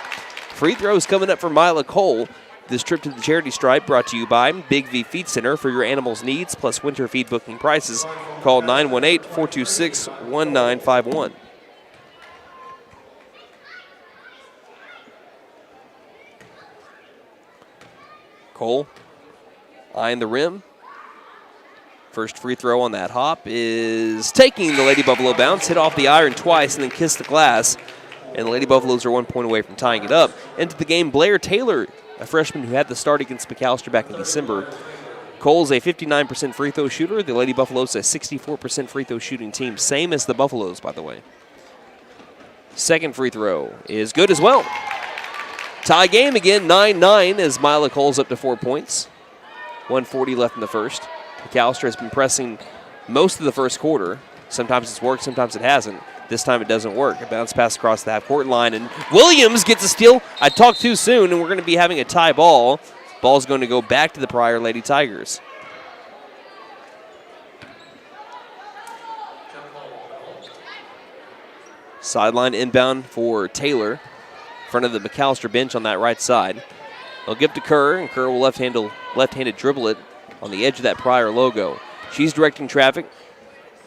Free throws coming up for Mila Cole. This trip to the charity stripe brought to you by Big V Feed Center for your animals' needs, plus winter feed booking prices. Call 918-426-1951. Cole eyeing the rim. First free throw on that hop is taking the Lady Buffalo bounce, hit off the iron twice, and then kissed the glass. And the Lady Buffaloes are 1 point away from tying it up. Into the game, Blair Taylor, a freshman who had the start against McAlester back in December. Cole's a 59% free throw shooter. The Lady Buffaloes a 64% free throw shooting team. Same as the Buffaloes, by the way. Second free throw is good as well. Tie game again, 9-9 as Mila Cole's up to 4 points. 1:40 left in the first. McAlester has been pressing most of the first quarter. Sometimes it's worked, sometimes it hasn't. This time it doesn't work. A bounce pass across the half-court line, and Williams gets a steal. I talked too soon, and we're going to be having a tie ball. Ball's going to go back to the Pryor Lady Tigers. Sideline inbound for Taylor. In front of the McAlester bench on that right side. They'll give to Kerr, and Kerr will left-handed dribble it on the edge of that Pryor logo. She's directing traffic.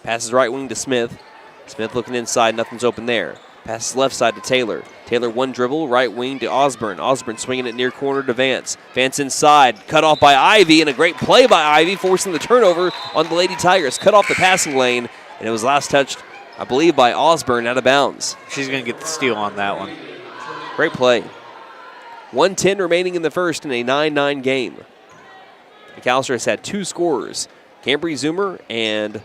Passes right wing to Smith. Smith looking inside, nothing's open there. Passes left side to Taylor. Taylor one dribble, right wing to Osborne. Osborne swinging it near corner to Vance. Vance inside, cut off by Ivy, and a great play by Ivy, forcing the turnover on the Lady Tigers. Cut off the passing lane, and it was last touched, I believe, by Osborne out of bounds. She's going to get the steal on that one. Great play. 1:10 remaining in the first in a 9-9 game. McAlester has had 2 scorers, Cambry Zoomer and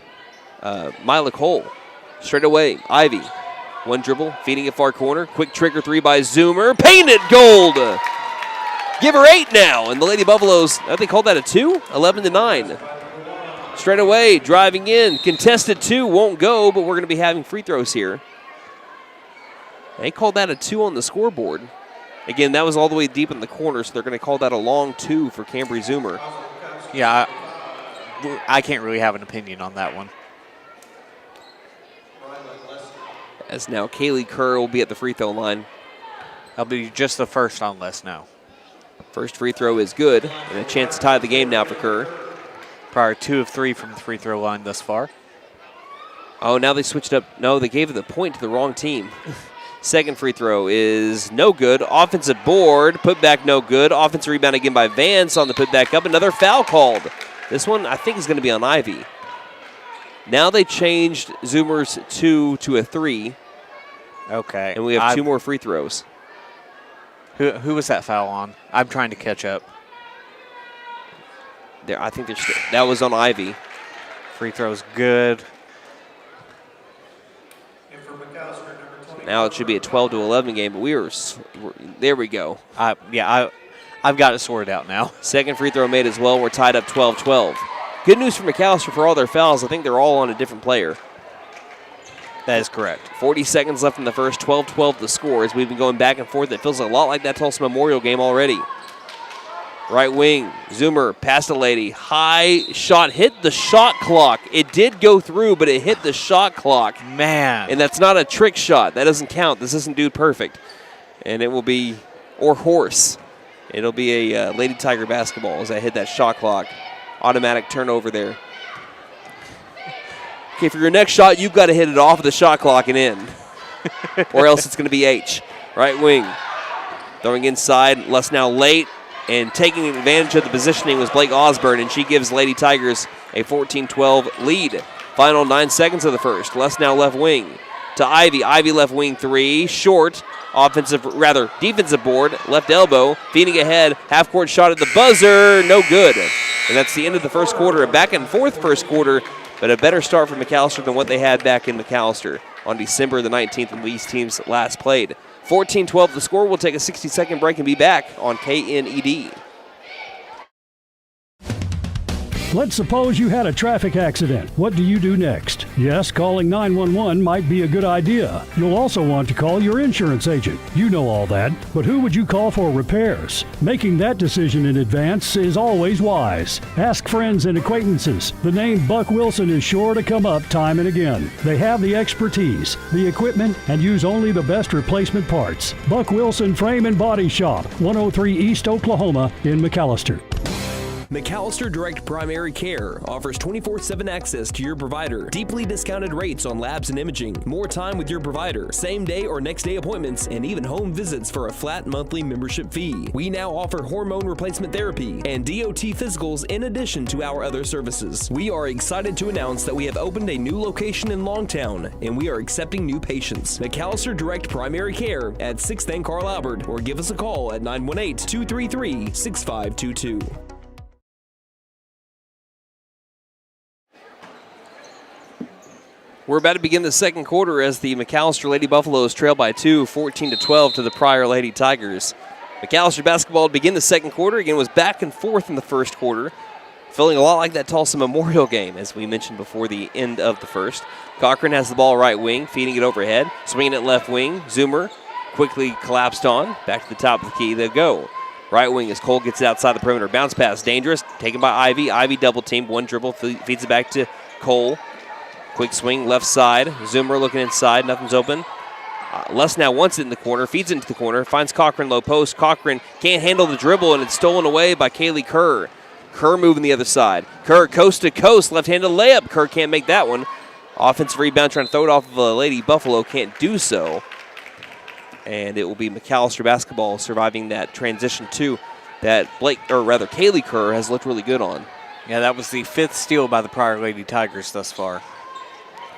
Mila Cole. Straight away, Ivy. One dribble, feeding it far corner. Quick trigger 3 by Zoomer. Painted gold! Give her 8 now. And the Lady Buffaloes, they called that a 2? 11-9. Straight away, driving in. Contested 2, won't go, but we're going to be having free throws here. They called that a 2 on the scoreboard. Again, that was all the way deep in the corner, so they're going to call that a long 2 for Cambry Zoomer. Yeah, I can't really have an opinion on that one. As now Kaylee Kerr will be at the free throw line. That'll be just the first on less now. First free throw is good, and a chance to tie the game now for Kerr. Pryor 2 of 3 from the free throw line thus far. Oh, now they switched up. No, they gave the point to the wrong team. Second free throw is no good. Offensive board, put back no good. Offensive rebound again by Vance on the put back up. Another foul called. This one I think is going to be on Ivy. Now they changed Zoomer's 2 to a 3. Okay. And we have 2 more free throws. Who was that foul on? I'm trying to catch up. There, I think that was on Ivy. Free throw's good. Now it should be a 12-11 game, but there we go. I've got it sorted out now. Second free throw made as well. We're tied up 12-12. Good news for McAlester for all their fouls. I think they're all on a different player. That is correct. 40 seconds left in the first, 12-12 the score. As we've been going back and forth, it feels a lot like that Tulsa Memorial game already. Right wing, Zoomer, past a lady. High shot, hit the shot clock. It did go through, but it hit the shot clock. Man. And that's not a trick shot. That doesn't count. This isn't Dude Perfect. And it will be, or horse. It'll be a Lady Tiger basketball as I hit that shot clock. Automatic turnover there. Okay, for your next shot, you've got to hit it off of the shot clock and in. Or else it's going to be H. Right wing. Throwing inside, less now late. And taking advantage of the positioning was Blake Osborne, and she gives Lady Tigers a 14-12 lead. Final 9 seconds of the first. Less now left wing to Ivy. Ivy left wing 3, short. Defensive board, left elbow, feeding ahead, half-court shot at the buzzer, no good. And that's the end of the first quarter. A back-and-forth first quarter, but a better start for McAlester than what they had back in McAlester on December the 19th when these teams last played. 14-12 the score. We'll take a 60-second break and be back on KNED. Let's suppose you had a traffic accident. What do you do next? Yes, calling 911 might be a good idea. You'll also want to call your insurance agent. You know all that, but who would you call for repairs? Making that decision in advance is always wise. Ask friends and acquaintances. The name Buck Wilson is sure to come up time and again. They have the expertise, the equipment, and use only the best replacement parts. Buck Wilson Frame and Body Shop, 103 East Oklahoma in McAlester. McAlester Direct Primary Care offers 24/7 access to your provider, deeply discounted rates on labs and imaging, more time with your provider, same day or next day appointments, and even home visits for a flat monthly membership fee. We now offer hormone replacement therapy and DOT physicals in addition to our other services. We are excited to announce that we have opened a new location in Longtown, and we are accepting new patients. McAlester Direct Primary Care at 6th and Carl Albert, or give us a call at 918-233-6522. We're about to begin the second quarter as the McAlester Lady Buffaloes trail by 2, 14-12 to the Pryor Lady Tigers. McAlester basketball to begin the second quarter. Again, was back and forth in the first quarter, feeling a lot like that Tulsa Memorial game, as we mentioned before the end of the first. Cochran has the ball right wing, feeding it overhead, swinging it left wing. Zoomer quickly collapsed on. Back to the top of the key, they go. Right wing as Cole gets it outside the perimeter. Bounce pass, dangerous, taken by Ivy. Ivy double team, one dribble, feeds it back to Cole. Quick swing, left side. Zoomer looking inside, nothing's open. Les now wants it in the corner, feeds it into the corner, finds Cochran low post. Cochran can't handle the dribble, and it's stolen away by Kaylee Kerr. Kerr moving the other side. Kerr coast to coast, left-handed layup. Kerr can't make that one. Offensive rebound, trying to throw it off of a Lady Buffalo, can't do so. And it will be McAlester basketball surviving that transition too, that Kaylee Kerr has looked really good on. Yeah, that was the 5th steal by the Pryor Lady Tigers thus far.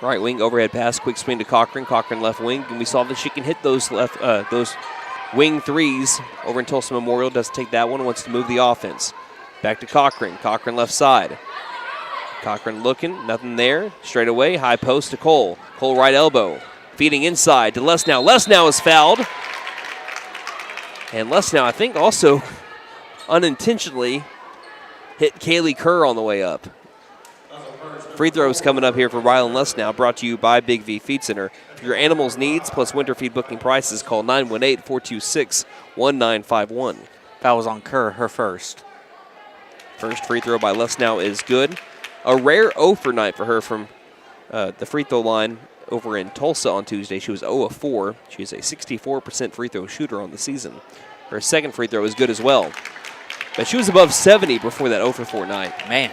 Right wing overhead pass, quick swing to Cochran. Cochran left wing, and we saw that she can hit those wing threes over in Tulsa Memorial. Doesn't take that one, wants to move the offense. Back to Cochran. Cochran left side. Cochran looking, nothing there. Straight away, high post to Cole. Cole right elbow, feeding inside to Lesnow. Lesnow is fouled, and Lesnow I think also unintentionally hit Kaylee Kerr on the way up. Free throws coming up here for Rylan Lesnow, brought to you by Big V Feed Center. For your animals' needs plus winter feed booking prices, call 918-426-1951. Foul was on Kerr, her first. First free throw by Lesnow is good. A rare 0 for night for her from the free throw line over in Tulsa on Tuesday. She was 0 of 4. She's a 64% free throw shooter on the season. Her second free throw is good as well. But she was above 70 before that 0 for 4 night. Man.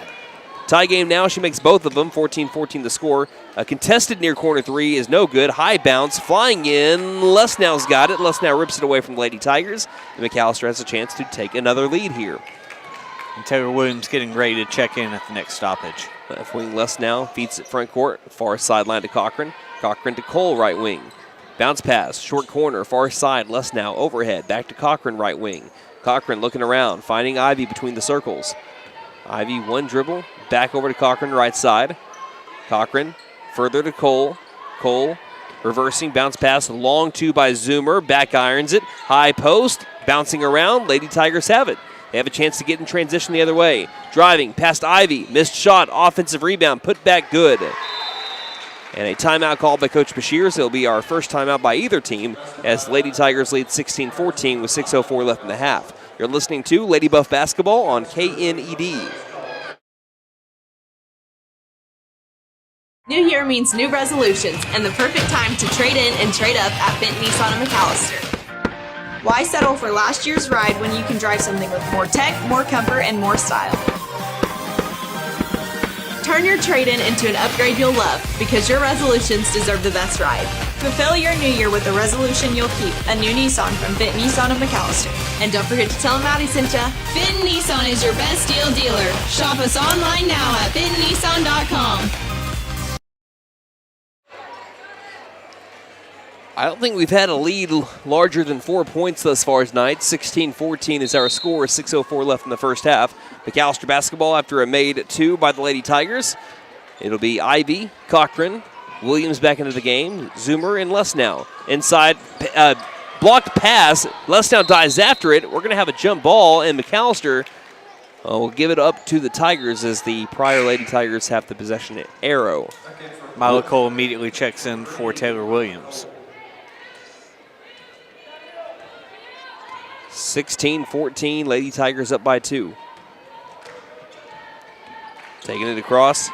Tie game now. She makes both of them. 14-14 the score. A contested near corner three is no good. High bounce. Flying in. Lesnow's got it. Lesnow rips it away from the Lady Tigers. And McAlester has a chance to take another lead here. And Taylor Williams getting ready to check in at the next stoppage. Left wing Lesnow feeds it front court. Far sideline to Cochran. Cochran to Cole right wing. Bounce pass. Short corner. Far side. Lesnow overhead. Back to Cochran right wing. Cochran looking around. Finding Ivy between the circles. Ivy one dribble. Back over to Cochran, right side. Cochran further to Cole. Cole reversing, bounce pass, long two by Zoomer. Back irons it. High post, bouncing around. Lady Tigers have it. They have a chance to get in transition the other way. Driving past Ivy. Missed shot, offensive rebound, put back good. And a timeout called by Coach Bashirs. It'll be our first timeout by either team as Lady Tigers lead 16-14 with 6:04 left in the half. You're listening to Lady Buff Basketball on KNED. New year means new resolutions and the perfect time to trade in and trade up at Benton Nissan of McAlester. Why settle for last year's ride when you can drive something with more tech, more comfort, and more style? Turn your trade-in into an upgrade you'll love because your resolutions deserve the best ride. Fulfill your new year with a resolution you'll keep, a new Nissan from Benton Nissan of McAlester. And don't forget to tell them Maddie sent ya. Benton Nissan is your best deal dealer. Shop us online now at bentonnissan.com. I don't think we've had a lead larger than 4 points thus far tonight. 16-14 is our score, 6:04 left in the first half. McAlester basketball after a made 2 by the Lady Tigers. It'll be Ivy, Cochran, Williams back into the game, Zoomer, and Lesnow. Inside, blocked pass. Lesnow dives after it. We're going to have a jump ball, and McAlester We'll give it up to the Tigers as the Pryor Lady Tigers have the possession arrow. Milo Cole immediately checks in for Taylor Williams. 16-14, Lady Tigers up by 2. Taking it across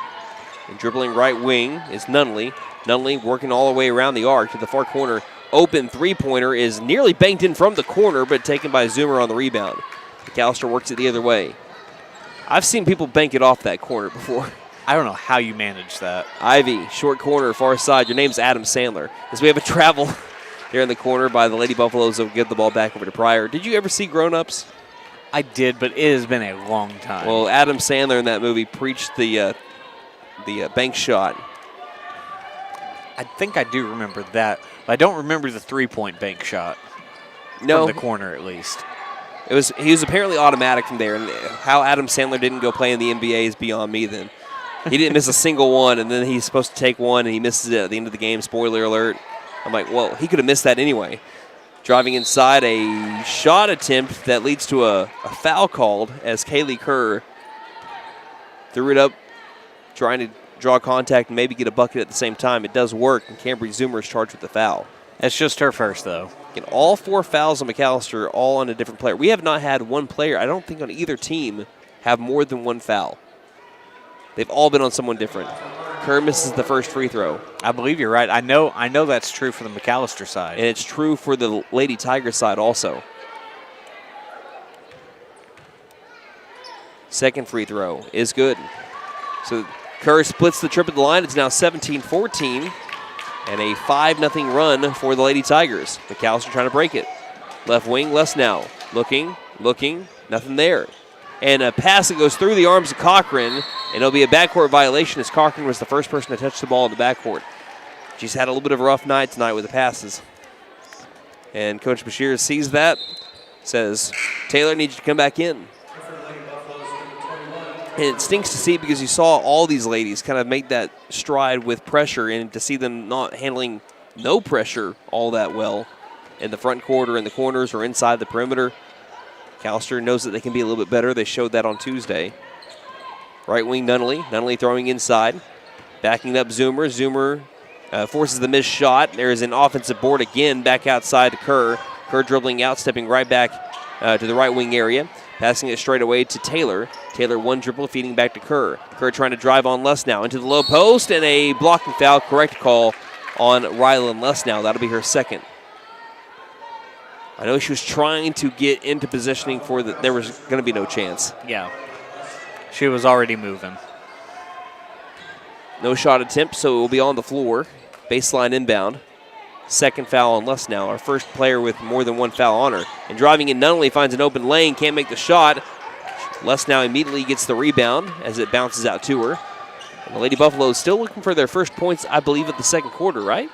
and dribbling right wing is Nunley. Nunley working all the way around the arc to the far corner. Open three-pointer is nearly banked in from the corner, but taken by Zoomer on the rebound. McAlester works it the other way. I've seen people bank it off that corner before. I don't know how you manage that. Ivy, short corner, far side. Your name's Adam Sandler. As we have a travel there in the corner by the Lady Buffaloes, will give the ball back over to Pryor. Did you ever see Grown Ups? I did, but it has been a long time. Well, Adam Sandler in that movie preached the bank shot. I think I do remember that. But I don't remember the three-point bank shot. No. From the corner, at least. He was apparently automatic from there, and how Adam Sandler didn't go play in the NBA is beyond me then. He didn't miss a single one, and then he's supposed to take one, and he misses it at the end of the game. Spoiler alert. I'm like, well, he could have missed that anyway. Driving inside, a shot attempt that leads to a foul called as Kaylee Kerr threw it up, trying to draw contact and maybe get a bucket at the same time. It does work, and Cambry Zoomer is charged with the foul. That's just her first, though. And all 4 fouls on McAlester, all on a different player. We have not had one player, I don't think on either team, have more than 1 foul. They've all been on someone different. Kerr misses the first free throw. I believe you're right. I know that's true for the McAlester side. And it's true for the Lady Tigers side also. Second free throw is good. So Kerr splits the trip at the line. It's now 17-14. And a 5-0 run for the Lady Tigers. McAlester trying to break it. Left wing, Lesnow. Looking, nothing there. And a pass that goes through the arms of Cochran, and it'll be a backcourt violation as Cochran was the first person to touch the ball in the backcourt. She's had a little bit of a rough night tonight with the passes. And Coach Bashir sees that, says, Taylor needs you to come back in. And it stinks to see because you saw all these ladies kind of make that stride with pressure, and to see them not handling no pressure all that well in the front court or in the corners or inside the perimeter. McAlester knows that they can be a little bit better. They showed that on Tuesday. Right wing Nunley. Nunley throwing inside. Backing up Zoomer. Zoomer forces the missed shot. There is an offensive board again back outside to Kerr. Kerr dribbling out, stepping right back to the right wing area. Passing it straight away to Taylor. Taylor one dribble, feeding back to Kerr. Kerr trying to drive on Lesnow into the low post, and a blocking foul. Correct call on Rylan Lesnow. That'll be her second. I know she was trying to get into positioning for that. There was going to be no chance. Yeah. She was already moving. No shot attempt, so it will be on the floor. Baseline inbound. Second foul on Lesnow, our first player with more than 1 foul on her. And driving in Nunley finds an open lane, can't make the shot. Lesnow immediately gets the rebound as it bounces out to her. And the Lady Buffaloes still looking for their first points, I believe, at the second quarter, right?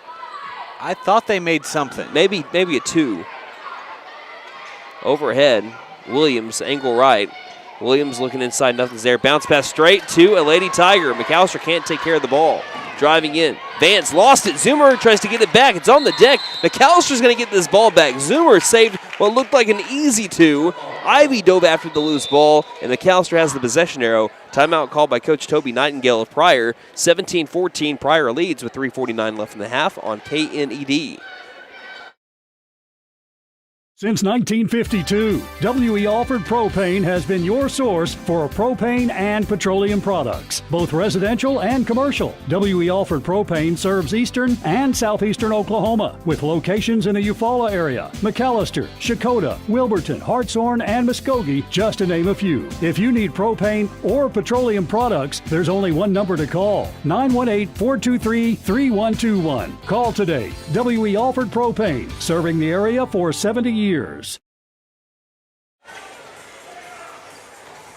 I thought they made something. Maybe a 2. Overhead, Williams, angle right. Williams looking inside, nothing's there. Bounce pass straight to a Lady Tiger. McAlester can't take care of the ball. Driving in. Vance lost it. Zoomer tries to get it back. It's on the deck. McAllister's going to get this ball back. Zoomer saved what looked like an easy 2. Ivy dove after the loose ball, and McAlester has the possession arrow. Timeout called by Coach Toby Nightingale of Pryor. 17-14, Pryor leads with 3:49 left in the half on KNED. Since 1952, W.E. Alford Propane has been your source for propane and petroleum products, both residential and commercial. W.E. Alford Propane serves eastern and southeastern Oklahoma, with locations in the Eufaula area, McAlester, Shakota, Wilburton, Hartshorn, and Muskogee, just to name a few. If you need propane or petroleum products, there's only one number to call, 918-423-3121. Call today. W.E. Alford Propane, serving the area for 70 years.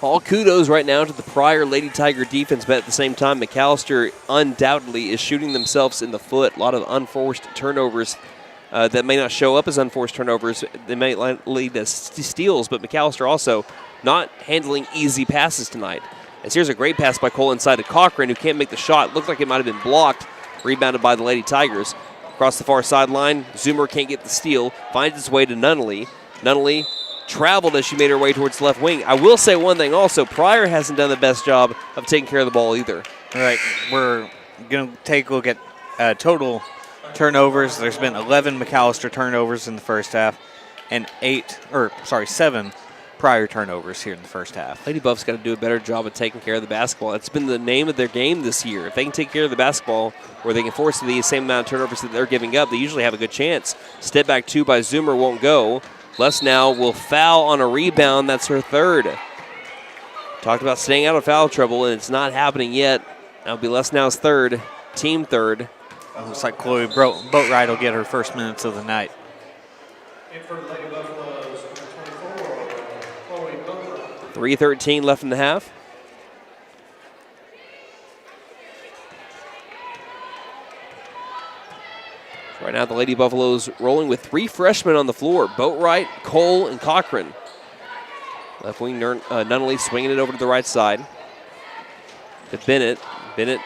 All kudos right now to the Pryor Lady Tiger defense, but at the same time, McAlester undoubtedly is shooting themselves in the foot. A lot of unforced turnovers that may not show up as unforced turnovers. They may lead to steals, but McAlester also not handling easy passes tonight. As here's a great pass by Cole inside to Cochran, who can't make the shot. Looked like it might have been blocked. Rebounded by the Lady Tigers. Across the far sideline, Zoomer can't get the steal. Finds its way to Nunley. Nunley traveled as she made her way towards the left wing. I will say one thing also, Pryor hasn't done the best job of taking care of the ball either. All right, we're going to take a look at total turnovers. There's been 11 McAlester turnovers in the first half and 7 Pryor turnovers here in the first half. Lady Buff's got to do a better job of taking care of the basketball. It's been the name of their game this year. If they can take care of the basketball, or they can force the same amount of turnovers that they're giving up, they usually have a good chance. Step back 2 by Zoomer won't go. Les now will foul on a rebound. That's her third. Talked about staying out of foul trouble, and it's not happening yet. That'll be Les now's third, team third. Looks like Chloe Boatwright will get her first minutes of the night. 3:13 left in the half. Right now, the Lady Buffaloes rolling with 3 freshmen on the floor: Boatwright, Cole, and Cochran. Left wing Nunnally swinging it over to the right side to Bennett. Bennett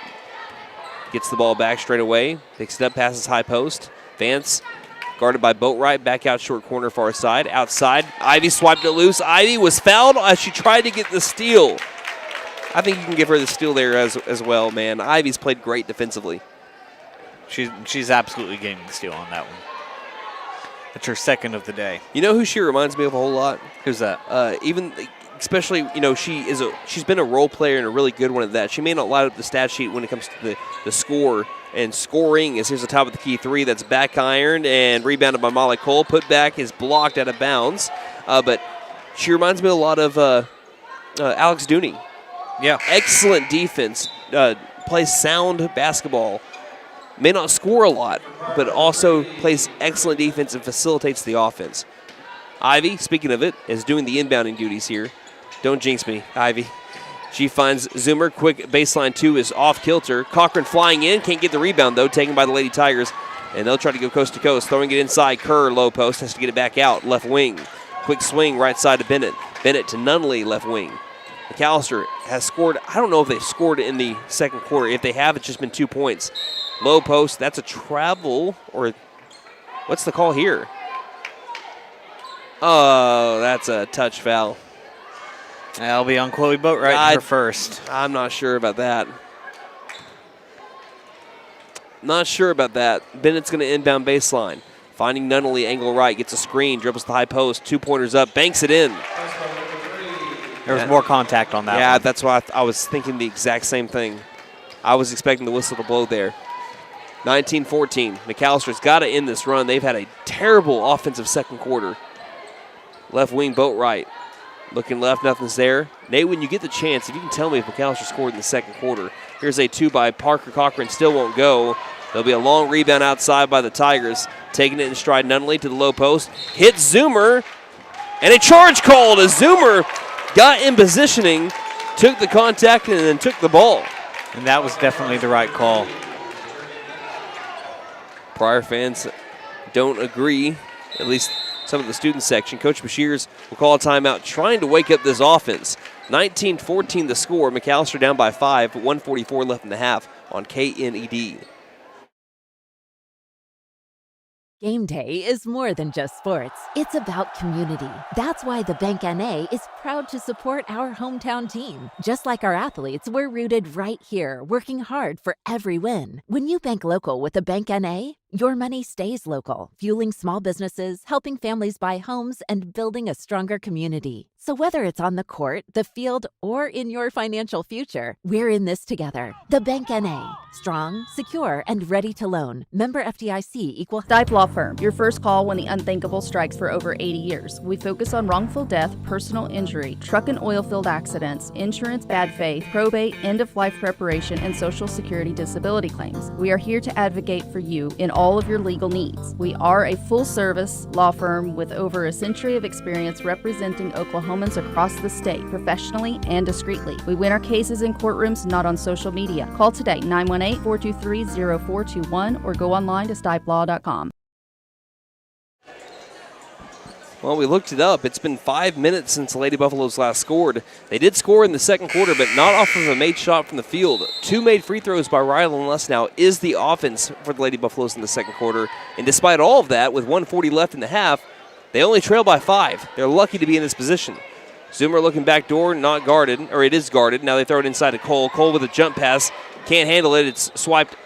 gets the ball back straight away, picks it up, passes high post. Vance guarded by Boatwright, back out short corner far side. Outside, Ivy swiped it loose. Ivy was fouled as she tried to get the steal. I think you can give her the steal there as well, man. Ivy's played great defensively. She's absolutely getting the steal on that one. That's her second of the day. You know who she reminds me of a whole lot? Who's that? Especially, she's been a role player and a really good one at that. She may not light up the stat sheet when it comes to the score and scoring. Here's the top of the key 3 that's back ironed and rebounded by Molly Cole. Put back is blocked out of bounds, but she reminds me a lot of Alex Dooney. Yeah, excellent defense, plays sound basketball. May not score a lot, but also plays excellent defense and facilitates the offense. Ivy, speaking of it, is doing the inbounding duties here. Don't jinx me, Ivy. She finds Zoomer. Quick baseline 2 is off kilter. Cochran flying in. Can't get the rebound, though. Taken by the Lady Tigers. And they'll try to go coast to coast. Throwing it inside. Kerr, low post. Has to get it back out. Left wing. Quick swing right side to Bennett. Bennett to Nunnally, left wing. McAlester has scored. I don't know if they've scored in the second quarter. If they have, it's just been 2 points. Low post. That's a travel. Or what's the call here? Oh, that's a touch foul. That'll be on Chloe Boatwright for first. I'm not sure about that. Not sure about that. Bennett's going to inbound baseline. Finding Nunnally, angle right, gets a screen, dribbles the high post, 2-pointers up, banks it in. There was more contact on that one. Yeah, that's why I was thinking the exact same thing. I was expecting the whistle to blow there. 19-14. McAllister's got to end this run. They've had a terrible offensive second quarter. Left wing, Boatwright. Looking left, nothing's there. Nate, when you get the chance, if you can tell me if McAllister scored in the second quarter. Here's a 2 by Parker. Cochran still won't go. There'll be a long rebound outside by the Tigers. Taking it in stride, Nunnally to the low post. Hits Zoomer. And a charge called as Zoomer got in positioning, took the contact, and then took the ball. And that was definitely the right call. Pryor fans don't agree, at least some of the student section. Coach Bashirs will call a timeout trying to wake up this offense. 19-14 the score. McAlester down by 5, 1:44 left in the half on KNED. Game day is more than just sports. It's about community. That's why the Bank NA is proud to support our hometown team. Just like our athletes, we're rooted right here, working hard for every win. When you bank local with the Bank NA, your money stays local, fueling small businesses, helping families buy homes, and building a stronger community. So whether it's on the court, the field, or in your financial future, we're in this together. The Bank NA. Strong, secure, and ready to loan. Member FDIC equal. Stipe Law Firm, your first call when the unthinkable strikes for over 80 years. We focus on wrongful death, personal injury, truck and oil field accidents, insurance bad faith, probate, end-of-life preparation, and Social Security disability claims. We are here to advocate for you in all of your legal needs. We are a full-service law firm with over a century of experience representing Oklahomans across the state, professionally and discreetly. We win our cases in courtrooms, not on social media. Call today, 918-423-0421, or go online to stipelaw.com. Well, we looked it up. It's been 5 minutes since the Lady Buffaloes last scored. They did score in the second quarter, but not off of a made shot from the field. 2 made free throws by Rylan Lesnow is the offense for the Lady Buffaloes in the second quarter. And despite all of that, with 1:40 left in the half, They only trail by 5. They're lucky to be in this position. Zoomer looking back door, not guarded, or it is guarded. Now they throw it inside to Cole. Cole with a jump pass. Can't handle it. It's swiped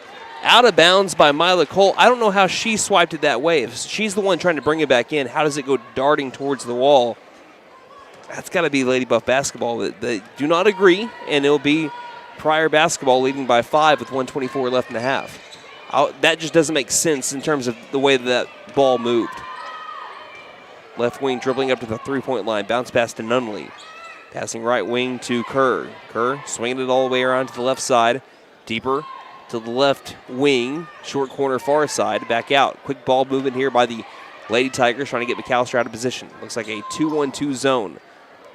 out of bounds by Mila Cole. I don't know how she swiped it that way. If she's the one trying to bring it back in, how does it go darting towards the wall? That's got to be Lady Buff basketball. They do not agree, and it'll be Pryor basketball leading by 5 with 1:24 left in the half. That just doesn't make sense in terms of the way that ball moved. Left wing dribbling up to the three-point line. Bounce pass to Nunley. Passing right wing to Kerr. Kerr swinging it all the way around to the left side. Deeper to the left wing. Short corner far side. Back out. Quick ball movement here by the Lady Tigers trying to get McAlester out of position. Looks like a 2-1-2 zone.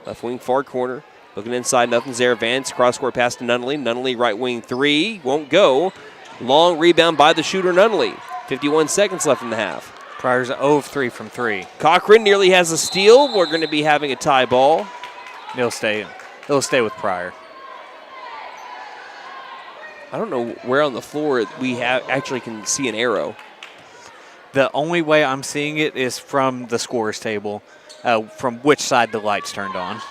Left wing far corner. Looking inside. Nothing's there. Vance. Cross-court pass to Nunley. Nunley right wing 3. Won't go. Long rebound by the shooter Nunley. 51 seconds left in the half. Pryor's 0 of 3 from 3. Cochran nearly has a steal. We're going to be having a tie ball. It'll stay with Pryor. I don't know where on the floor we actually can see an arrow. The only way I'm seeing it is from the scorer's table, from which side the lights turned on.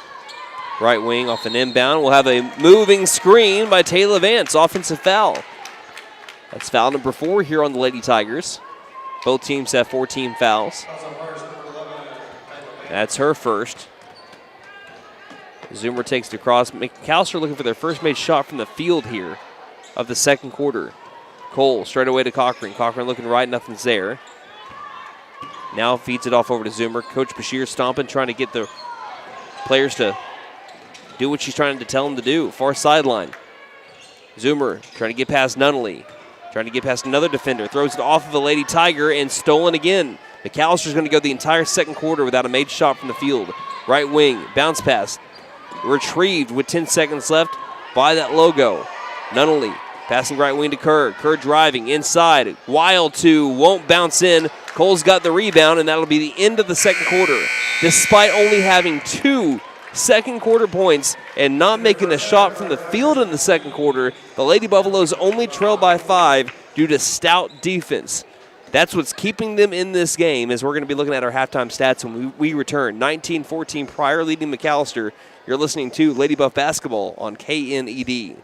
Right wing off an inbound. We'll have a moving screen by Taylor Vance. Offensive foul. That's foul number 4 here on the Lady Tigers. Both teams have 14 fouls. That's her first. Zoomer takes it across. McAlester looking for their first made shot from the field here of the second quarter. Cole straight away to Cochran. Cochran looking right, nothing's there. Now feeds it off over to Zoomer. Coach Bashir stomping, trying to get the players to do what she's trying to tell them to do. Far sideline. Zoomer trying to get past Nunley. Trying to get past another defender. Throws it off of the Lady Tiger and stolen again. McAllister's going to go the entire second quarter without a made shot from the field. Right wing, bounce pass. Retrieved with 10 seconds left by that logo. Nunley passing right wing to Kerr. Kerr driving inside. Wild 2, won't bounce in. Cole's got the rebound, and that'll be the end of the second quarter. Despite only having 2 second quarter points and not making a shot from the field in the second quarter, the Lady Buffaloes only trail by 5 due to stout defense. That's what's keeping them in this game, as we're going to be looking at our halftime stats when we return. 19-14 Pryor leading McAlester. You're listening to Lady Buff Basketball on KNED.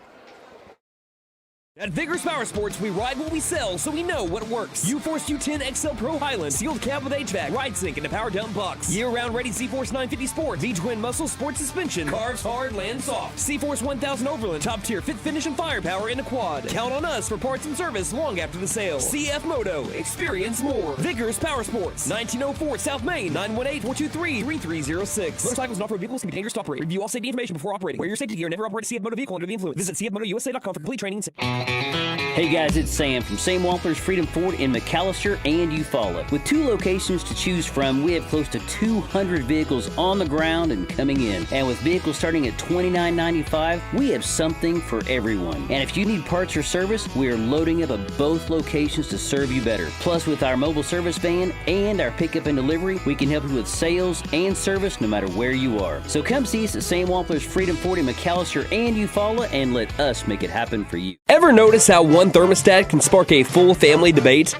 At Vigorous Power Sports, we ride what we sell, so we know what works. U-Force U10 XL Pro Highland, sealed cab with HVAC, ride sync, and a power dump box. Year-round ready C-Force 950 Sport, V-Twin Muscle Sport Suspension, carves hard, lands soft. C-Force 1000 Overland, top tier fit finish and firepower in a quad. Count on us for parts and service long after the sale. CF Moto, experience more. Vigorous Power Sports, 1904 South Main, 918-423-3306. Motorcycles and off-road vehicles can be dangerous to operate. Review all safety information before operating. Wear your safety gear and never operate a CF Moto vehicle under the influence. Visit cfmotousa.com for complete training. Hey guys, it's Sam from Sam Walters Freedom Ford in McAlester and Eufaula. With 2 locations to choose from, we have close to 200 vehicles on the ground and coming in. And with vehicles starting at $29.95, we have something for everyone. And if you need parts or service, we are loading up at both locations to serve you better. Plus, with our mobile service van and our pickup and delivery, we can help you with sales and service no matter where you are. So come see us at Sam Walters Freedom Ford in McAlester and Eufaula and let us make it happen for you. Ever notice how one thermostat can spark a full family debate?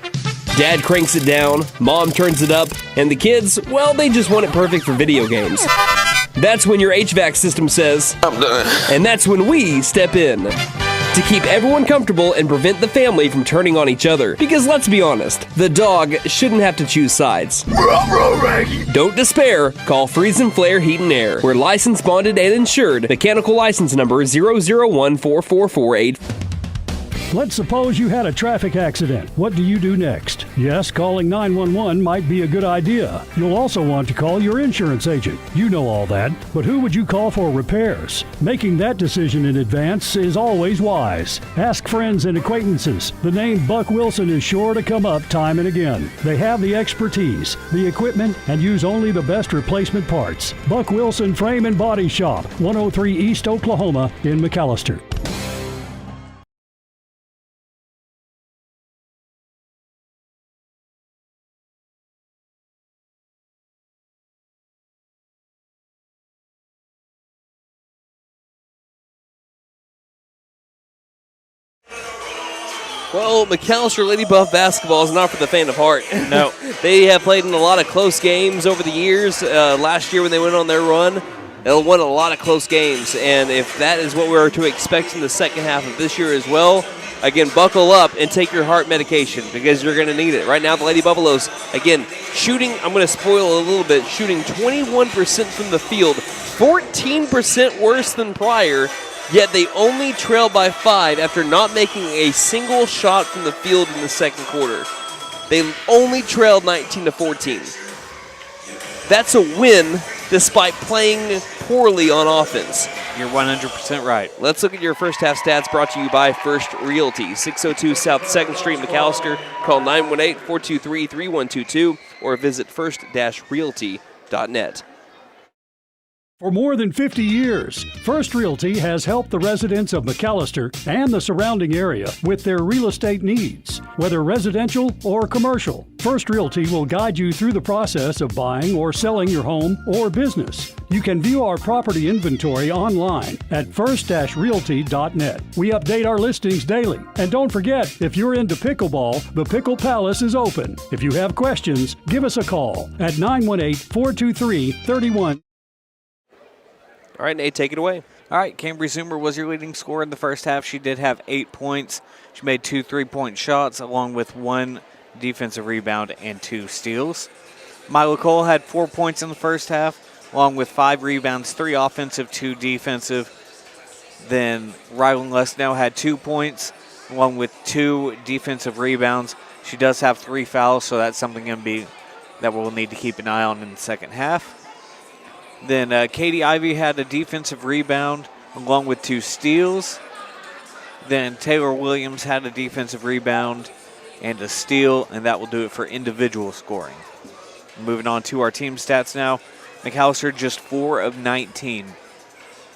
Dad cranks it down, mom turns it up, and the kids, well, they just want it perfect for video games. That's when your HVAC system says, I'm done. And that's when we step in to keep everyone comfortable and prevent the family from turning on each other. Because let's be honest, the dog shouldn't have to choose sides. Don't despair. Call Freeze and Flare Heat and Air. We're licensed, bonded, and insured. Mechanical license number 0014448. Let's suppose you had a traffic accident. What do you do next? Yes, calling 911 might be a good idea. You'll also want to call your insurance agent. You know all that, but who would you call for repairs? Making that decision in advance is always wise. Ask friends and acquaintances. The name Buck Wilson is sure to come up time and again. They have the expertise, the equipment, and use only the best replacement parts. Buck Wilson Frame and Body Shop, 103 East Oklahoma in McAlester. Well, McAlester Lady Buff basketball is not for the faint of heart. No. They have played in a lot of close games over the years. Last year when they went on their run, they won a lot of close games. And if that is what we're to expect in the second half of this year as well, again, buckle up and take your heart medication because you're going to need it. Right now, the Lady Buffaloes, again, shooting, I'm going to spoil a little bit, shooting 21% from the field, 14% worse than Pryor, yet they only trail by 5 after not making a single shot from the field in the second quarter. They only trailed 19-14. That's a win despite playing poorly on offense. You're 100% right. Let's look at your first half stats brought to you by First Realty. 602 South 2nd Street, McAlester. Call 918-423-3122 or visit first-realty.net. For more than 50 years, First Realty has helped the residents of McAlester and the surrounding area with their real estate needs, whether residential or commercial. First Realty will guide you through the process of buying or selling your home or business. You can view our property inventory online at first-realty.net. We update our listings daily. And don't forget, if you're into pickleball, the Pickle Palace is open. If you have questions, give us a call at 918-423-31. All right, Nate, take it away. All right, Cambry Zoomer was your leading scorer in the first half. She did have 8 points. She made 2 3-point shots along with 1 defensive rebound and 2 steals. Mila Cole had 4 points in the first half along with 5 rebounds, 3 offensive, 2 defensive. Then Rylan Lesnow had 2 points along with 2 defensive rebounds. She does have 3 fouls, so that's something that we'll need to keep an eye on in the second half. Then Katie Ivey had a defensive rebound along with 2 steals. Then Taylor Williams had a defensive rebound and a steal, and that will do it for individual scoring. Moving on to our team stats now. McAlester just 4 of 19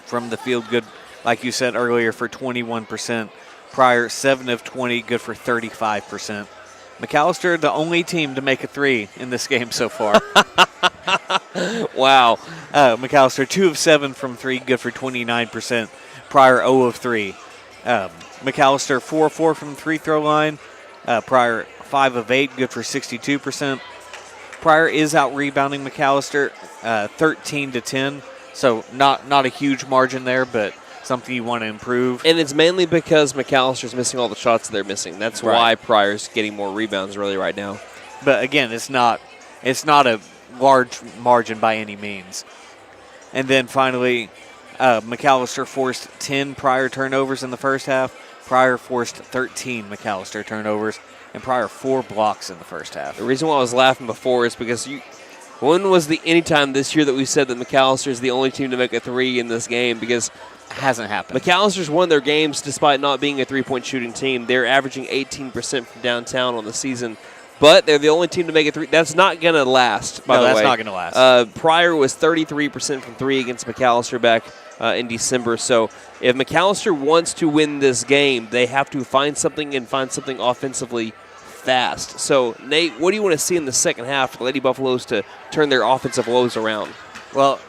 from the field, good, like you said earlier, for 21%. Pryor, 7 of 20, good for 35%. McAlester, the only team to make a 3 in this game so far. Wow. McAlester, 2 of 7 from 3, good for 29%. Pryor, 0 of 3. McAlester, 4 of 4 from the free throw line. Pryor, 5 of 8, good for 62%. Pryor is out rebounding McAlester, 13-10. So not a huge margin there, but something you want to improve. And it's mainly because McAllister's missing all the shots they're missing. That's why Pryor's getting more rebounds really right now. But again, it's not a large margin by any means. And then finally, McAlester forced 10 Pryor turnovers in the first half. Pryor forced 13 McAlester turnovers, and Pryor 4 blocks in the first half. The reason why I was laughing before is because when was the any time this year that we said that McAlester is the only team to make a 3 in this game? Because hasn't happened. McAllister's won their games despite not being a 3-point shooting team. They're averaging 18% from downtown on the season, but they're the only team to make a 3. That's not going to last, by the way. No, that's not going to last. Pryor was 33% from 3 against McAllister back in December. So if McAllister wants to win this game, they have to find something offensively fast. So, Nate, what do you want to see in the second half for the Lady Buffaloes to turn their offensive woes around? Well,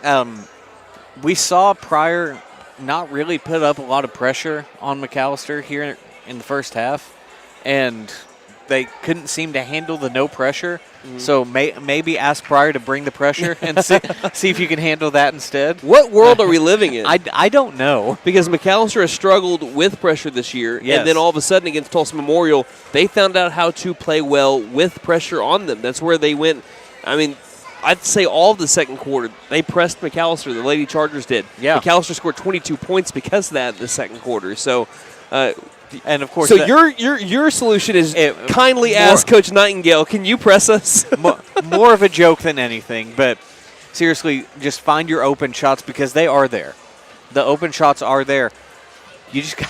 we saw Pryor not really put up a lot of pressure on McAllister here in the first half, and they couldn't seem to handle the no pressure. Mm-hmm. So maybe ask Pryor to bring the pressure and see if you can handle that instead. What world are we living in? I don't know. Because McAllister has struggled with pressure this year, yes. And then all of a sudden against Tulsa Memorial, they found out how to play well with pressure on them. That's where they went. I mean, I'd say all of the second quarter, they pressed McAllister. The Lady Chargers did. Yeah. McAllister scored 22 points because of that in the second quarter. So, and of course, so your solution is kindly ask Coach Nightingale, can you press us? more of a joke than anything, but seriously, just find your open shots because they are there. The open shots are there. You just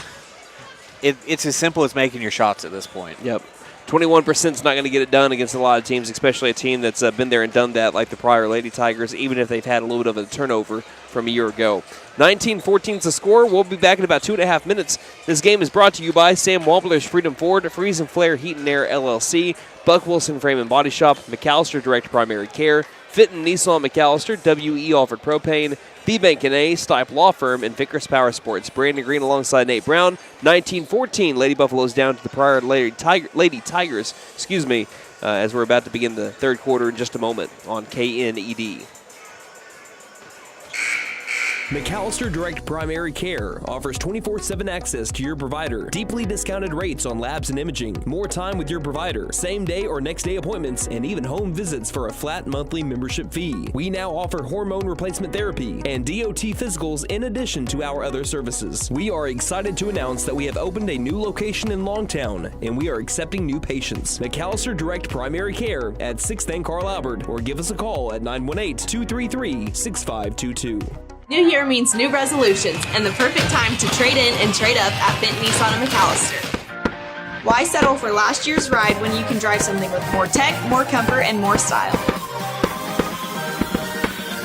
it's as simple as making your shots at this point. Yep. 21% is not going to get it done against a lot of teams, especially a team that's been there and done that like the Pryor Lady Tigers, even if they've had a little bit of a turnover from a year ago. 19-14 is the score. We'll be back in about 2.5 minutes. This game is brought to you by Sam Wampler's Freedom Ford, Freeze and Flare Heat and Air LLC, Buck Wilson Frame and Body Shop, McAlester Direct Primary Care, Fitton Nissan McAlester, WE Alford Propane, B-Bank and A, Stipe Law Firm, and Vickers Power Sports. Brandon Green alongside Nate Brown. 19-14, Lady Buffaloes down to the Pryor Lady Tigers, as we're about to begin the third quarter in just a moment on KNED. McAlester Direct Primary Care offers 24/7 access to your provider, deeply discounted rates on labs and imaging, more time with your provider, same day or next day appointments, and even home visits for a flat monthly membership fee. We now offer hormone replacement therapy and DOT physicals in addition to our other services. We are excited to announce that we have opened a new location in Longtown, and we are accepting new patients. McAlester Direct Primary Care at 6th and Carl Albert, or give us a call at 918-233-6522. New year means new resolutions and the perfect time to trade in and trade up at Benton Nissan of McAlester. Why settle for last year's ride when you can drive something with more tech, more comfort, and more style?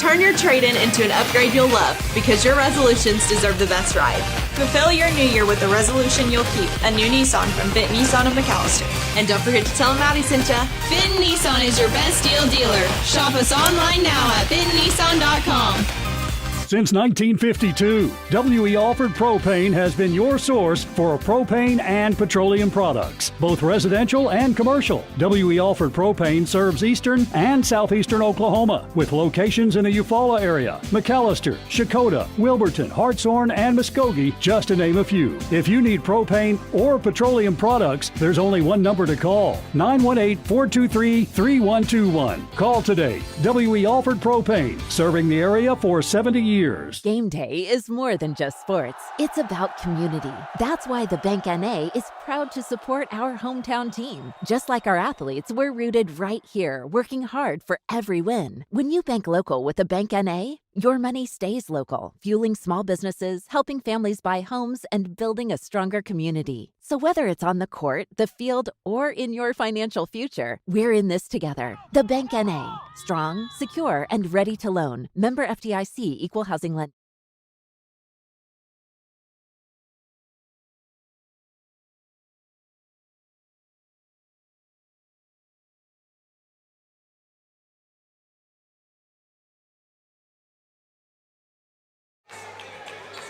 Turn your trade-in into an upgrade you'll love because your resolutions deserve the best ride. Fulfill your new year with a resolution you'll keep, a new Nissan from Benton Nissan of McAlester. And don't forget to tell them Maddie sent ya. Benton Nissan is your best deal dealer. Shop us online now at bentonnissan.com. Since 1952, W.E. Alford Propane has been your source for propane and petroleum products, both residential and commercial. W.E. Alford Propane serves eastern and southeastern Oklahoma, with locations in the Eufaula area, McAlester, Shakota, Wilburton, Hartshorn, and Muskogee, just to name a few. If you need propane or petroleum products, there's only one number to call, 918-423-3121. Call today. W.E. Alford Propane, serving the area for 70 years. Game day is more than just sports. It's about community. That's why the Bank NA is proud to support our hometown team. Just like our athletes, we're rooted right here, working hard for every win. When you bank local with the Bank NA, your money stays local, fueling small businesses, helping families buy homes, and building a stronger community. So whether it's on the court, the field, or in your financial future, we're in this together. The Bank NA. Strong, secure, and ready to loan. Member FDIC, Equal Housing Lender.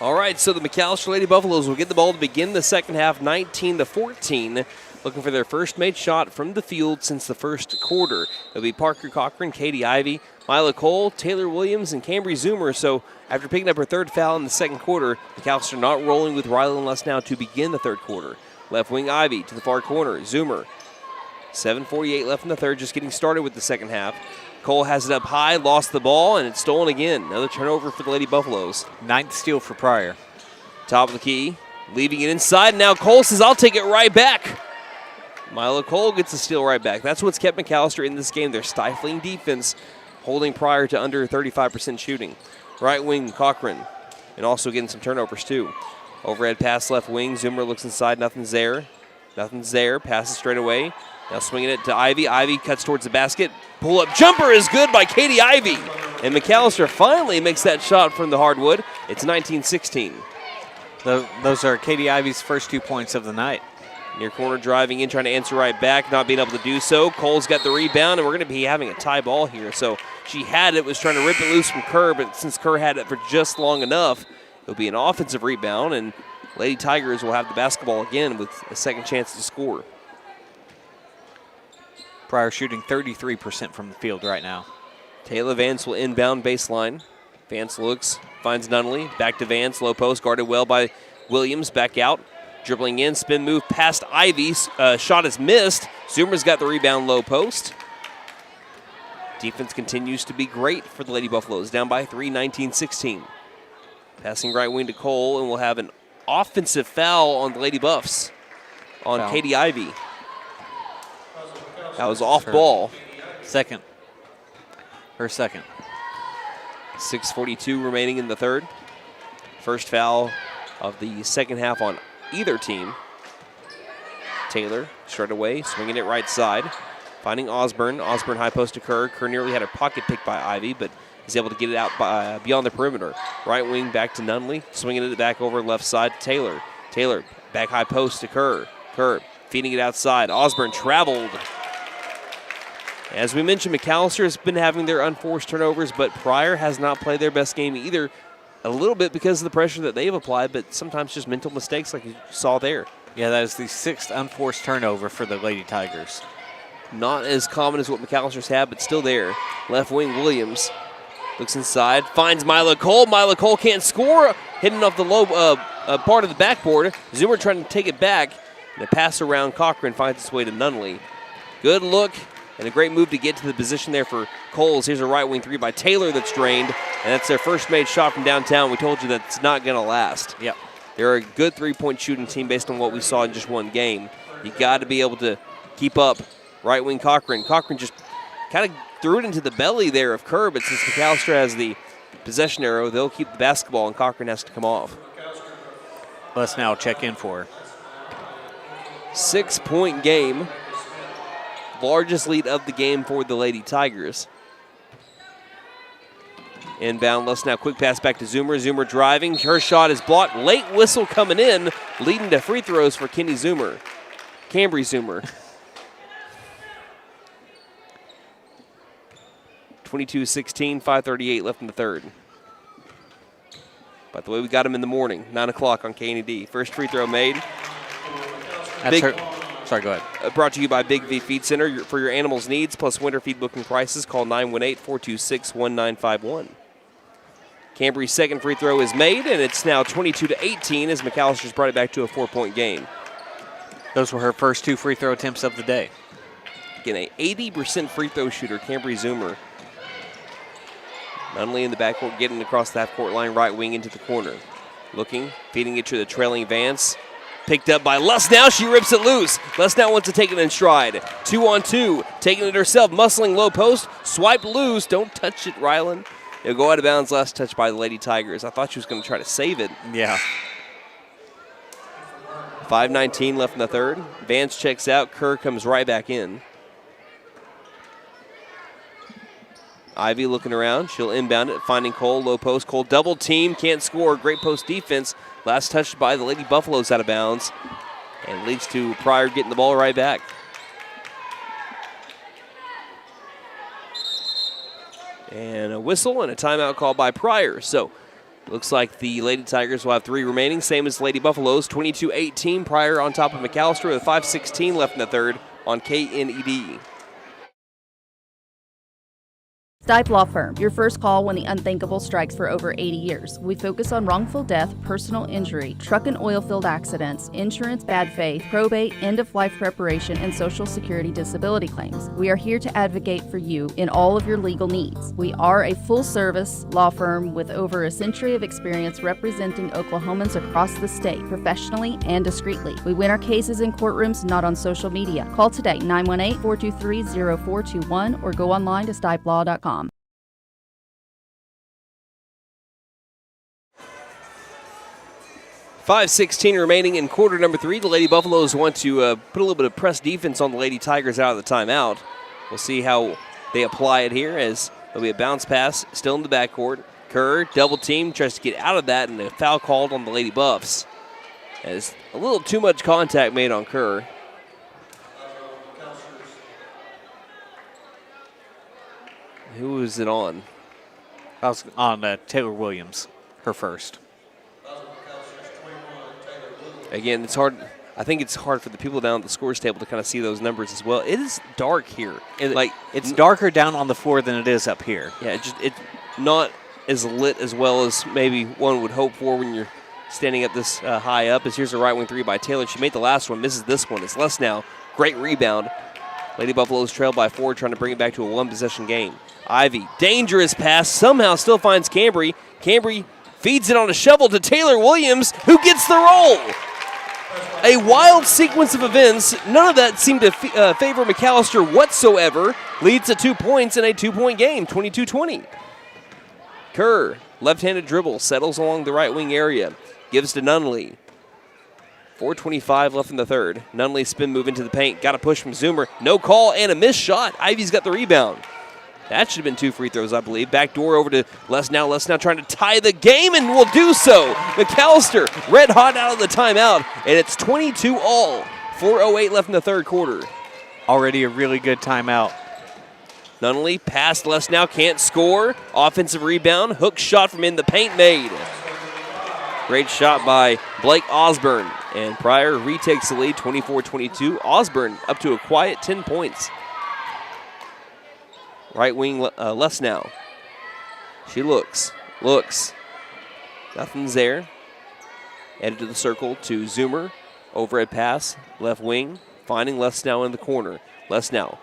All right, so the McAlester Lady Buffaloes will get the ball to begin the second half, 19-14, looking for their first made shot from the field since the first quarter. It'll be Parker Cochran, Katie Ivey, Mila Cole, Taylor Williams, and Cambry Zoomer. So after picking up her third foul in the second quarter, McAlester not rolling with Rylan Less now to begin the third quarter. Left wing Ivey to the far corner, Zoomer. 7:48 left in the third, just getting started with the second half. Cole has it up high, lost the ball, and it's stolen again. Another turnover for the Lady Buffaloes. Ninth steal for Pryor. Top of the key, leaving it inside. Now Cole says, I'll take it right back. Milo Cole gets the steal right back. That's what's kept McAlester in this game. Their stifling defense, holding Pryor to under 35% shooting. Right wing, Cochran, and also getting some turnovers too. Overhead pass left wing. Zoomer looks inside, nothing's there. Nothing's there, passes straight away. Now swinging it to Ivy. Ivy cuts towards the basket. Pull-up jumper is good by Katie Ivey. And McAlester finally makes that shot from the hardwood. It's 19-16. Those are Katie Ivey's first 2 points of the night. Near corner driving in, trying to answer right back, not being able to do so. Cole's got the rebound, and we're going to be having a tie ball here. So she had it, was trying to rip it loose from Kerr, but since Kerr had it for just long enough, it'll be an offensive rebound, and Lady Tigers will have the basketball again with a second chance to score. Pryor shooting 33% from the field right now. Taylor Vance will inbound baseline. Vance looks, finds Nunnally. Back to Vance, low post, guarded well by Williams. Back out, dribbling in, spin move past Ivy. Shot is missed. Zoomer's got the rebound, low post. Defense continues to be great for the Lady Buffaloes. Down by 3, 19-16. Passing right wing to Cole, and we'll have an offensive foul on the Lady Buffs on Foul. Katie Ivey. That was off ball. Second. Her second. 6:42 remaining in the third. First foul of the second half on either team. Taylor straight away, swinging it right side. Finding Osborne. Osborne high post to Kerr. Kerr nearly had a pocket pick by Ivy, but is able to get it out beyond the perimeter. Right wing back to Nunnally. Swinging it back over left side to Taylor. Taylor back high post to Kerr. Kerr feeding it outside. Osborne traveled. As we mentioned, McAlester has been having their unforced turnovers, but Pryor has not played their best game either. A little bit because of the pressure that they've applied, but sometimes just mental mistakes like you saw there. Yeah, that is the 6th unforced turnover for the Lady Tigers. Not as common as what McAllister's had, but still there. Left wing Williams looks inside, finds Mila Cole. Mila Cole can't score, hitting off the low part of the backboard. Zoomer trying to take it back, and a pass around Cochran finds its way to Nunley. Good look and a great move to get to the position there for Coles. Here's a right wing three by Taylor that's drained, and that's their first made shot from downtown. We told you that's not going to last. Yep. They're a good three-point shooting team based on what we saw in just one game. You got to be able to keep up. Right wing Cochran. Cochran just kind of threw it into the belly there of Kerr, but since McAlester has the possession arrow, they'll keep the basketball, and Cochran has to come off. Let's now check in for her. 6-point game. Largest lead of the game for the Lady Tigers. Inbound, let's now quick pass back to Zoomer. Zoomer driving. Her shot is blocked. Late whistle coming in, leading to free throws for Kenny Zoomer. Cambry Zoomer. 22-16, 5:38 left in the third. By the way, we got him in the morning, 9 o'clock on KNED. First free throw made. Sorry, go ahead. Brought to you by Big V Feed Center. For your animals' needs plus winter feed booking prices, call 918-426-1951. Cambry's second free throw is made, and it's now 22-18 as McAllister's brought it back to a 4-point game. Those were her first 2 free throw attempts of the day. Again, an 80% free throw shooter, Cambry Zoomer. Nunley in the backcourt, getting across the half-court line, right wing into the corner. Looking, feeding it to the trailing Vance. Picked up by Lusnow. She rips it loose. Lusnow wants to take it in stride. 2-on-2. Taking it herself. Muscling low post. Swipe loose. Don't touch it, Ryland. It'll go out of bounds. Last touch by the Lady Tigers. I thought she was going to try to save it. Yeah. 5:19 left in the third. Vance checks out. Kerr comes right back in. Ivy looking around. She'll inbound it, finding Cole. Low post. Cole double team. Can't score. Great post defense. Last touch by the Lady Buffaloes out of bounds. And leads to Pryor getting the ball right back. And a whistle and a timeout called by Pryor. So looks like the Lady Tigers will have 3 remaining. Same as the Lady Buffaloes. 22-18. Pryor on top of McAlester with 5:16 left in the third on KNED. Stipe Law Firm, your first call when the unthinkable strikes for over 80 years. We focus on wrongful death, personal injury, truck and oil field accidents, insurance bad faith, probate, end-of-life preparation, and Social Security disability claims. We are here to advocate for you in all of your legal needs. We are a full-service law firm with over a century of experience representing Oklahomans across the state, professionally and discreetly. We win our cases in courtrooms, not on social media. Call today, 918-423-0421, or go online to stipelaw.com. 5:16 remaining in quarter number 3. The Lady Buffaloes want to put a little bit of press defense on the Lady Tigers out of the timeout. We'll see how they apply it here as there'll be a bounce pass still in the backcourt. Kerr, double team, tries to get out of that, and a foul called on the Lady Buffs. As a little too much contact made on Kerr. Who was it on? That was on Taylor Williams, her first. Again, it's hard. I think it's hard for the people down at the scores table to kind of see those numbers as well. It is dark here. It's darker down on the floor than it is up here. Yeah, it's not as lit as well as maybe one would hope for when you're standing up this high up. As here's a right wing three by Taylor. She made the last one, misses this one. It's less now. Great rebound. Lady Buffaloes trail by 4, trying to bring it back to a 1-possession game. Ivy, dangerous pass, somehow still finds Cambry. Cambry feeds it on a shovel to Taylor Williams, who gets the roll. A wild sequence of events. None of that seemed to favor McAlester whatsoever. Leads to 2 points in a 2-point game, 22-20. Kerr, left-handed dribble, settles along the right wing area. Gives to Nunley. 4:25 left in the third. Nunley spin move into the paint. Got a push from Zoomer. No call and a missed shot. Ivy's got the rebound. That should have been 2 free throws, I believe. Back door over to Lesnow. Lesnow trying to tie the game and will do so. McAlester red hot out of the timeout, and it's 22-all. 4:08 left in the third quarter. Already a really good timeout Nunnally past Lesnow, can't score. Offensive rebound, hook shot from in the paint made. Great shot by Blake Osborne. And Pryor retakes the lead, 24-22. Osborne up to a quiet 10 points. Right wing Lesnow. She looks. Nothing's there. Headed to the circle to Zoomer. Overhead pass, left wing. Finding Lesnow in the corner. Lesnow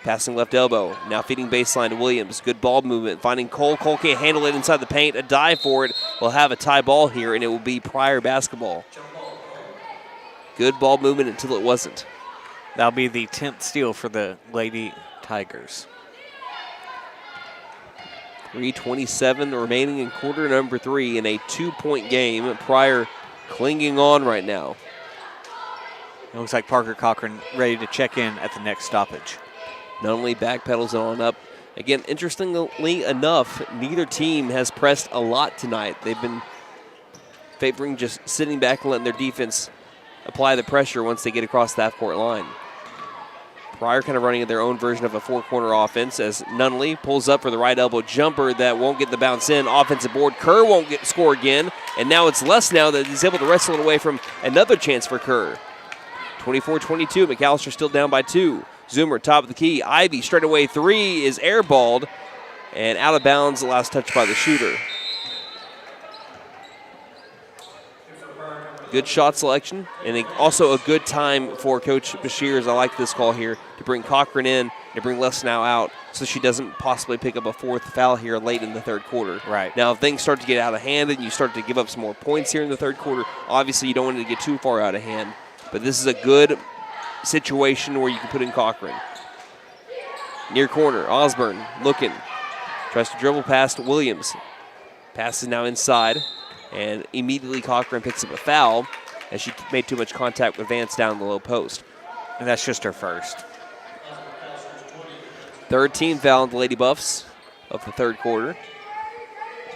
passing left elbow. Now feeding baseline to Williams. Good ball movement. Finding Cole. Cole can't handle it inside the paint. A dive for it. We'll have a tie ball here, and it will be Pryor basketball. Good ball movement until it wasn't. That'll be the 10th steal for the Lady Tigers. 3:27 remaining in quarter number 3 in a 2-point game. Pryor clinging on right now. It looks like Parker Cochran ready to check in at the next stoppage. Not only backpedals it on up. Again, interestingly enough, neither team has pressed a lot tonight. They've been favoring just sitting back and letting their defense apply the pressure once they get across the half-court line. Pryor kind of running their own version of a four-corner offense as Nunnally pulls up for the right elbow jumper that won't get the bounce in. Offensive board, Kerr won't score again, and now it's Lesnow that is able to wrestle it away from another chance for Kerr. 24-22, McAlester still down by 2. Zoomer, top of the key. Ivy, straight away 3 is airballed and out of bounds, the last touch by the shooter. Good shot selection, and also a good time for Coach Bashir, I like this call here, to bring Cochran in and bring Lesnow out so she doesn't possibly pick up a 4th foul here late in the third quarter. Right. Now, if things start to get out of hand and you start to give up some more points here in the third quarter, obviously you don't want it to get too far out of hand. But this is a good situation where you can put in Cochran. Near corner, Osborne looking. Tries to dribble past Williams. Pass is now inside. And immediately Cochran picks up a foul as she made too much contact with Vance down the low post. And that's just her first. Third team foul on the Lady Buffs of the third quarter.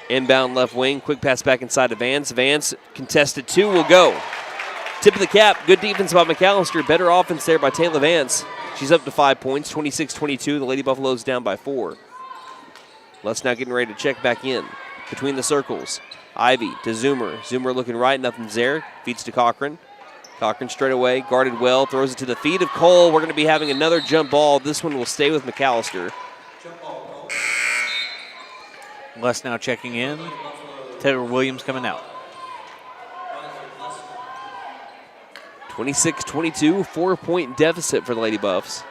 Inbound left wing, quick pass back inside to Vance. Vance contested 2 will go. Tip of the cap, good defense by McAlester. Better offense there by Taylor Vance. She's up to 5 points, 26-22. The Lady Buffaloes down by 4. Lesnow getting ready to check back in. Between the circles, Ivy to Zoomer. Zoomer looking right, nothing's there. Feeds to Cochran. Cochran straight away, guarded well, throws it to the feet of Cole. We're going to be having another jump ball. This one will stay with McAlester. Lesnow checking in. Taylor Williams coming out. 26-22, 4-point deficit for the Lady Buffs.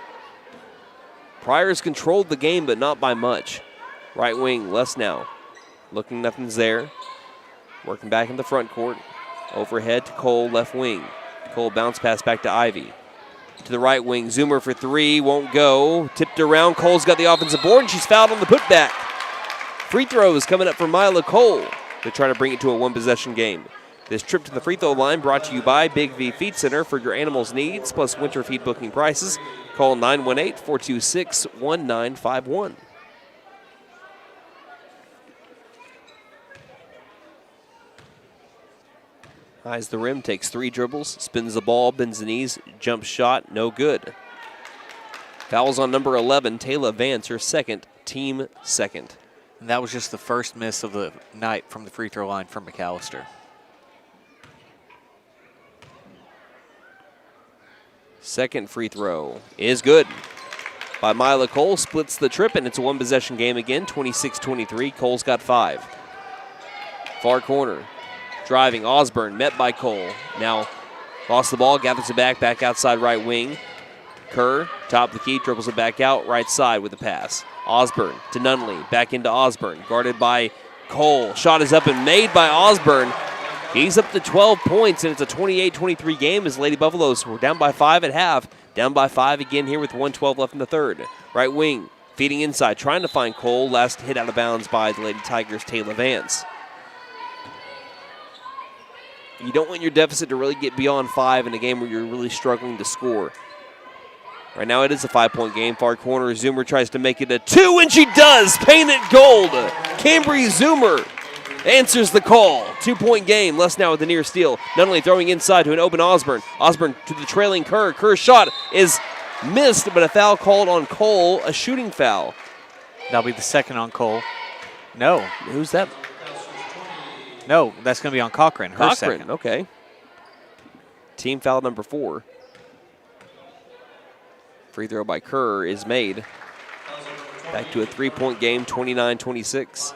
Pryor's controlled the game, but not by much. Right wing, Lesnow. Looking, nothing's there. Working back in the front court. Overhead to Cole, left wing. Cole bounce pass back to Ivy. To the right wing, Zoomer for 3, won't go. Tipped around, Cole's got the offensive board, and she's fouled on the putback. Free throws coming up for Mila Cole to try to bring it to a one-possession game. This trip to the free throw line brought to you by Big V Feed Center for your animals' needs, plus winter feed booking prices. Call 918-426-1951. Highs the rim, takes 3 dribbles, spins the ball, bends the knees, jump shot, no good. Fouls on number 11, Taylor Vance, her second, team second. And that was just the first miss of the night from the free throw line for McAlester. Second free throw is good. By Mila Cole, splits the trip, and it's a one-possession game again, 26-23. Cole's got 5. Far corner, driving, Osborne, met by Cole. Now lost the ball, gathers it back outside right wing. Kerr, top of the key, dribbles it back out, right side with the pass. Osborne to Nunnally, back into Osborne, guarded by Cole. Shot is up and made by Osborne. He's up to 12 points, and it's a 28-23 game as Lady Buffaloes were down by 5 at half. Down by 5 again here with 1:12 left in the third. Right wing, feeding inside, trying to find Cole. Last hit out of bounds by the Lady Tigers' Taylor Vance. You don't want your deficit to really get beyond 5 in a game where you're really struggling to score. Right now it is a 5-point game. Far corner, Zoomer tries to make it a 2, and she does! Paint it gold! Cambry Zoomer answers the call. 2-point game. Lesnow with the near steal. Nunnally throwing inside to an open Osborne. Osborne to the trailing Kerr. Kerr's shot is missed, but a foul called on Cole, a shooting foul. That'll be the second on Cole. No. Who's that? No, that's going to be on Cochran. Her Cochran, second. okay. Team foul number 4. Free throw by Kerr is made. Back to a 3-point game, 29-26.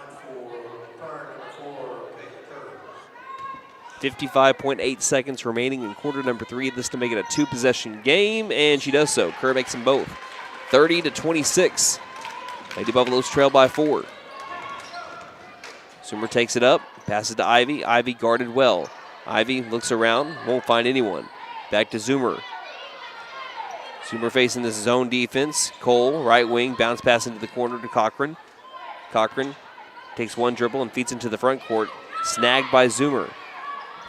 55.8 seconds remaining in quarter number 3. This to make it a 2-possession game, and she does so. Kerr makes them both. 30-26. Lady Buffaloes trail by 4. Zoomer takes it up, passes to Ivy. Ivy guarded well. Ivy looks around, won't find anyone. Back to Zoomer. Zoomer facing this zone defense. Cole, right wing, bounce pass into the corner to Cochran. Cochran takes one dribble and feeds into the front court. Snagged by Zoomer.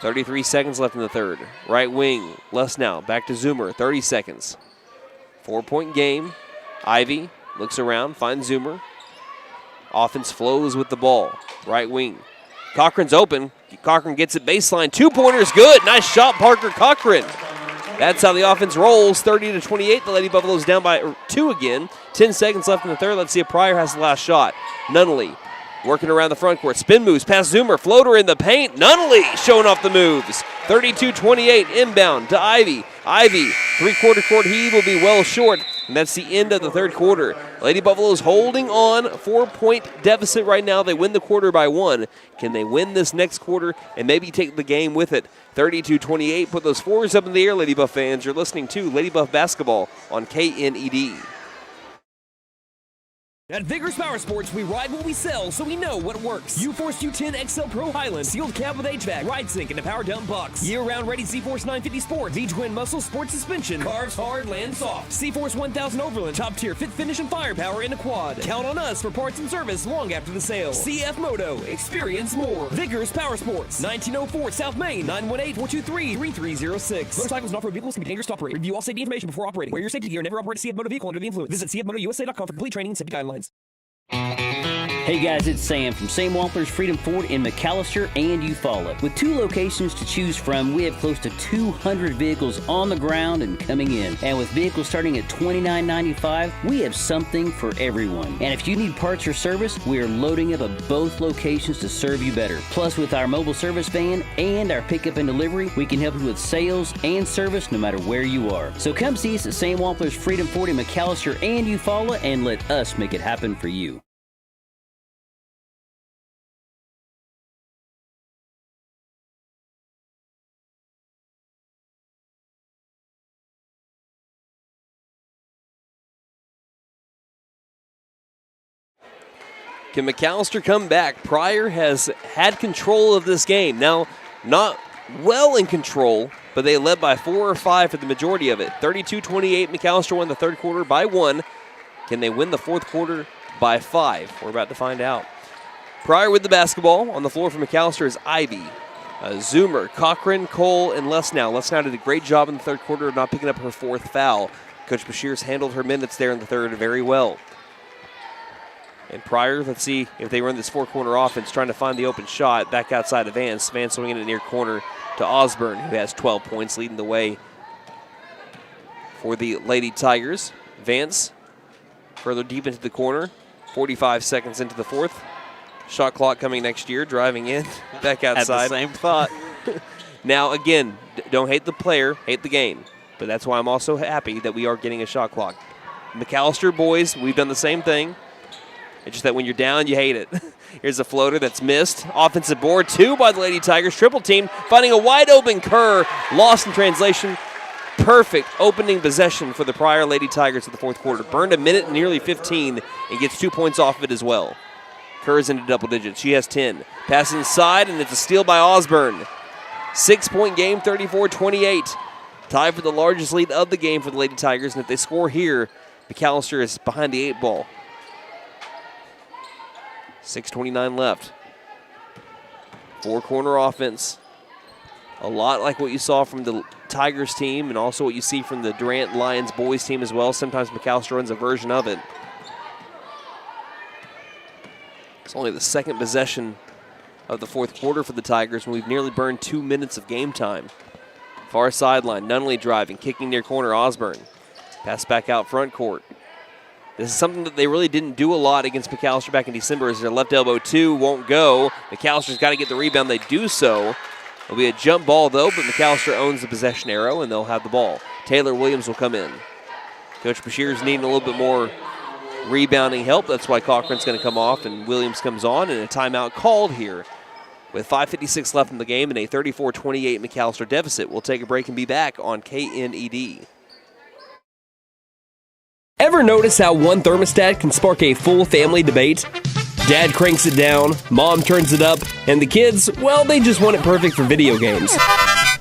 33 seconds left in the third. Right wing, Lesnow, back to Zoomer, 30 seconds. 4-point game. Ivy looks around, finds Zoomer. Offense flows with the ball. Right wing. Cochran's open. Cochran gets it baseline. 2-pointers good. Nice shot, Parker Cochran. That's how the offense rolls. 30-28. The Lady Buffaloes down by 2 again. 10 seconds left in the third. Let's see if Pryor has the last shot. Nunnally working around the front court. Spin moves past Zoomer. Floater in the paint. Nunnally showing off the moves. 32-28. Inbound to Ivy. Ivy, three-quarter court heave will be well short. And that's the end of the third quarter. Lady Buffaloes holding on. 4-point deficit right now. They win the quarter by 1. Can they win this next quarter and maybe take the game with it? 32-28. Put those fours up in the air, Lady Buff fans. You're listening to Lady Buff Basketball on KNED. At Vigorous Power Sports, we ride what we sell, so we know what works. U-Force U10 XL Pro Highland, sealed cab with HVAC, ride sync, and a power dump box. Year-round ready C-Force 950 Sport, V-Twin Muscle Sport Suspension, carves hard, lands soft. C-Force 1000 Overland, top-tier fit finish and firepower in a quad. Count on us for parts and service long after the sale. CF Moto, experience more. Vigorous Power Sports, 1904 South Main, 918-423-3306. Motorcycles and off-road vehicles can be dangerous to operate. Review all safety information before operating. Wear your safety gear. Never operate a CF Moto vehicle under the influence. Visit cfmotousa.com for complete training and safety guidelines. Hey guys, it's Sam from Sam Wampler's Freedom Ford in McAlester and Eufaula. With 2 locations to choose from, we have close to 200 vehicles on the ground and coming in. And with vehicles starting at $29.95, we have something for everyone. And if you need parts or service, we are loading up at both locations to serve you better. Plus, with our mobile service van and our pickup and delivery, we can help you with sales and service no matter where you are. So come see us at Sam Wampler's Freedom Ford in McAlester and Eufaula and let us make it happen for you. Can McAlester come back? Pryor has had control of this game. Now, not well in control, but they led by 4 or 5 for the majority of it. 32-28, McAlester won the third quarter by 1. Can they win the fourth quarter by 5? We're about to find out. Pryor with the basketball. On the floor for McAlester is Ivy, Zoomer, Cochran, Cole, and Lesnow. Lesnow did a great job in the third quarter of not picking up her 4th foul. Coach Bashir's handled her minutes there in the third very well. And Pryor, let's see if they run this 4-corner offense, trying to find the open shot back outside of Vance. Vance swinging it near corner to Osborne, who has 12 points, leading the way for the Lady Tigers. Vance further deep into the corner, 45 seconds into the fourth. Shot clock coming next year, driving in, back outside. Had the same thought. Now, again, don't hate the player, hate the game. But that's why I'm also happy that we are getting a shot clock. McAlester boys, we've done the same thing. It's just that when you're down, you hate it. Here's a floater that's missed. Offensive board, 2 by the Lady Tigers. Triple team, finding a wide open Kerr. Lost in translation. Perfect opening possession for the Pryor Lady Tigers in the fourth quarter. Burned a minute and nearly 15 and gets 2 points off of it as well. Kerr's into double digits. She has 10. Pass inside, and it's a steal by Osborne. 6-point game, 34-28. Tied for the largest lead of the game for the Lady Tigers, and if they score here, McAlester is behind the 8 ball. 6:29 left. 4-corner offense. A lot like what you saw from the Tigers team and also what you see from the Durant Lions boys team as well. Sometimes McAlester runs a version of it. It's only the second possession of the fourth quarter for the Tigers, and we've nearly burned 2 minutes of game time. Far sideline, Nunnally driving, kicking near corner, Osborne. Pass back out front court. This is something that they really didn't do a lot against McAlester back in December, as their left elbow 2 won't go. McAllister's got to get the rebound. They do so. It'll be a jump ball, though, but McAlester owns the possession arrow, and they'll have the ball. Taylor Williams will come in. Coach Bashir's needing a little bit more rebounding help. That's why Cochran's going to come off, and Williams comes on, and a timeout called here. With 5:56 left in the game and a 34-28 McAlester deficit, we'll take a break and be back on KNED. Ever notice how one thermostat can spark a full family debate? Dad cranks it down, mom turns it up, and the kids, well, they just want it perfect for video games.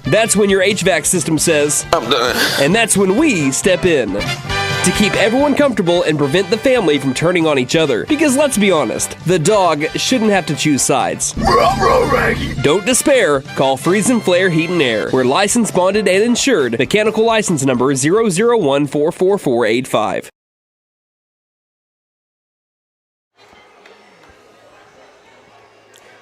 That's when your HVAC system says, I'm done. And that's when we step in to keep everyone comfortable and prevent the family from turning on each other. Because let's be honest, the dog shouldn't have to choose sides. Don't despair. Call Freeze and Flare Heat and Air. We're licensed, bonded, and insured. Mechanical license number 0014445.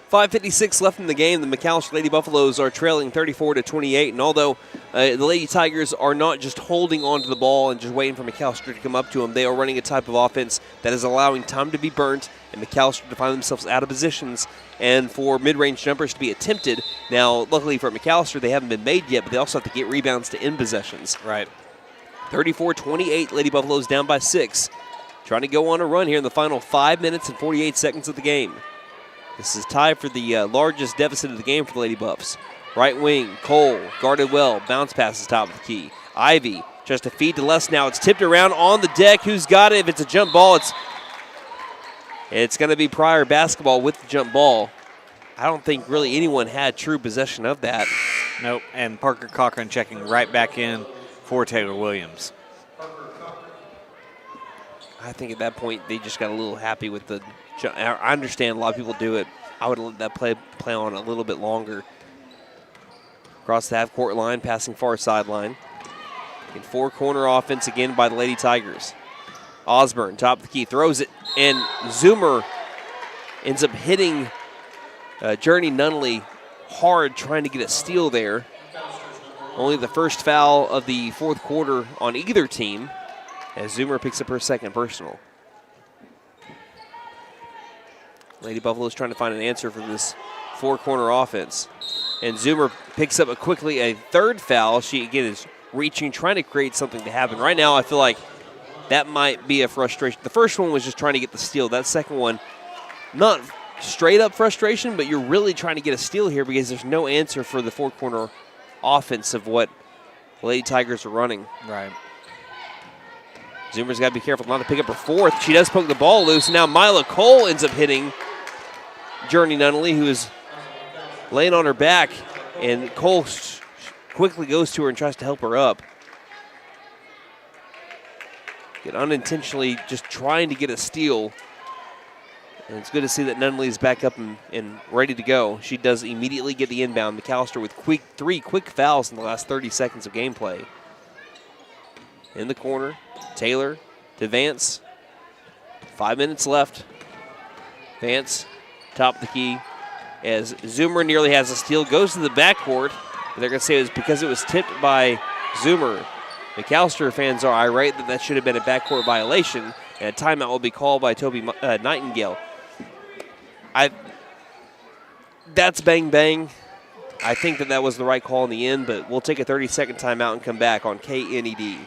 5:56 left in the game. The McAlester Lady Buffaloes are trailing 34-28, and although the Lady Tigers are not just holding on to the ball and just waiting for McAlester to come up to them, they are running a type of offense that is allowing time to be burnt and McAlester to find themselves out of positions and for mid-range jumpers to be attempted. Now, luckily for McAlester, they haven't been made yet, but they also have to get rebounds to end possessions. Right. 34-28, Lady Buffaloes down by 6. Trying to go on a run here in the final 5 minutes and 48 seconds of the game. This is tied for the largest deficit of the game for the Lady Buffs. Right wing, Cole, guarded well, bounce passes top of the key. Ivy, just a feed to Les now. It's tipped around on the deck. Who's got it? If it's a jump ball, it's going to be Pryor basketball with the jump ball. I don't think really anyone had true possession of that. Nope, and Parker Cochran checking right back in for Taylor Williams. I think at that point they just got a little happy with the. I understand a lot of people do it. I would let that play on a little bit longer. Across the half-court line, passing far sideline. In four-corner offense again by the Lady Tigers. Osborne, top of the key, throws it, and Zoomer ends up hitting Journey Nunley hard, trying to get a steal there. Only the first foul of the fourth quarter on either team, as Zoomer picks up her second personal. Lady Buffalo's trying to find an answer for this four-corner offense. And Zoomer picks up quickly a third foul. She, again, is reaching, trying to create something to happen. Right now, I feel like that might be a frustration. The first one was just trying to get the steal. That second one, not straight-up frustration, but you're really trying to get a steal here because there's no answer for the four-corner offense of what the Lady Tigers are running. Right. Zoomer's got to be careful not to pick up her fourth. She does poke the ball loose. Now Mila Cole ends up hitting Journey Nunley, who is laying on her back, and Cole quickly goes to her and tries to help her up. Unintentionally just trying to get a steal. And it's good to see that Nunley is back up and ready to go. She does immediately get the inbound. McAlester with three quick fouls in the last 30 seconds of gameplay. In the corner, Taylor to Vance. 5 minutes left. Vance, top of the key. As Zoomer nearly has a steal, goes to the backcourt. They're going to say it was because it was tipped by Zoomer. McAlester fans are irate that should have been a backcourt violation, and a timeout will be called by Toby Nightingale. That's bang bang. I think that was the right call in the end, but we'll take a 30-second timeout and come back on KNED.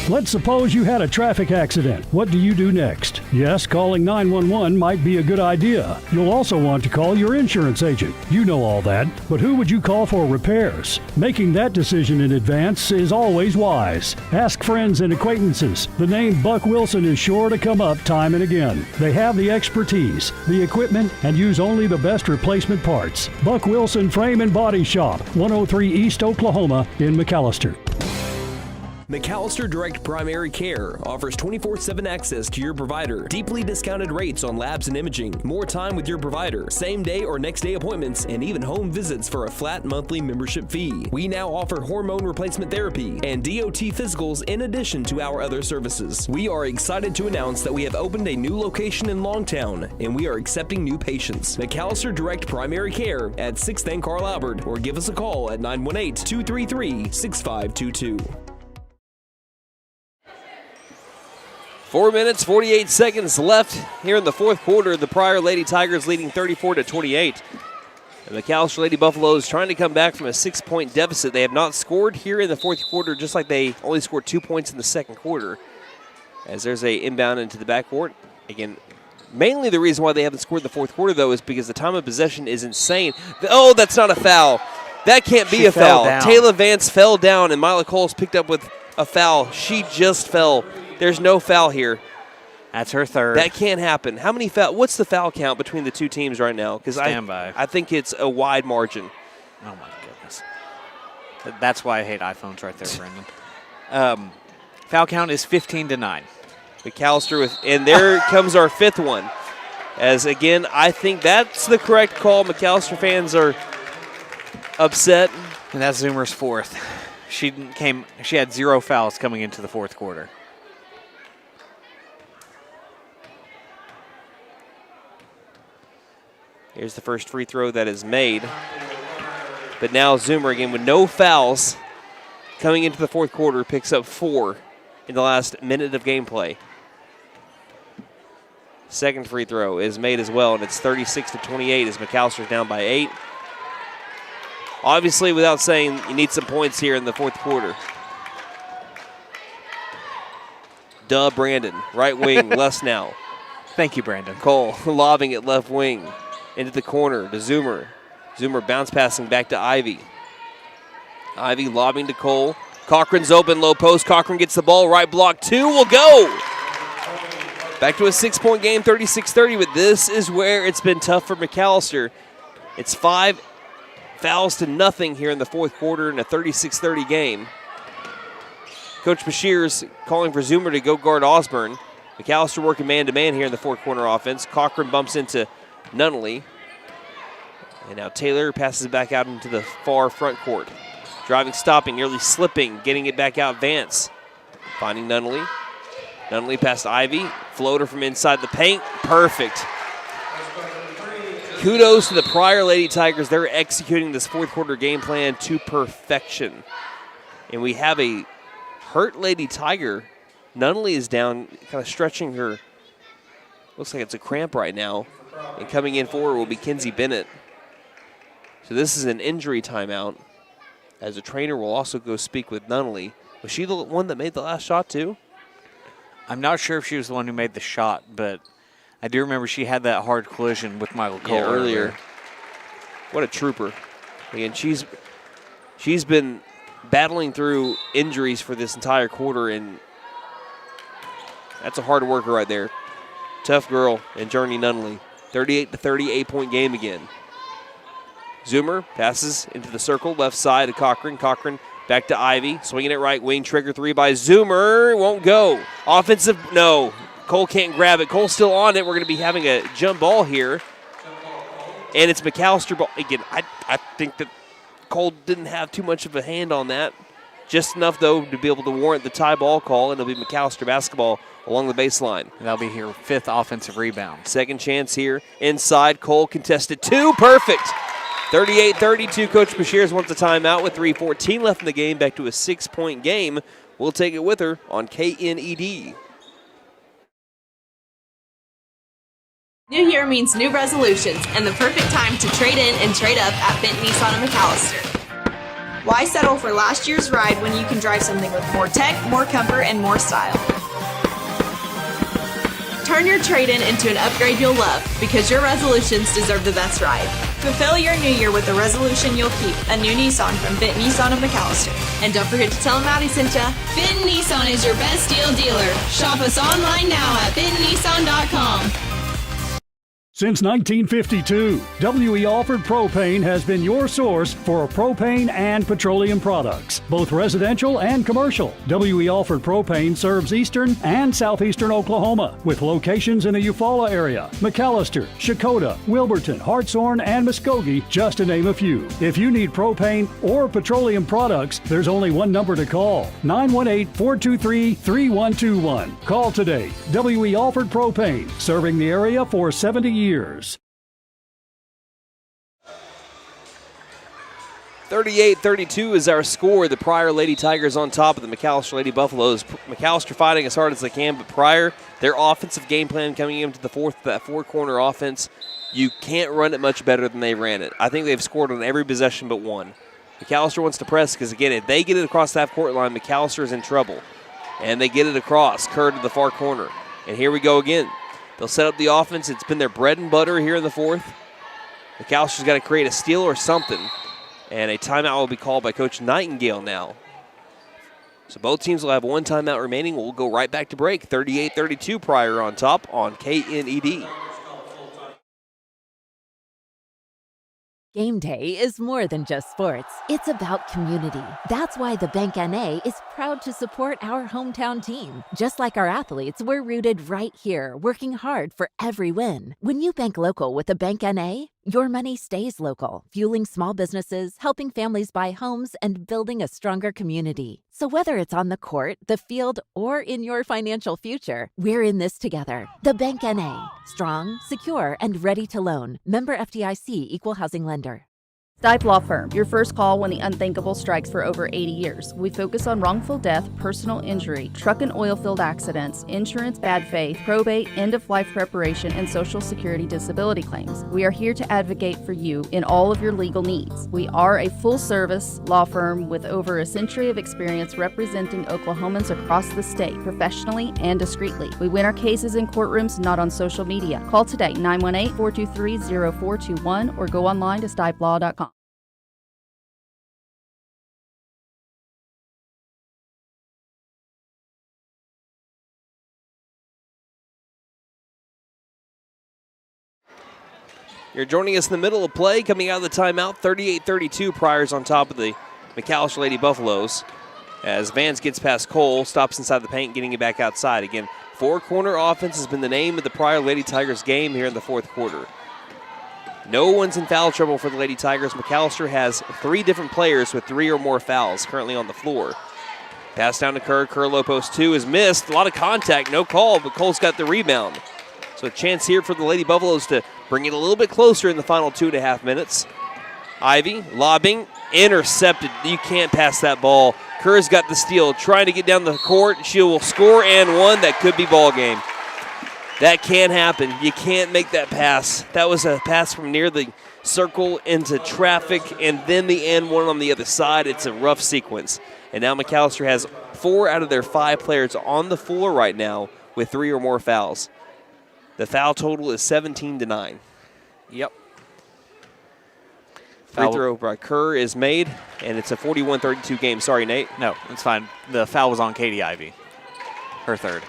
Let's suppose you had a traffic accident. What do you do next? Yes, calling 911 might be a good idea. You'll also want to call your insurance agent. You know all that, but who would you call for repairs? Making that decision in advance is always wise. Ask friends and acquaintances. The name Buck Wilson is sure to come up time and again. They have the expertise, the equipment, and use only the best replacement parts. Buck Wilson Frame and Body Shop, 103 East Oklahoma in McAlester. McAlester Direct Primary Care offers 24/7 access to your provider, deeply discounted rates on labs and imaging, more time with your provider, same day or next day appointments, and even home visits for a flat monthly membership fee. We now offer hormone replacement therapy and DOT physicals in addition to our other services. We are excited to announce that we have opened a new location in Longtown, and we are accepting new patients. McAlester Direct Primary Care at 6th and Carl Albert, or give us a call at 918-233-6522. 4 minutes, 48 seconds left here in the fourth quarter. The Pryor Lady Tigers leading 34-28. The McAlester Lady Buffaloes trying to come back from a 6-point deficit. They have not scored here in the fourth quarter, just like they only scored 2 points in the second quarter. As there's a inbound into the backcourt. Again, mainly the reason why they haven't scored in the fourth quarter, though, is because the time of possession is insane. Oh, that's not a foul. That can't be a foul. Taylor Vance fell down, and Mila Coles picked up with a foul. She just fell. There's no foul here. That's her third. That can't happen. How many foul? What's the foul count between the two teams right now? Because I think it's a wide margin. Oh my goodness. That's why I hate iPhones right there, Brendan. Foul count is 15-9. McAlester with, and there comes our fifth one. As again, I think that's the correct call. McAlester fans are upset. And that's Zoomer's fourth. She had 0 fouls coming into the fourth quarter. Here's the first free throw that is made. But now Zoomer, again, with no fouls coming into the fourth quarter, picks up 4 in the last minute of gameplay. Second free throw is made as well, and it's 36-28 as McAlster's down by 8. Obviously, without saying, you need some points here in the fourth quarter. Brandon, right wing, less now. Thank you, Brandon. Cole lobbing it left wing. Into the corner to Zoomer. Zoomer bounce passing back to Ivy. Ivy lobbing to Cole. Cochran's open, low post. Cochran gets the ball, right block, 2 will go. Back to a 6-point game, 36-30, but this is where it's been tough for McAlester. It's 5 fouls to nothing here in the fourth quarter in a 36-30 game. Coach Bashir's calling for Zoomer to go guard Osborne. McAlester working man-to-man here in the four-corner offense. Cochran bumps into Nunnally. And now Taylor passes it back out into the far front court. Driving, stopping, nearly slipping, getting it back out. Vance finding Nunnally. Nunnally past Ivy. Floater from inside the paint. Perfect. Kudos to the Pryor Lady Tigers. They're executing this fourth quarter game plan to perfection. And we have a hurt Lady Tiger. Nunnally is down, kind of stretching her. Looks like it's a cramp right now. And coming in forward will be Kinsey Bennett. So this is an injury timeout. As a trainer will also go speak with Nunnally. Was she the one that made the last shot too? I'm not sure if she was the one who made the shot, but I do remember she had that hard collision with Michael Cole earlier. What a trooper. Again, she's been battling through injuries for this entire quarter, and that's a hard worker right there. Tough girl and Journey Nunnally. 38-30, 8-point game again. Zoomer passes into the circle, left side to Cochran. Cochran back to Ivy, swinging it right wing. Trigger 3 by Zoomer, won't go. Offensive, no. Cole can't grab it. Cole's still on it. We're going to be having a jump ball here. And it's McAlester ball. Again, I think that Cole didn't have too much of a hand on that. Just enough, though, to be able to warrant the tie ball call, and it'll be McAlester basketball along the baseline. And that'll be her 5th offensive rebound. Second chance here. Inside, Cole contested 2. Perfect. 38-32. Coach Bashir wants a timeout with 3:14 left in the game. Back to a 6-point game. We'll take it with her on KNED. New year means new resolutions and the perfect time to trade in and trade up at Benton Nissan of McAlester. Why settle for last year's ride when you can drive something with more tech, more comfort, and more style? Turn your trade-in into an upgrade you'll love, because your resolutions deserve the best ride. Fulfill your new year with a resolution you'll keep, a new Nissan from Benton Nissan of McAlester. And don't forget to tell them Maddie sent ya. Benton Nissan is your best deal dealer. Shop us online now at bentonnissan.com. Since 1952, W.E. Alford Propane has been your source for propane and petroleum products, both residential and commercial. W.E. Alford Propane serves eastern and southeastern Oklahoma, with locations in the Eufaula area, McAlester, Shakota, Wilburton, Hartshorn, and Muskogee, just to name a few. If you need propane or petroleum products, there's only one number to call, 918-423-3121. Call today. W.E. Alford Propane, serving the area for 70 years. 38-32 is our score. The Pryor Lady Tigers on top of the McAlester Lady Buffaloes. McAlester fighting as hard as they can, but Pryor, their offensive game plan coming into the fourth, that four-corner offense, you can't run it much better than they ran it. I think they've scored on every possession but one. McAlester wants to press because, again, if they get it across the half-court line, McAlester is in trouble. And they get it across, Kerr to the far corner. And here we go again. They'll set up the offense. It's been their bread and butter here in the fourth. McAllister's got to create a steal or something. And a timeout will be called by Coach Nightingale now. So both teams will have one timeout remaining. We'll go right back to break. 38-32 Pryor on top on KNED. Game day is more than just sports. It's about community. That's why the Bank NA is proud to support our hometown team. Just like our athletes, we're rooted right here, working hard for every win. When you bank local with the Bank NA, your money stays local, fueling small businesses, helping families buy homes, and building a stronger community. So whether it's on the court, the field, or in your financial future, we're in this together. The Bank NA. Strong, secure, and ready to loan. Member FDIC, Equal Housing Lender. Stipe Law Firm, your first call when the unthinkable strikes for over 80 years. We focus on wrongful death, personal injury, truck and oil field accidents, insurance bad faith, probate, end-of-life preparation, and Social Security disability claims. We are here to advocate for you in all of your legal needs. We are a full-service law firm with over a century of experience representing Oklahomans across the state, professionally and discreetly. We win our cases in courtrooms, not on social media. Call today, 918-423-0421, or go online to stipelaw.com. You're joining us in the middle of play, coming out of the timeout. 38-32, Pryor's on top of the McAlester Lady Buffaloes. As Vance gets past Cole, stops inside the paint, getting it back outside. Again, four-corner offense has been the name of the Pryor Lady Tigers game here in the fourth quarter. No one's in foul trouble for the Lady Tigers. McAlester has three different players with three or more fouls currently on the floor. Pass down to Kerr. Kerr low post two is missed. A lot of contact, no call, but Cole's got the rebound. So a chance here for the Lady Buffaloes to bring it a little bit closer in the final 2.5 minutes. Ivy lobbing, intercepted. You can't pass that ball. Kerr's got the steal, trying to get down the court. She will score and one. That could be ball game. That can't happen. You can't make that pass. That was a pass from near the circle into traffic, and then the and one on the other side. It's a rough sequence. And now McAlester has 4 out of their 5 players on the floor right now with 3 or more fouls. The foul total is 17-9. Yep. Free throw by Kerr is made, and it's a 41-32 game. Sorry, Nate. No, it's fine. The foul was on Katie Ivy, her third.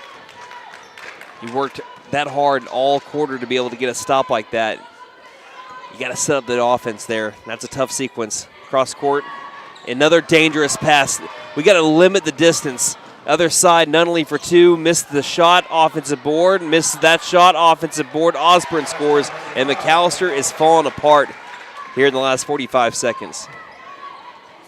You worked that hard all quarter to be able to get a stop like that. You got to set up the offense there. That's a tough sequence. Cross court, another dangerous pass. We got to limit the distance. Other side, Nunnally for 2, missed the shot, offensive board, missed that shot, offensive board. Osborne scores, and McAlester is falling apart here in the last 45 seconds.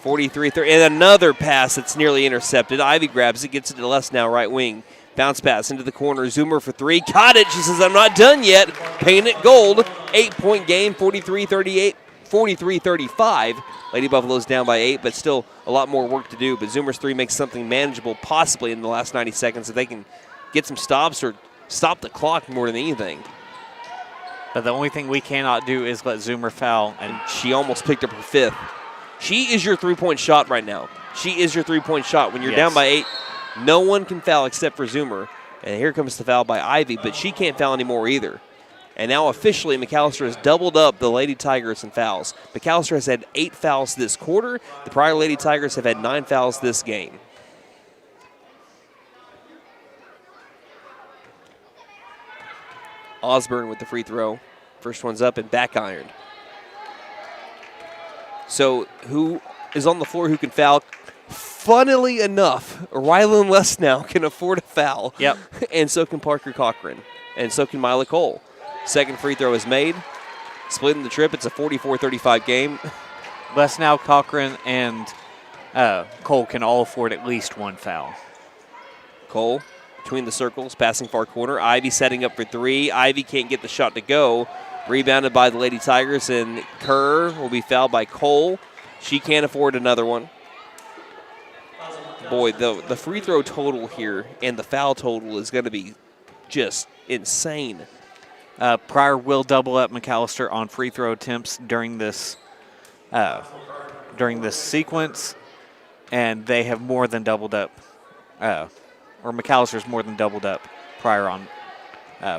43-30, and another pass that's nearly intercepted. Ivy grabs it, gets it to Les now, right wing. Bounce pass into the corner, Zoomer for 3, caught it. She says, I'm not done yet. Paint it gold. 8-point game, 43-38, 43-35. Lady Buffalo's down by 8, but still a lot more work to do. But Zoomer's 3 makes something manageable possibly in the last 90 seconds if they can get some stops or stop the clock more than anything. But the only thing we cannot do is let Zoomer foul. And she almost picked up her 5th. She is your 3-point shot right now. She is your 3-point shot. When you're down by 8, no one can foul except for Zoomer. And here comes the foul by Ivy, but she can't foul anymore either. And now officially, McAlester has doubled up the Lady Tigers in fouls. McAlester has had 8 fouls this quarter. The Pryor Lady Tigers have had 9 fouls this game. Osborne with the free throw. First one's up and back ironed. So who is on the floor who can foul? Funnily enough, Rylan Lesnow can afford a foul. Yep. And so can Parker Cochran. And so can Mila Cole. Second free throw is made. Splitting the trip. It's a 44-35 game. Lesnow, Cochran, and Cole can all afford at least one foul. Cole between the circles, passing far corner. Ivy setting up for three. Ivy can't get the shot to go. Rebounded by the Lady Tigers, and Kerr will be fouled by Cole. She can't afford another one. Boy, the free throw total here and the foul total is going to be just insane. Pryor will double up McAlester on free throw attempts during this sequence, and they have more than doubled up, or McAllister's more than doubled up Pryor on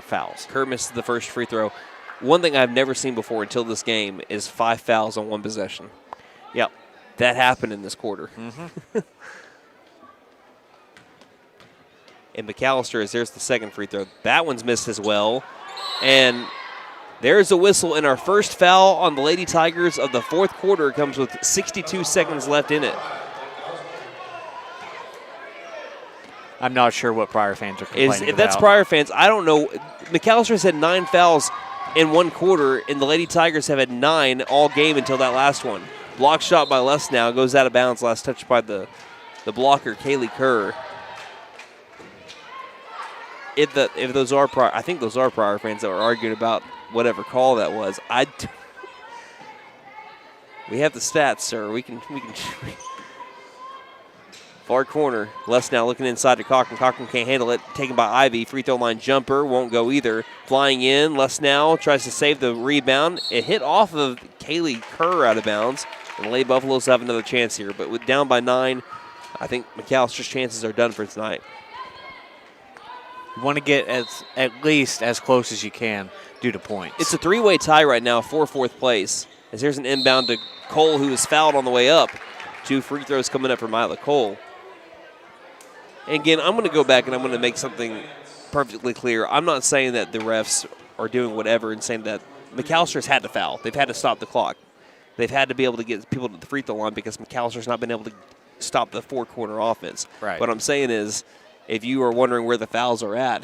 fouls. Kerr misses the first free throw. One thing I've never seen before until this game is 5 fouls on one possession. Yep. That happened in this quarter. Mm-hmm. And McAllister, there's the second free throw. That one's missed as well. And there's a whistle, and our first foul on the Lady Tigers of the fourth quarter comes with 62 seconds left in it. I'm not sure what Pryor fans are complaining about. If that's Pryor fans, I don't know. McAllister's had 9 fouls in one quarter, and the Lady Tigers have had 9 all game until that last one. Block shot by Lesnow, goes out of bounds, last touch by the blocker, Kaylee Kerr. If those are Pryor, I think those are Pryor fans that were arguing about whatever call that was. We have the stats, sir. We can. Far corner. Lesnow looking inside to Cochran. Cochran can't handle it. Taken by Ivy. Free throw line jumper. Won't go either. Flying in. Lesnow tries to save the rebound. It hit off of Kaylee Kerr out of bounds. And the Lady Buffaloes have another chance here. But with down by 9, I think McAllister's chances are done for tonight. You want to get at least as close as you can due to points. It's a 3-way tie right now for fourth place. As here's an inbound to Cole, who is fouled on the way up. 2 free throws coming up for Mila Cole. And again, I'm going to go back and I'm going to make something perfectly clear. I'm not saying that the refs are doing whatever and saying that McAllister's had to foul. They've had to stop the clock. They've had to be able to get people to the free throw line because McAllister's not been able to stop the four-corner offense. Right. What I'm saying is, if you are wondering where the fouls are at,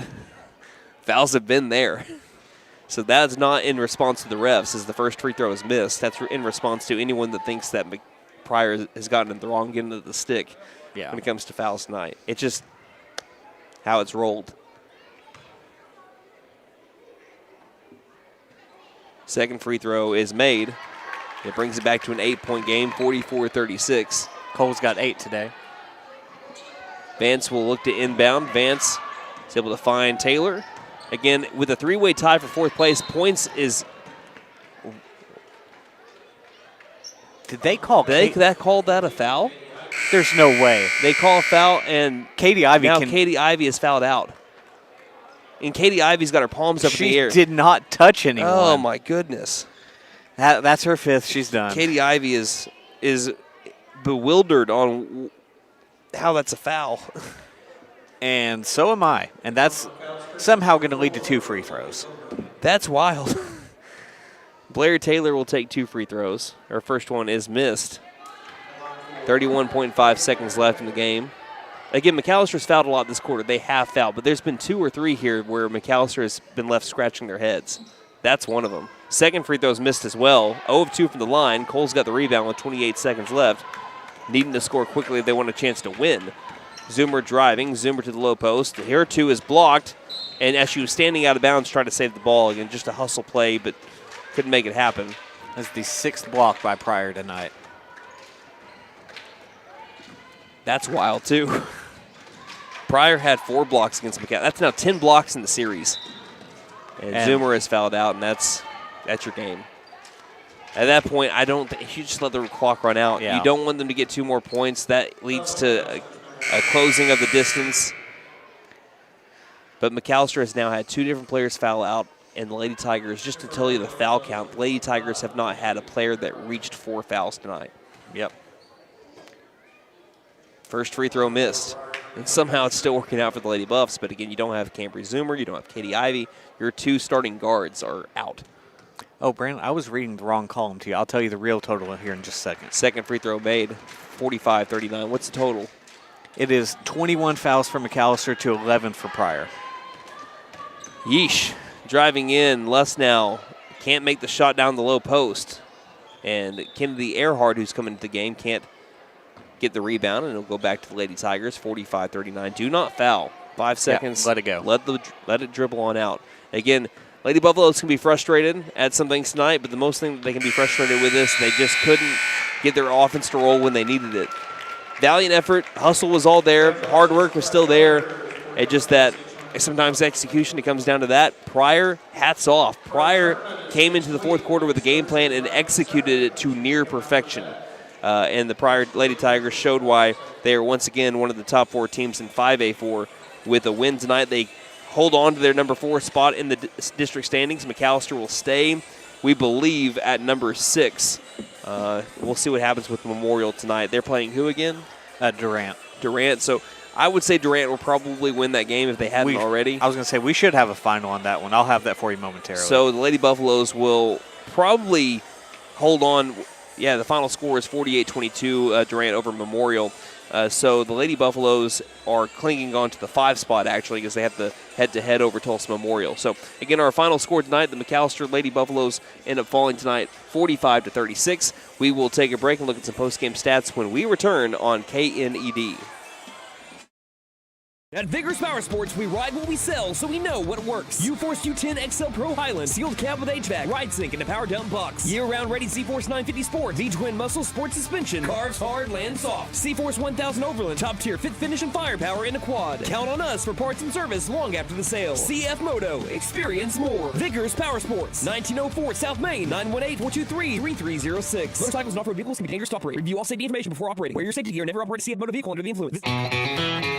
fouls have been there. So that's not in response to the refs as the first free throw is missed. That's in response to anyone that thinks that Pryor has gotten it the wrong end of the stick when it comes to fouls tonight. It's just how it's rolled. Second free throw is made. It brings it back to an 8-point game, 44-36. Cole's got 8 today. Vance will look to inbound. Vance is able to find Taylor. Again, with a 3-way tie for fourth place, points is... Did they call that a foul? There's no way. They call a foul, and Katie Ivy Katie Ivy is fouled out. And Katie Ivy's got her palms up in the air. She did not touch anyone. Oh, my goodness. That's her 5th. She's done. Katie Ivy is bewildered on how that's a foul. And so am I. And that's somehow going to lead to 2 free throws. That's wild. Blair Taylor will take 2 free throws. Her first one is missed. 31.5 seconds left in the game. Again, McAllister's fouled a lot this quarter. They have fouled, but there's been 2 or 3 here where McAllister has been left scratching their heads. That's one of them. Second free throw's missed as well. 0 of 2 from the line. Cole's got the rebound with 28 seconds left. Needing to score quickly if they want a chance to win. Zoomer driving. Zoomer to the low post. Here 2 is blocked. And as she was standing out of bounds trying to save the ball, again, just a hustle play, but couldn't make it happen. That's the 6th block by Pryor tonight. That's wild, too. Pryor had 4 blocks against McAllister. That's now 10 blocks in the series. And Zoomer is fouled out, and that's your game. At that point, I don't think you just let the clock run out. Yeah. You don't want them to get 2 more points. That leads to a closing of the distance. But McAllister has now had 2 different players foul out, and the Lady Tigers, just to tell you the foul count, the Lady Tigers have not had a player that reached 4 fouls tonight. Yep. First free throw missed. And somehow it's still working out for the Lady Buffs. But again, you don't have Cambry Zoomer. You don't have Katie Ivy. Your 2 starting guards are out. Oh, Brandon, I was reading the wrong column to you. I'll tell you the real total here in just a second. Second free throw made, 45-39. What's the total? It is 21 fouls for McAlester to 11 for Pryor. Yeesh. Driving in, Lussnow can't make the shot down the low post. And Kennedy Earhart, who's coming into the game, can't get the rebound, and it'll go back to the Lady Tigers, 45-39. Do not foul. 5 seconds. Let it go. Let it dribble on out. Again, Lady Buffaloes can be frustrated at some things tonight, but the most thing that they can be frustrated with is they just couldn't get their offense to roll when they needed it. Valiant effort. Hustle was all there. Hard work was still there. It's just that sometimes execution, it comes down to that. Pryor, hats off. Pryor came into the fourth quarter with a game plan and executed it to near perfection. And the Pryor Lady Tigers showed why they are once again one of the top 4 teams in 5A4 with a win tonight. They hold on to their number 4 spot in the district standings. McAlester will stay, we believe, at number 6. We'll see what happens with Memorial tonight. They're playing who again? Durant. Durant. So I would say Durant will probably win that game if they hadn't already. I was going to say, we should have a final on that one. I'll have that for you momentarily. So the Lady Buffaloes will probably hold on. Yeah, the final score is 48-22, Durant over Memorial. So the Lady Buffaloes are clinging on to the 5 spot, actually, because they have the head-to-head over Tulsa Memorial. So, again, our final score tonight, the McAlester Lady Buffaloes end up falling tonight 45-36. We will take a break and look at some post-game stats when we return on KNED. At Vigorous Power Sports, we ride what we sell, so we know what works. U-Force U10 XL Pro Highland, sealed cab with HVAC, ride sync, and a power dump box. Year-round ready C-Force 950 Sport, V-Twin Muscle Sport Suspension, carves hard, lands soft. C-Force 1000 Overland, top-tier fit finish and firepower in a quad. Count on us for parts and service long after the sale. CF Moto, experience more. Vigorous Power Sports, 1904 South Main, 918-423-3306. Motorcycles and off-road vehicles can be dangerous to operate. Review all safety information before operating. Wear your safety gear and never operate a CF Moto vehicle under the influence.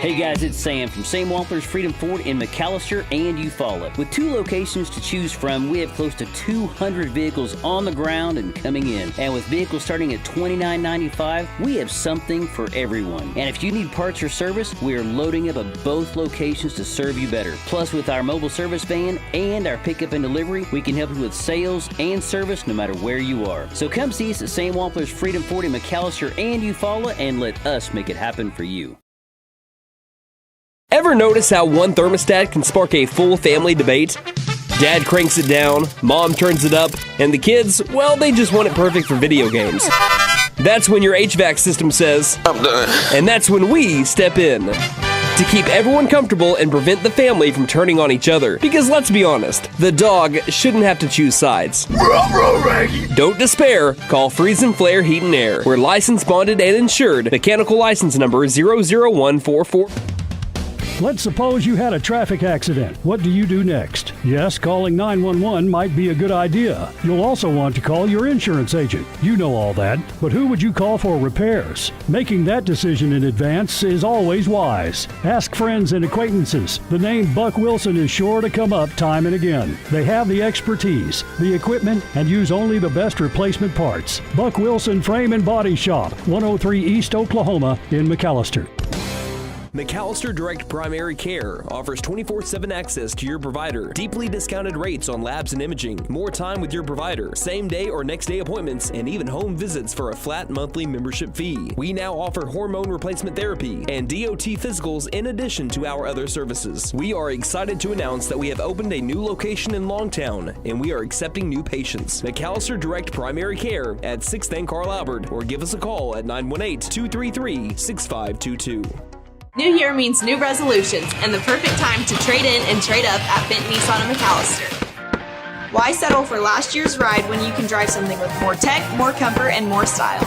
Hey guys, it's Sam from Sam Walters Freedom Ford in McAlester and Eufaula. With 2 locations to choose from, we have close to 200 vehicles on the ground and coming in. And with vehicles starting at $29.95, we have something for everyone. And if you need parts or service, we are loading up at both locations to serve you better. Plus, with our mobile service van and our pickup and delivery, we can help you with sales and service no matter where you are. So come see us at Sam Walters Freedom Ford in McAlester and Eufaula and let us make it happen for you. Ever notice how one thermostat can spark a full family debate? Dad cranks it down, Mom turns it up, and the kids, well, they just want it perfect for video games. That's when your HVAC system says, I'm done. And that's when we step in to keep everyone comfortable and prevent the family from turning on each other. Because let's be honest, the dog shouldn't have to choose sides. Don't despair. Call Freeze and Flare Heat and Air. We're licensed, bonded, and insured. Mechanical license number 00144. Let's suppose you had a traffic accident. What do you do next? Yes, calling 911 might be a good idea. You'll also want to call your insurance agent. You know all that, but who would you call for repairs? Making that decision in advance is always wise. Ask friends and acquaintances. The name Buck Wilson is sure to come up time and again. They have the expertise, the equipment, and use only the best replacement parts. Buck Wilson Frame and Body Shop, 103 East Oklahoma in McAlester. McAlester Direct Primary Care offers 24/7 access to your provider, deeply discounted rates on labs and imaging, more time with your provider, same day or next day appointments, and even home visits for a flat monthly membership fee. We now offer hormone replacement therapy and DOT physicals in addition to our other services. We are excited to announce that we have opened a new location in Longtown, and we are accepting new patients. McAlester Direct Primary Care at 6th and Carl Albert, or give us a call at 918-233-6522. New year means new resolutions and the perfect time to trade in and trade up at Benton Nissan of McAlester. Why settle for last year's ride when you can drive something with more tech, more comfort, and more style?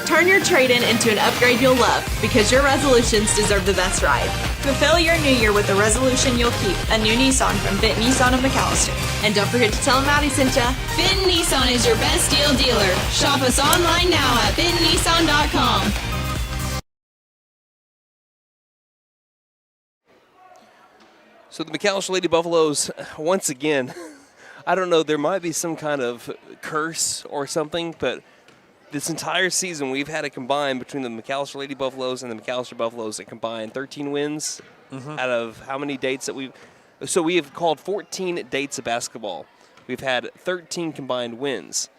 Turn your trade-in into an upgrade you'll love because your resolutions deserve the best ride. Fulfill your new year with a resolution you'll keep, a new Nissan from Benton Nissan of McAlester. And don't forget to tell them Maddie sent ya. Benton Nissan is your best deal dealer. Shop us online now at bentonnissan.com. So the McAlester Lady Buffaloes, once again, I don't know, there might be some kind of curse or something, but this entire season we've had a combined between the McAlester Lady Buffaloes and the McAlester Buffaloes, a combined 13 wins out of how many dates that we've So we have called 14 dates of basketball. We've had 13 combined wins.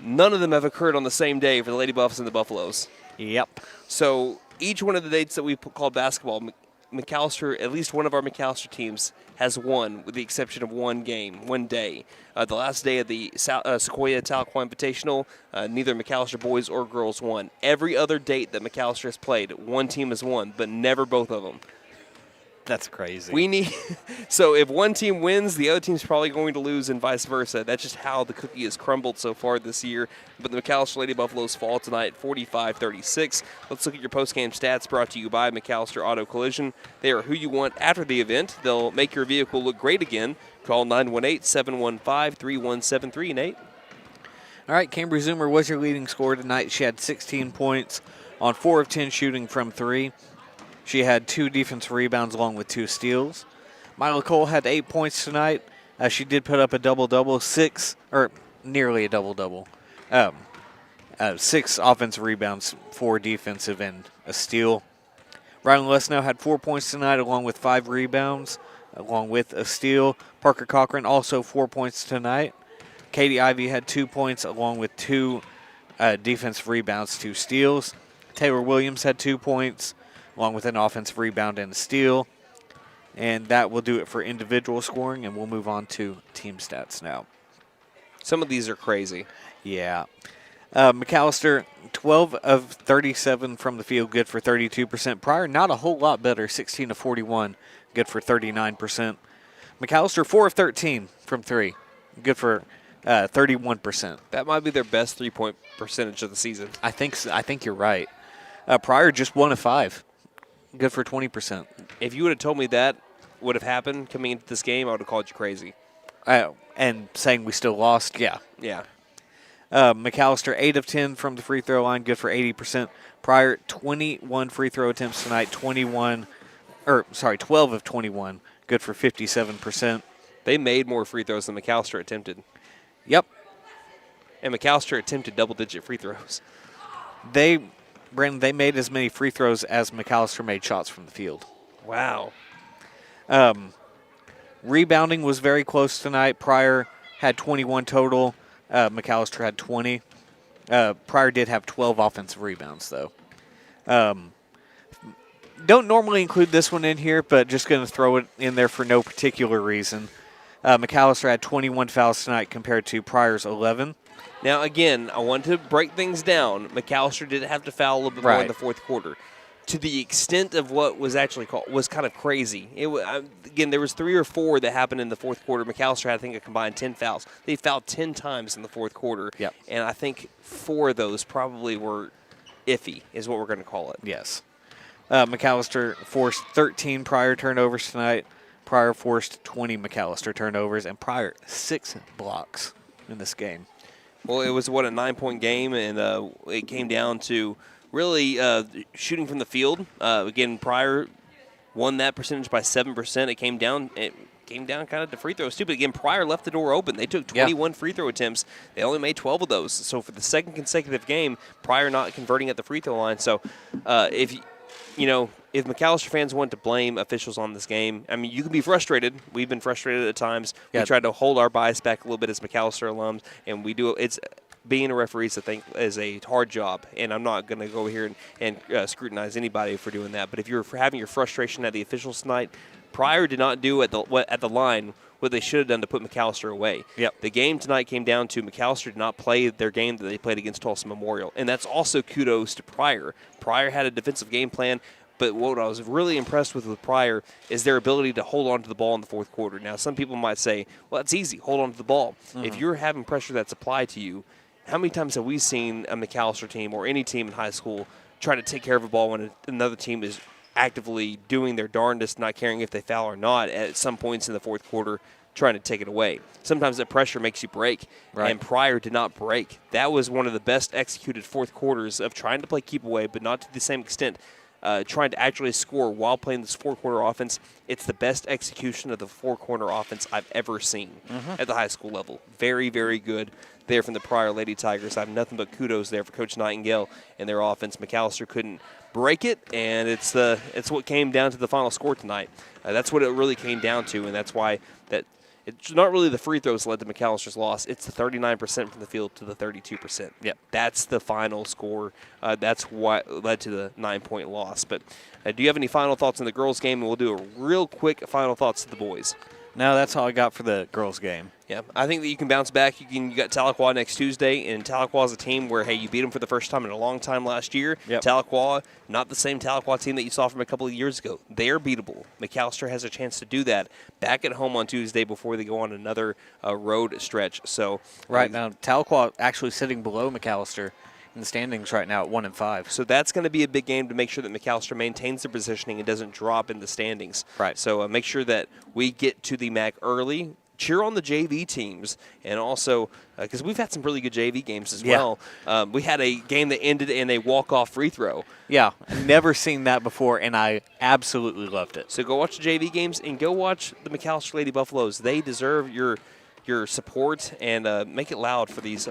None of them have occurred on the same day for the Lady Buffs and the Buffaloes. Yep. So each one of the dates that we called basketball, McAlester, at least one of our McAlester teams, has won, with the exception of one game, one day. The last day of the Sequoia Tahlequah Invitational, neither McAlester boys or girls won. Every other date that McAlester has played, one team has won, but never both of them. That's crazy. So if one team wins, the other team's probably going to lose and vice versa. That's just how the cookie has crumbled so far this year. But the McAlester Lady Buffaloes fall tonight 45-36. Let's look at your postgame stats brought to you by McAlester Auto Collision. They are who you want after the event. They'll make your vehicle look great again. Call 918-715-3173, Nate. All right, Cambry Zoomer was your leading scorer tonight. She had 16 points on 4 of 10 shooting from 3. She had 2 defensive rebounds along with 2 steals. Mila Cole had 8 points tonight. She did put up a double-double, nearly a double-double. 6 offensive rebounds, 4 defensive, and a steal. Rylan Lesno had 4 points tonight along with 5 rebounds, along with a steal. Parker Cochran also 4 points tonight. Katie Ivey had 2 points along with 2 defensive rebounds, 2 steals. Taylor Williams had 2 points, along with an offensive rebound and a steal. And that will do it for individual scoring, and we'll move on to team stats now. Some of these are crazy. Yeah. McAlester, 12 of 37 from the field, good for 32%. Pryor, not a whole lot better, 16 of 41, good for 39%. McAlester, 4 of 13 from 3, good for 31%. That might be their best three-point percentage of the season. I think you're right. Pryor, just 1 of 5. Good for 20%. If you would have told me that would have happened coming into this game, I would have called you crazy. And saying we still lost, yeah. Yeah. McAlester, 8 of 10 from the free throw line, good for 80%. Pryor, 21 free throw attempts tonight, 12 of 21, good for 57%. They made more free throws than McAlester attempted. Yep. And McAlester attempted double-digit free throws. Brandon, they made as many free throws as McAlester made shots from the field. Wow. Rebounding was very close tonight. Pryor had 21 total. McAlester had 20. Pryor did have 12 offensive rebounds, though. Don't normally include this one in here, but just going to throw it in there for no particular reason. McAlester had 21 fouls tonight compared to Pryor's 11. Now, again, I want to break things down. McAlester did have to foul a little bit more in the fourth quarter. To the extent of what was actually called was kind of crazy. Again, there was 3 or 4 that happened in the fourth quarter. McAlester had, I think, a combined 10 fouls. They fouled 10 times in the fourth quarter. Yep. And I think 4 of those probably were iffy, is what we're going to call it. Yes. McAlester forced 13 Pryor turnovers tonight. Pryor forced 20 McAlester turnovers, and Pryor 6 blocks in this game. Well, it was, a 9-point game, and it came down to really shooting from the field. Again, Pryor won that percentage by 7%. It came down kind of to free throws, too. But, again, Pryor left the door open. They took 21 free throw attempts. They only made 12 of those. So, for the second consecutive game, Pryor not converting at the free throw line. So, if McAlester fans want to blame officials on this game, I mean, you can be frustrated. We've been frustrated at times. We tried to hold our bias back a little bit as McAlester alums, and we do. It's being a referee, I think, is a hard job, and I'm not going to go here and scrutinize anybody for doing that. But if you're having your frustration at the officials tonight, Pryor did not do at the line what they should have done to put McAlester away. Yep. The game tonight came down to McAlester did not play their game that they played against Tulsa Memorial, and that's also kudos to Pryor. Pryor had a defensive game plan. But what I was really impressed with Pryor is their ability to hold on to the ball in the fourth quarter. Now, some people might say, well, it's easy, hold on to the ball. Mm-hmm. If you're having pressure that's applied to you, how many times have we seen a McAlester team or any team in high school try to take care of a ball when another team is actively doing their darndest, not caring if they foul or not, at some points in the fourth quarter, trying to take it away? Sometimes that pressure makes you break, and Pryor did not break. That was one of the best executed fourth quarters of trying to play keep away, but not to the same extent. trying to actually score while playing this four-corner offense. It's the best execution of the four-corner offense I've ever seen at the high school level. Very, very good there from the Pryor Lady Tigers. I have nothing but kudos there for Coach Nightingale and their offense. McAlester couldn't break it, and it's what came down to the final score tonight. That's what it really came down to, and that's why that it's not really the free throws that led to McAllister's loss. It's the 39% from the field to the 32%. Yep, that's the final score. That's what led to the 9-point loss. But do you have any final thoughts on the girls' game? And we'll do a real quick final thoughts to the boys. No, that's all I got for the girls' game. Yeah, I think that you can bounce back. You got Tahlequah next Tuesday, and Tahlequah is a team where, hey, you beat them for the first time in a long time last year. Yep. Tahlequah, not the same Tahlequah team that you saw from a couple of years ago. They're beatable. McAlester has a chance to do that back at home on Tuesday before they go on another road stretch. So right now, Tahlequah actually sitting below McAlester in the standings right now at 1-5. So that's going to be a big game to make sure that McAlester maintains their positioning and doesn't drop in the standings. Right. So make sure that we get to the MAC early. Cheer on the JV teams, and also because we've had some really good JV games as well. We had a game that ended in a walk-off free throw. Yeah, I've never seen that before, and I absolutely loved it. So go watch the JV games and go watch the McAlester Lady Buffaloes. They deserve your support, and make it loud for these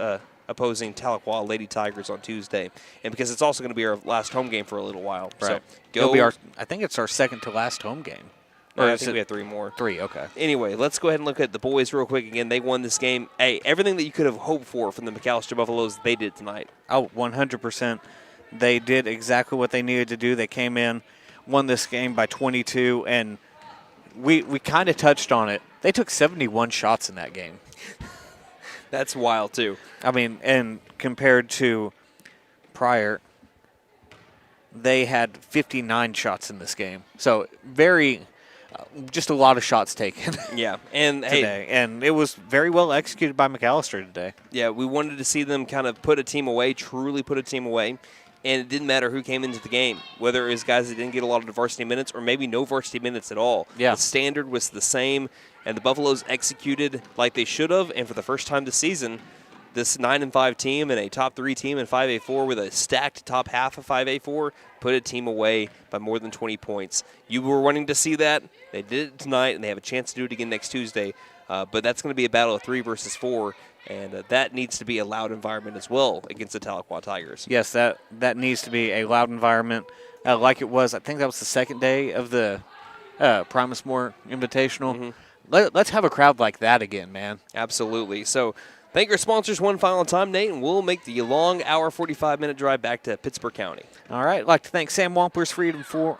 opposing Tahlequah Lady Tigers on Tuesday. And because it's also going to be our last home game for a little while. Right. So go. I think it's our second to last home game. Or I think we have 3 more. 3, okay. Anyway, let's go ahead and look at the boys real quick again. They won this game. Hey, everything that you could have hoped for from the McAlester Buffaloes, they did tonight. Oh, 100%. They did exactly what they needed to do. They came in, won this game by 22, and we kind of touched on it. They took 71 shots in that game. That's wild, too. I mean, and compared to Pryor, they had 59 shots in this game. So just a lot of shots taken. Yeah, and today, and it was very well executed by McAlester today. Yeah, we wanted to see them kind of put a team away, truly put a team away, and it didn't matter who came into the game, whether it was guys that didn't get a lot of varsity minutes or maybe no varsity minutes at all. Yeah. The standard was the same, and the Buffaloes executed like they should have, and for the first time this season, this 9-5 team and a top 3 team in 5A4 with a stacked top half of 5A4 put a team away by more than 20 points. You were wanting to see that. They did it tonight, and they have a chance to do it again next Tuesday. But that's going to be a battle of 3 versus 4, and that needs to be a loud environment as well against the Tahlequah Tigers. Yes, that needs to be a loud environment like it was. I think that was the second day of the Primus Moore Invitational. Mm-hmm. Let's have a crowd like that again, man. Absolutely. So thank our sponsors one final time, Nate, and we'll make the long hour, 45-minute drive back to Pittsburgh County. All right. I'd like to thank Sam Wampler's Freedom Ford,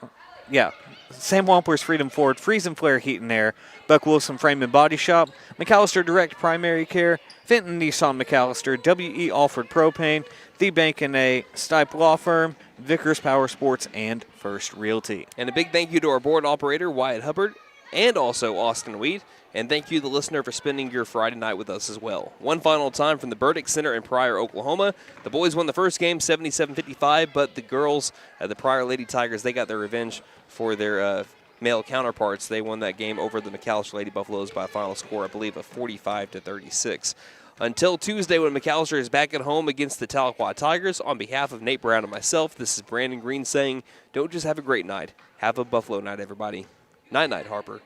Freeze and Flare Heat and Air, Buck Wilson Frame and Body Shop, McAlester Direct Primary Care, Fenton Nissan McAlester, W.E. Alford Propane, The Bank & A, Stipe Law Firm, Vickers Power Sports, and First Realty. And a big thank you to our board operator, Wyatt Hubbard, and also Austin Wheat. And thank you, the listener, for spending your Friday night with us as well. One final time from the Burdick Center in Pryor, Oklahoma. The boys won the first game 77-55, but the girls, the Pryor Lady Tigers, they got their revenge for their male counterparts. They won that game over the McAlester Lady Buffaloes by a final score, I believe, of 45-36. Until Tuesday when McAlester is back at home against the Tahlequah Tigers, on behalf of Nate Brown and myself, this is Brandon Green saying, don't just have a great night. Have a Buffalo night, everybody. Night-night, Harper.